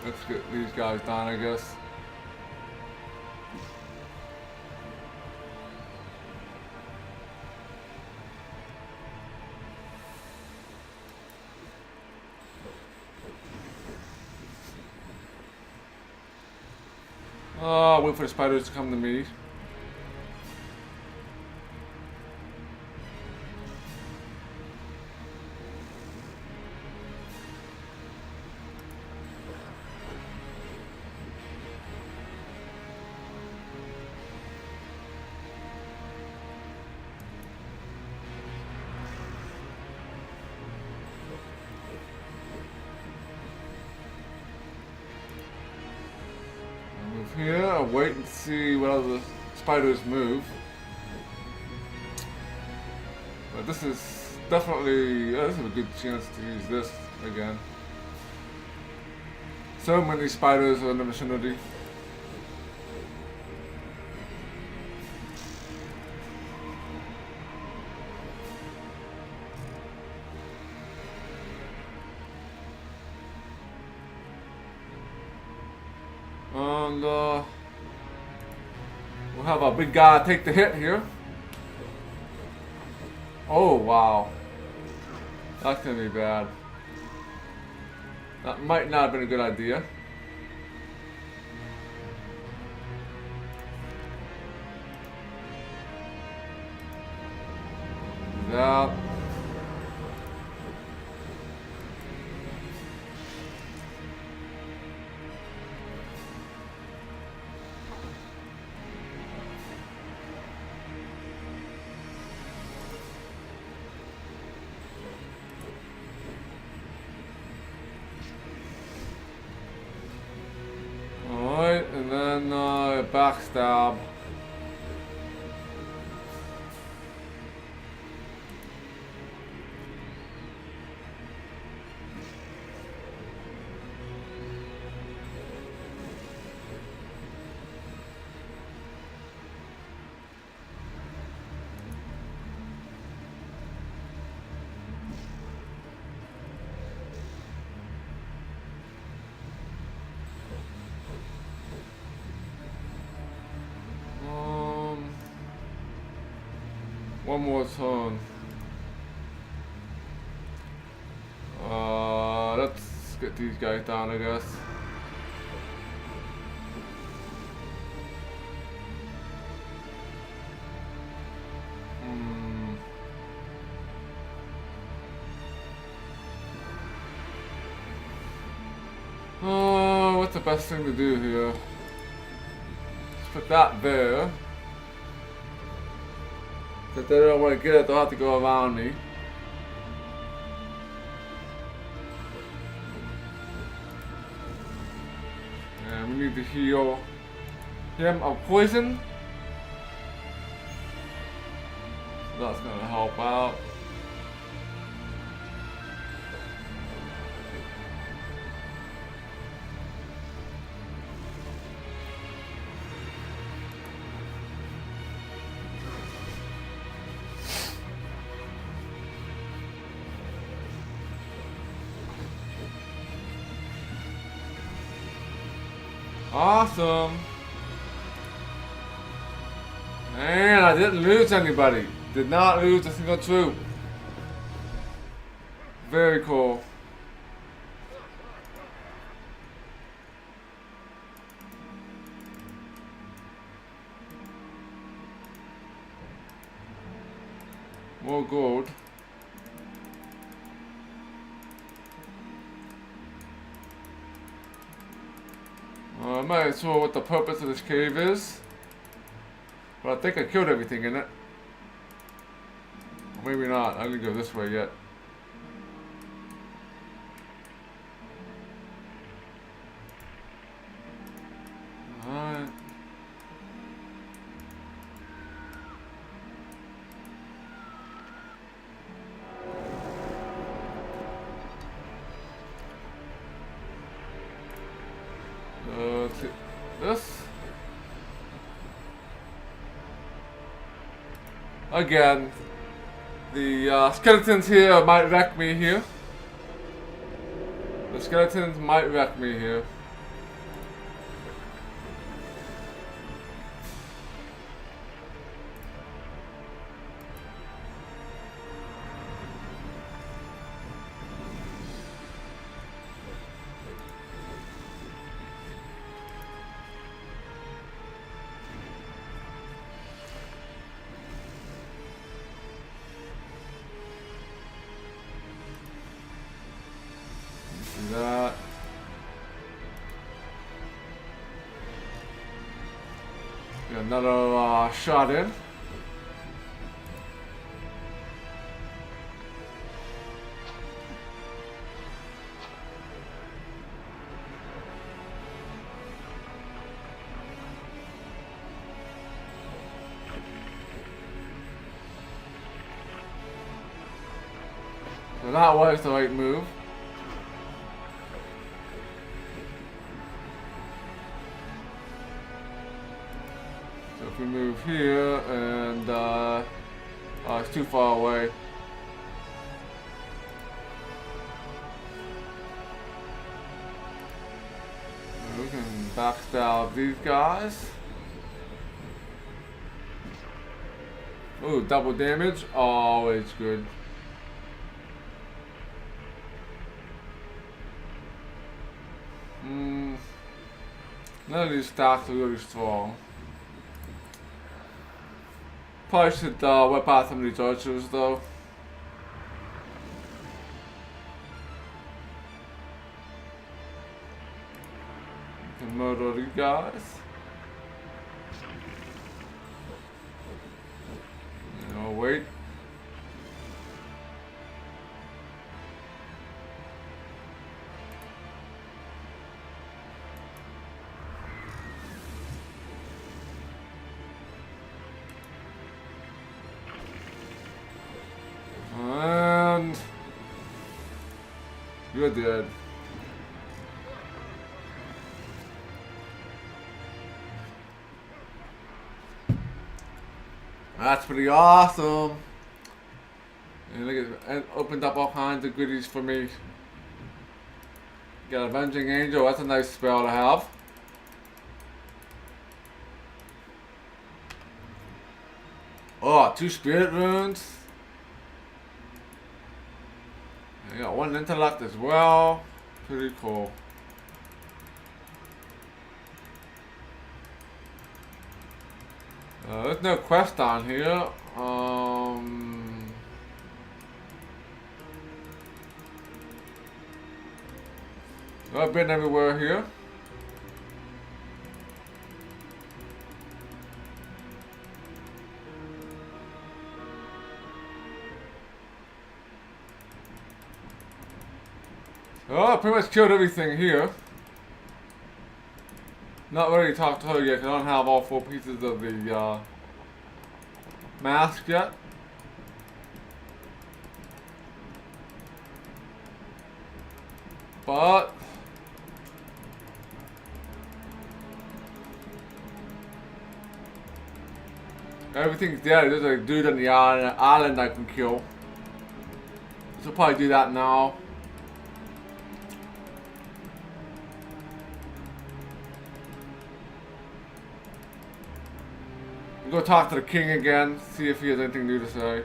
Let's get these guys done, I guess. Oh, wait for the spiders to come to me. Here, I'll wait and see what other spiders move. But this is definitely, this is a good chance to use this again. So many spiders in the vicinity. And we'll have a big guy take the hit here. Oh wow, that's gonna be bad. That might not have been a good idea. He's out. backstab. One more turn. Let's get these guys down, I guess. What's the best thing to do here? Let's put that there. If they don't want to get it, they'll have to go around me. And we need to heal him of poison. So that's going to help out. Awesome. And I didn't lose anybody. Did not lose a single troop. Very cool. More gold. I'm not sure what the purpose of this cave is, but I think I killed everything in it. Or maybe not. I didn't go this way yet. Alright. This again, the skeletons here might wreck me here. The skeletons might wreck me here. That. Get another shot in. So that was the right move. If we move here and it's too far away. We can backstab these guys. Ooh, double damage, always good. None of these stacks are really strong. Probably should whip out some of these archers though. You can murder these guys. You know, wait. You're dead. That's pretty awesome. And look at it opened up all kinds of goodies for me. Got Avenging Angel, that's a nice spell to have. Oh, 2 spirit runes. I got 1 intellect as well. Pretty cool. There's no quest on here. I've been everywhere here. Oh, I pretty much killed everything here. Not ready to talk to her yet, 'cause I don't have all 4 pieces of the mask yet. But everything's dead. There's a dude on the island I can kill. So I'll probably do that now. Go talk to the king again, see if he has anything new to say.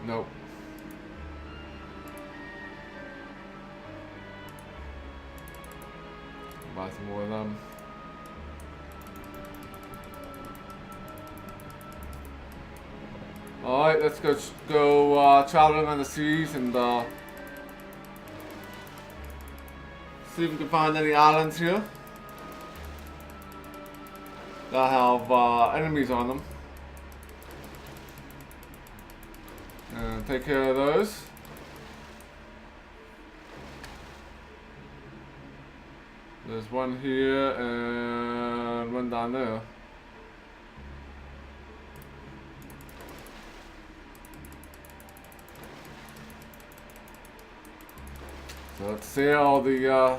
Nope. Buy some more of them. Alright, let's go traveling on the seas and see if we can find any islands here that have enemies on them. And take care of those. There's one here and one down there. So let's sail the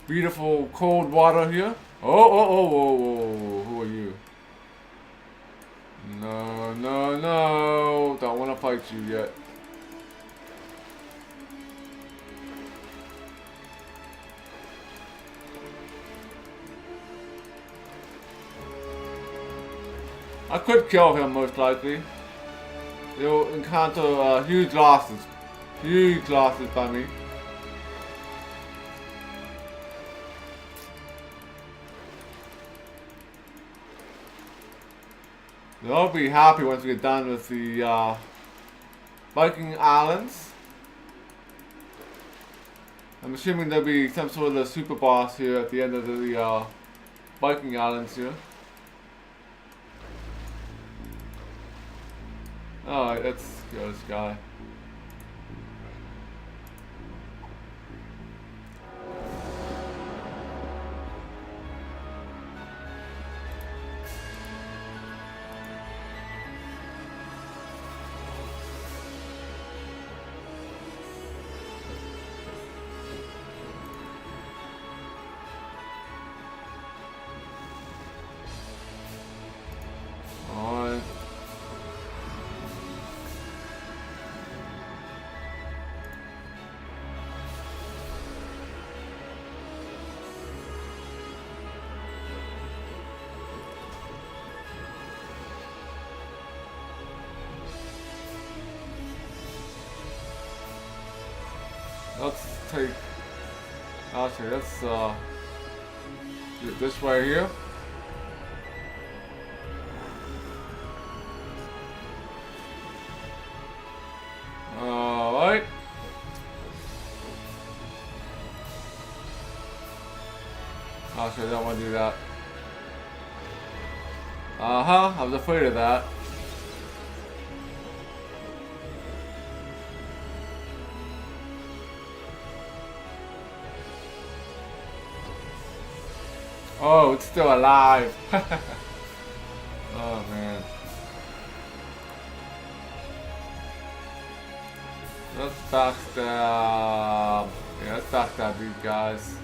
beautiful cold water here. Oh, who are you? No, don't want to fight you yet. I could kill him most likely. He'll encounter huge losses by me. They'll be happy once we get done with the Viking Islands. I'm assuming there'll be some sort of super boss here at the end of the Viking Islands here. Alright, let's go this guy. Let's take, actually let's do it this way here. Alright. Actually I don't want to do that. I was afraid of that. Oh, it's still alive. Oh man. Let's backstab. Yeah, let's backstab these guys.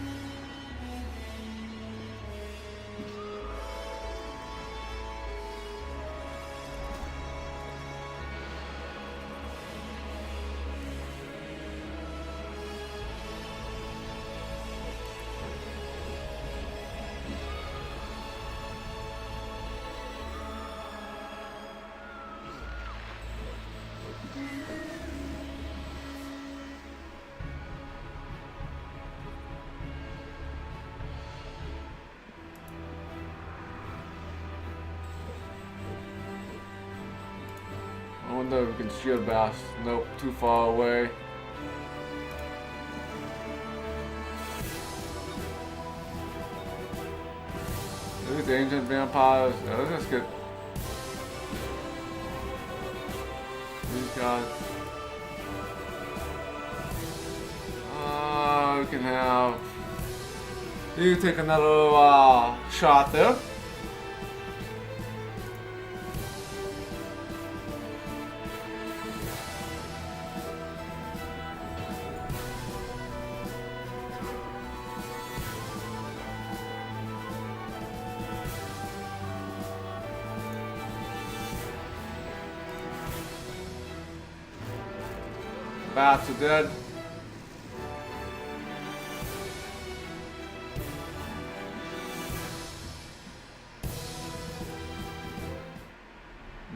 I wonder if we can shield bash. Nope, too far away. These ancient vampires. Yeah, let's just get these guys. We can have. You can take another shot there. Bats are dead.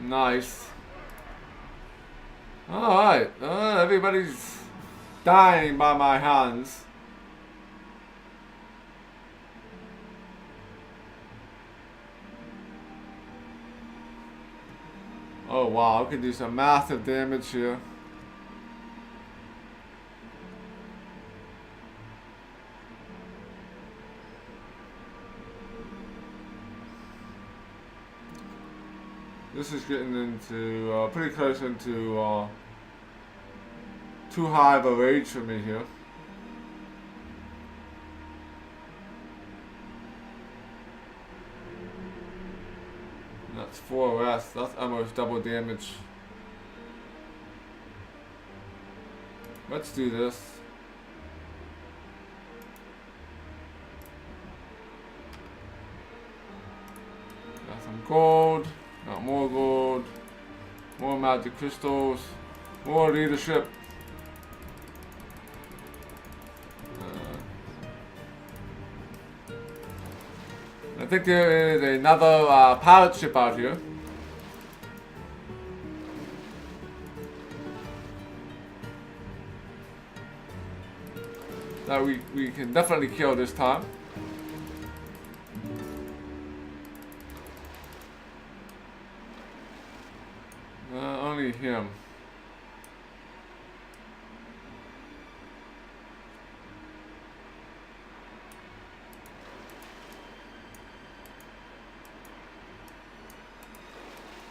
Nice. Alright, everybody's dying by my hands. Oh wow, I can do some massive damage here. This is getting into pretty close into too high of a rage for me here. That's 4 arrests. That's almost double damage. Let's do this. Got some gold. Got more gold, more magic crystals, more leadership. I think there is another pilot ship out here. That we can definitely kill this time. Only him.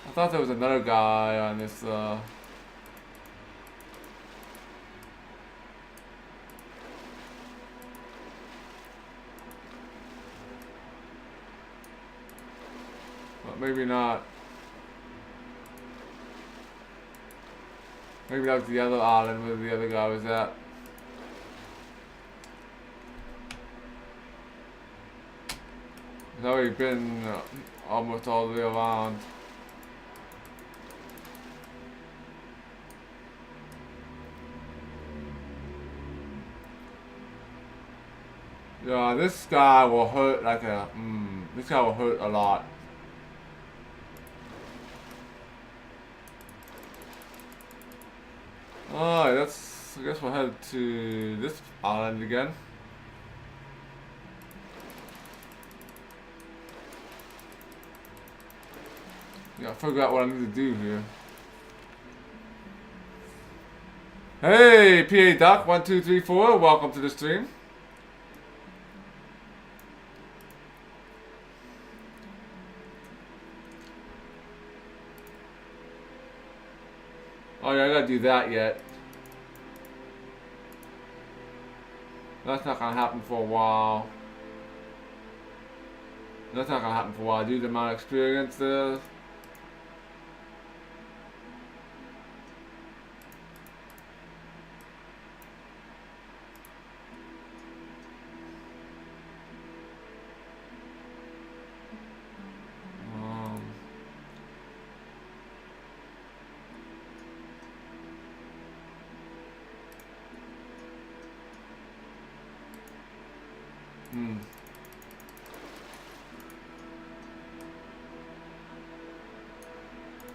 I thought there was another guy on this. But maybe not. Maybe that was the other island where the other guy was at. He's already been almost all the way around. Yeah, this guy will hurt like a. This guy will hurt a lot. Alright, I guess we'll head to this island again. Yeah, figure out what I need to do here. Hey, PA Doc 1234, welcome to the stream. Oh yeah, I gotta do that yet. That's not gonna happen for a while. That's not gonna happen for a while due to my experience there.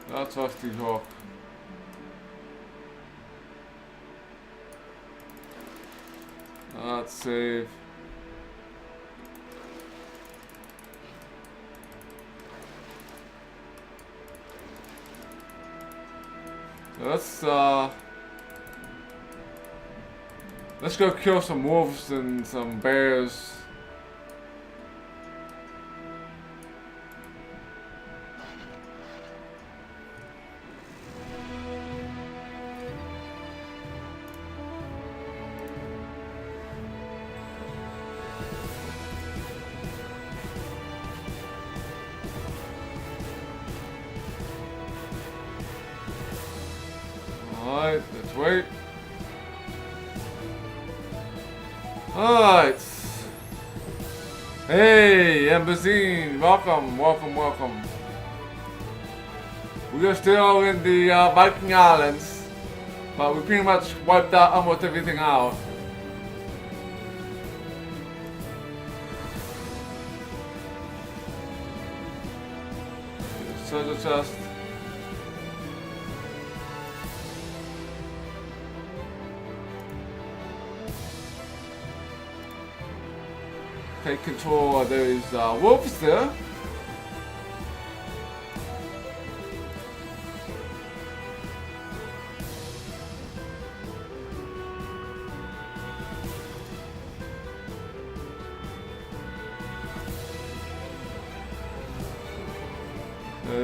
That's Rusty Hawk. Let's save. Let's go kill some wolves and some bears. Alright, let's wait. Alright. Hey, Embazine, welcome, welcome, welcome. We are still in the Viking Islands, but we pretty much wiped out almost everything out. Treasure chest. Take control of those wolves there.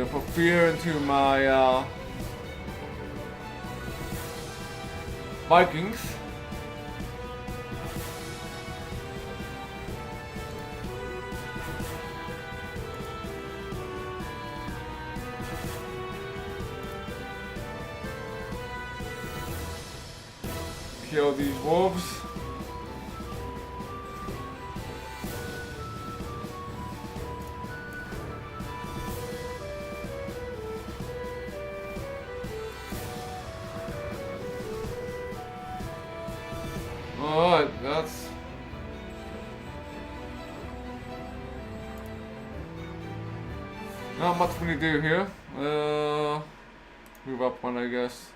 Put fear into my Vikings. Kill these wolves. Alright, that's not much we need to do here. Move up one, I guess.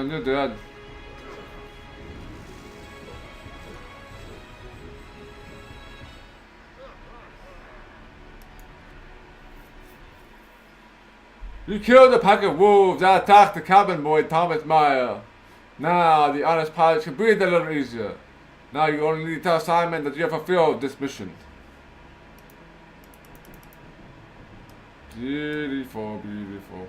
You're dead. You killed a pack of wolves that attacked the cabin boy Thomas Meyer. Now the honest pilot can breathe a little easier. Now you only need to tell Simon that you have fulfilled this mission. Beautiful, beautiful.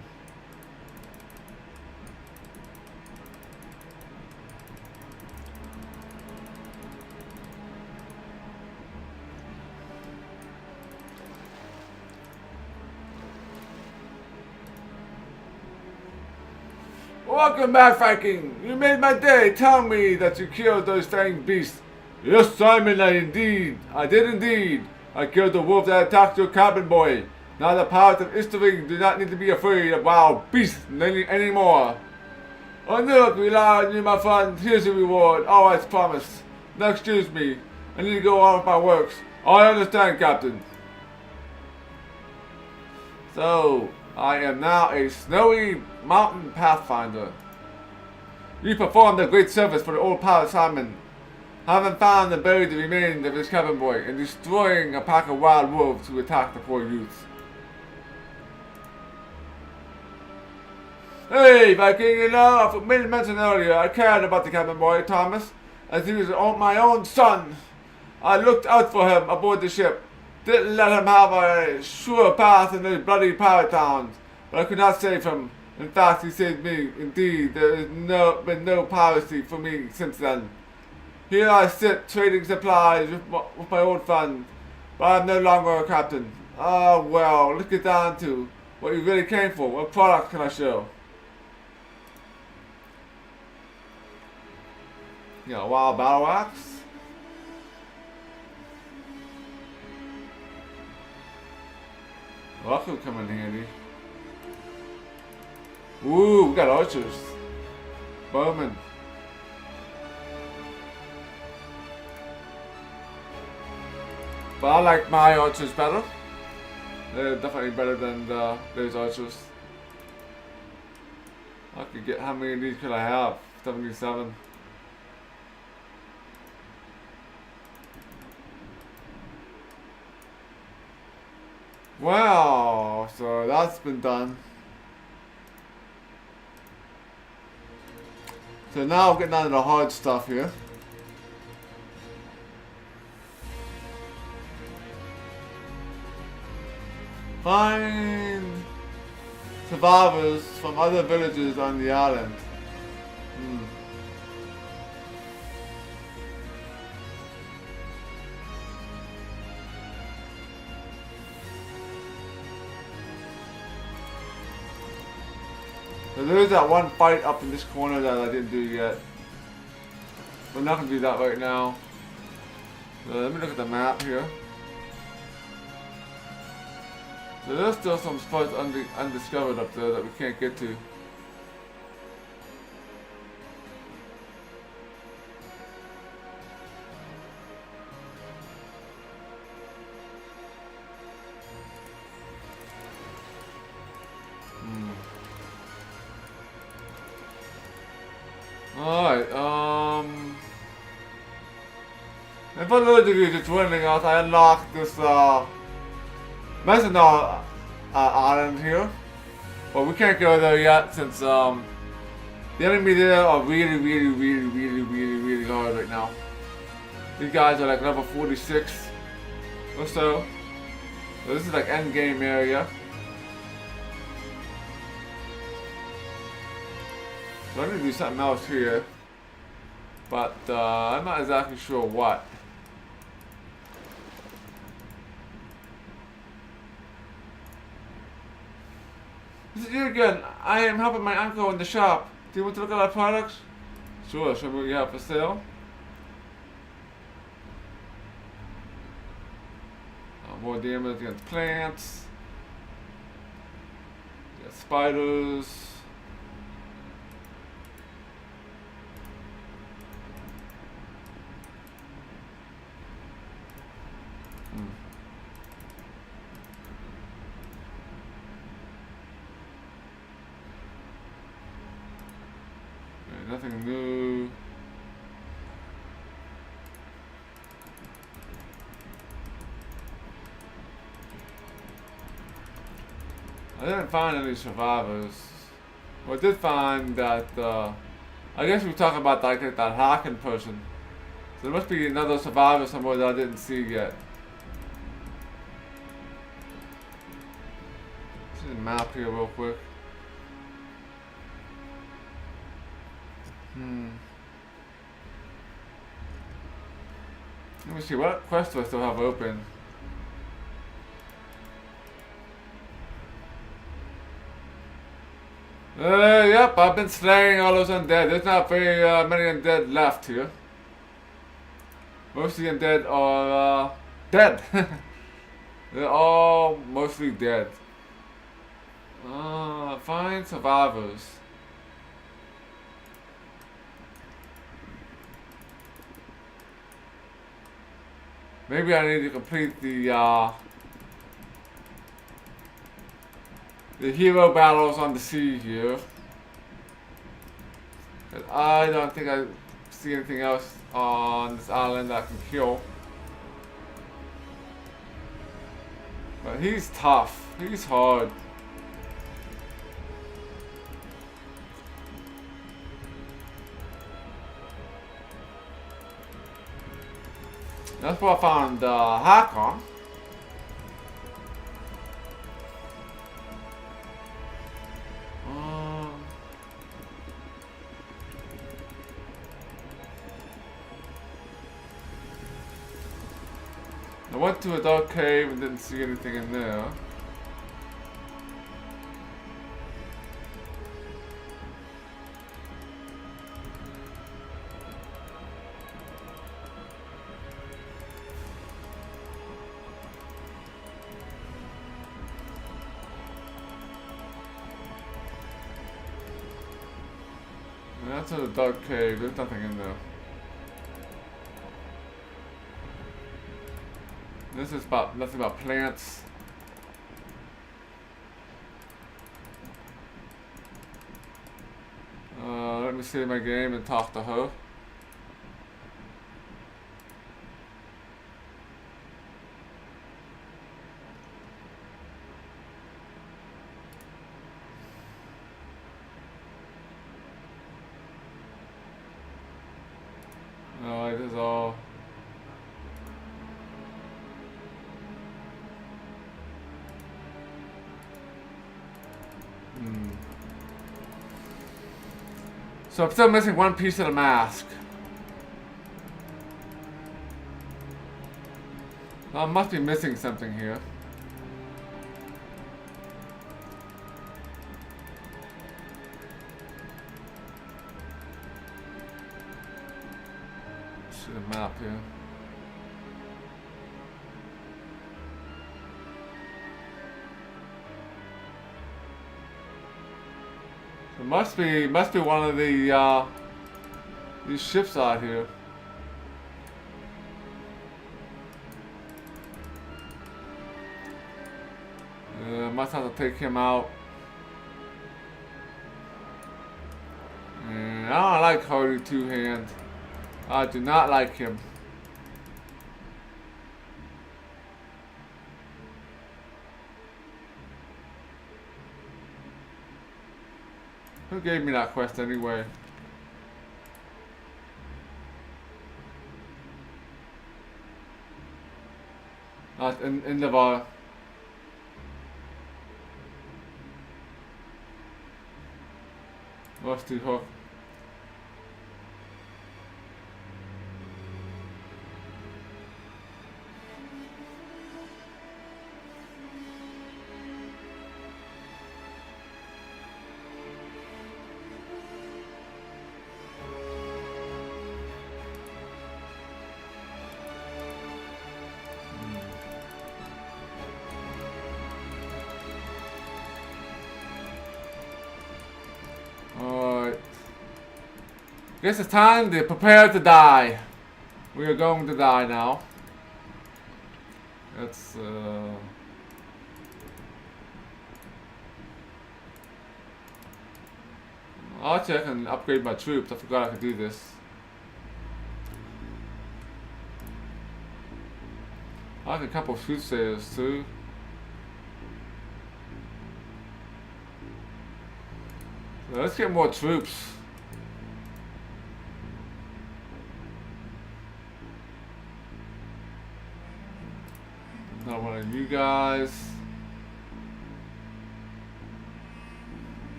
Welcome back, Viking. You made my day. Tell me that you killed those fanged beasts. Yes, Simon, I did indeed. I killed the wolf that attacked your cabin boy. Now the pirates of Easterling do not need to be afraid of wild beasts anymore. I knew it. Rely on you, my friend. Here's your reward. Always promised. Now excuse me. I need to go on with my works. I understand, Captain. So, I am now a snowy mountain pathfinder. You performed a great service for the old pilot Simon, having found and buried the remains of his cabin boy and destroying a pack of wild wolves who attacked the poor youth. Hey, Viking, you know, I made a mention earlier, I cared about the cabin boy, Thomas, as he was my own son. I looked out for him aboard the ship, didn't let him have a sure path in those bloody pirate towns, but I could not save him. In fact, he saved me. Indeed, there has been no piracy for me since then. Here I sit, trading supplies with my old friend, but I am no longer a captain. Ah, well, let's get down to what you really came for. What product can I show? Yeah, wild battle axe. Well, that could come in handy. Ooh, we got archers. Bowmen. But I like my archers better. They're definitely better than those archers. I could get, how many of these could I have? 77. Wow, so that's been done. So now we're getting down to the hard stuff here. Find survivors from other villages on the island. So there's that one fight up in this corner that I didn't do yet. We're not going to do that right now. So let me look at the map here. So there's still some spots undiscovered up there that we can't get to. Alright, and for those of you just wondering us, I unlocked this, Messenol island here. But we can't go there yet since, the enemy there are really hard right now. These guys are like level 46 or so. So this is like end game area. So I'm going to do something else here, but I'm not exactly sure what. This is you again. I am helping my uncle in the shop. Do you want to look at our products? Sure, show me what you have for sale. More damage against plants. Got spiders. Nothing new. I didn't find any survivors. Well, I did find that, I guess we were talking about like that hacking person. So there must be another survivor somewhere that I didn't see yet. See the map here real quick. Let me see, what quest do I still have open? Yep, I've been slaying all those undead. There's not very many undead left here. Most of the undead are dead. They're all mostly dead. Find survivors. Maybe I need to complete the hero battles on the sea here. I don't think I see anything else on this island that I can kill. But he's tough. He's hard. That's where I found hercxena. I went to a dark cave and didn't see anything in there. That's in a dark cave. There's nothing in there. This is about nothing about plants. Let me save my game and talk to her. No, it is all. So I'm still missing one piece of the mask. I must be missing something here. See the map here. It must be one of the these ships out here. Must have to take him out. And I don't like Hardy Two Hand. I do not like him. Who gave me that quest anyway? In the Rusty Hook. Alright. Guess it's time to prepare to die. We are going to die now. Let's I'll check and upgrade my troops. I forgot I could do this. I like a couple of soothsayers too. So let's get more troops. Not one of you guys.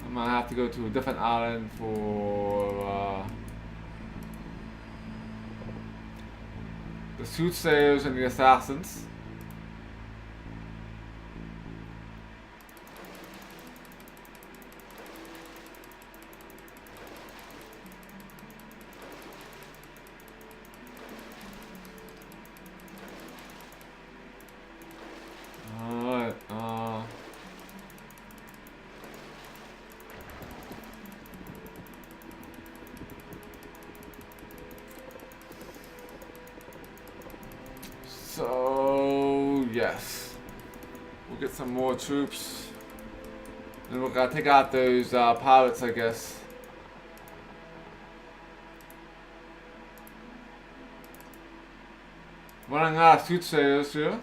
I'm gonna have to go to a different island for the soothsayers and the assassins. So yes, we'll get some more troops, and we're gonna take out those pirates, I guess. Running out of soothsayers here.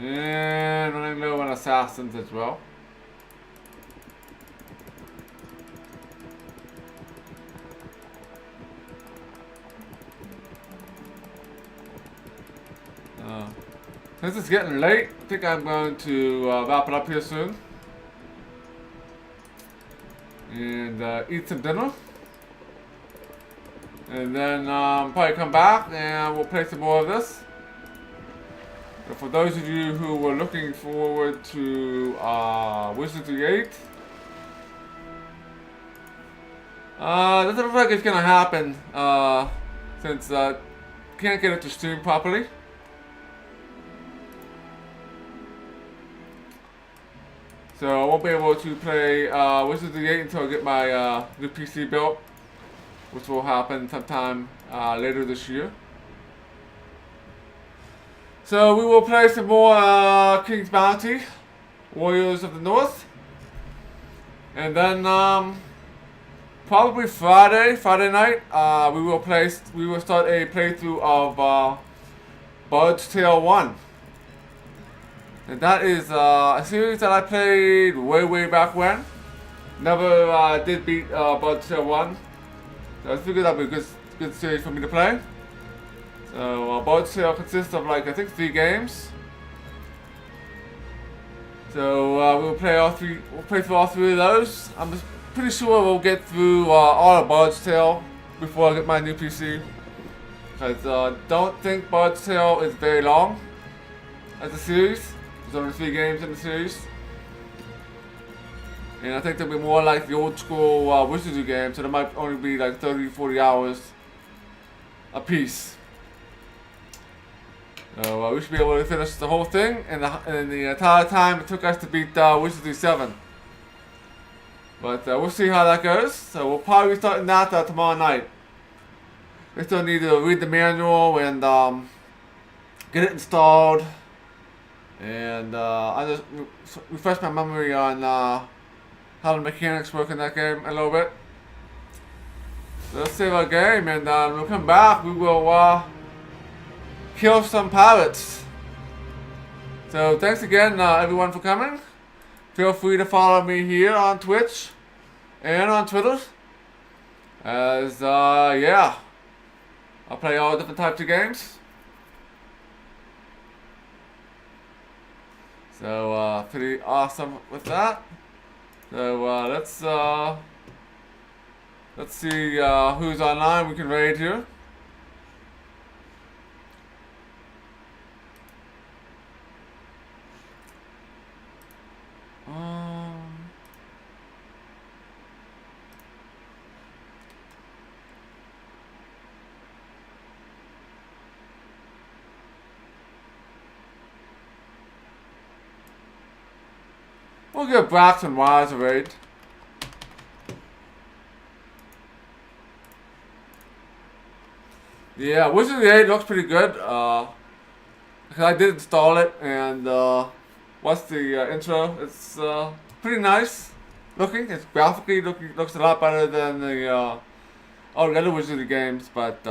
And running low on assassins as well. Since it's getting late, I think I'm going to wrap it up here soon. And eat some dinner. And then probably come back and we'll play some more of this. But for those of you who were looking forward to Wizards of the 8, doesn't look like it's gonna happen since can't get it to stream properly. So I won't be able to play Wizards of the 8 until I get my new PC built, which will happen sometime later this year. So we will play some more King's Bounty, Warriors of the North, and then probably Friday night, we will start a playthrough of Bard's Tale 1. And that is a series that I played way back when. Never did beat Bard's Tale 1. So I figured that would be a good series for me to play. So Bard's Tale consists of like I think 3 games. So we'll play through all 3 of those. I'm pretty sure we'll get through all of Bard's Tale before I get my new PC. Because I don't think Bard's Tale is very long as a series. There's only 3 games in the series. And I think they'll be more like the old school Wizardry games, so they might only be like 30-40 hours a piece. So we should be able to finish the whole thing in the entire time it took us to beat Wizardry 7. But we'll see how that goes. So we'll probably be starting that tomorrow night. We still need to read the manual and get it installed. And I just refresh my memory on how the mechanics work in that game a little bit. So let's save our game, and when we come back, we will kill some pirates. So thanks again, everyone, for coming. Feel free to follow me here on Twitch and on Twitter. As yeah, I'll play all different types of games. So pretty awesome with that. So let's see who's online we can raid here. We'll give Braxton Wise a raid. Yeah, Wizard of the 8 looks pretty good. Because I did install it and watched the intro. It's pretty nice looking. It's graphically looks a lot better than the all the other Wizard of the games, but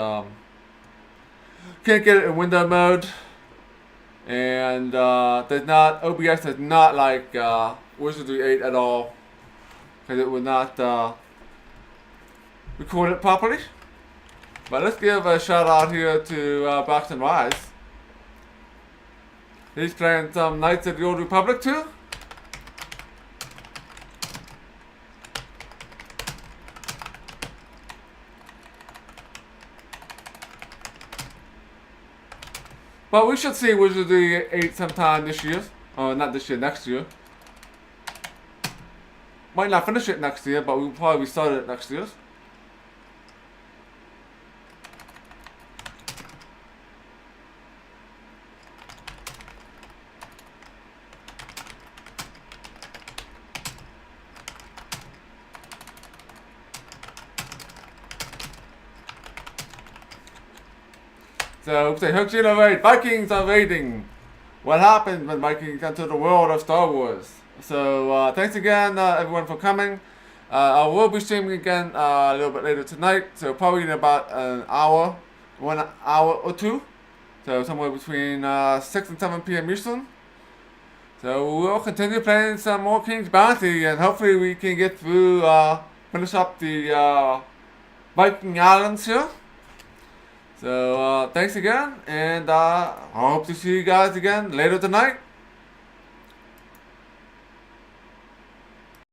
can't get it in window mode. And OBS does not like Wizardry 8 at all, because it would not record it properly. But let's give a shout out here to Braxton Wise. He's playing some Knights of the Old Republic too. But we should see Wizardry 8 sometime this year. Oh, not this year, next year. Might not finish it next year, but we'll probably start it next year. So say hercxena raid. Vikings are raiding. What happened when Vikings entered the world of Star Wars? So thanks again, everyone, for coming. I will be streaming again a little bit later tonight. So probably in about an hour, 1 hour or two. So somewhere between 6 and 7 p.m. Eastern. So we'll continue playing some more King's Bounty, and hopefully we can get through, finish up the Viking Islands here. So thanks again, and I hope to see you guys again later tonight.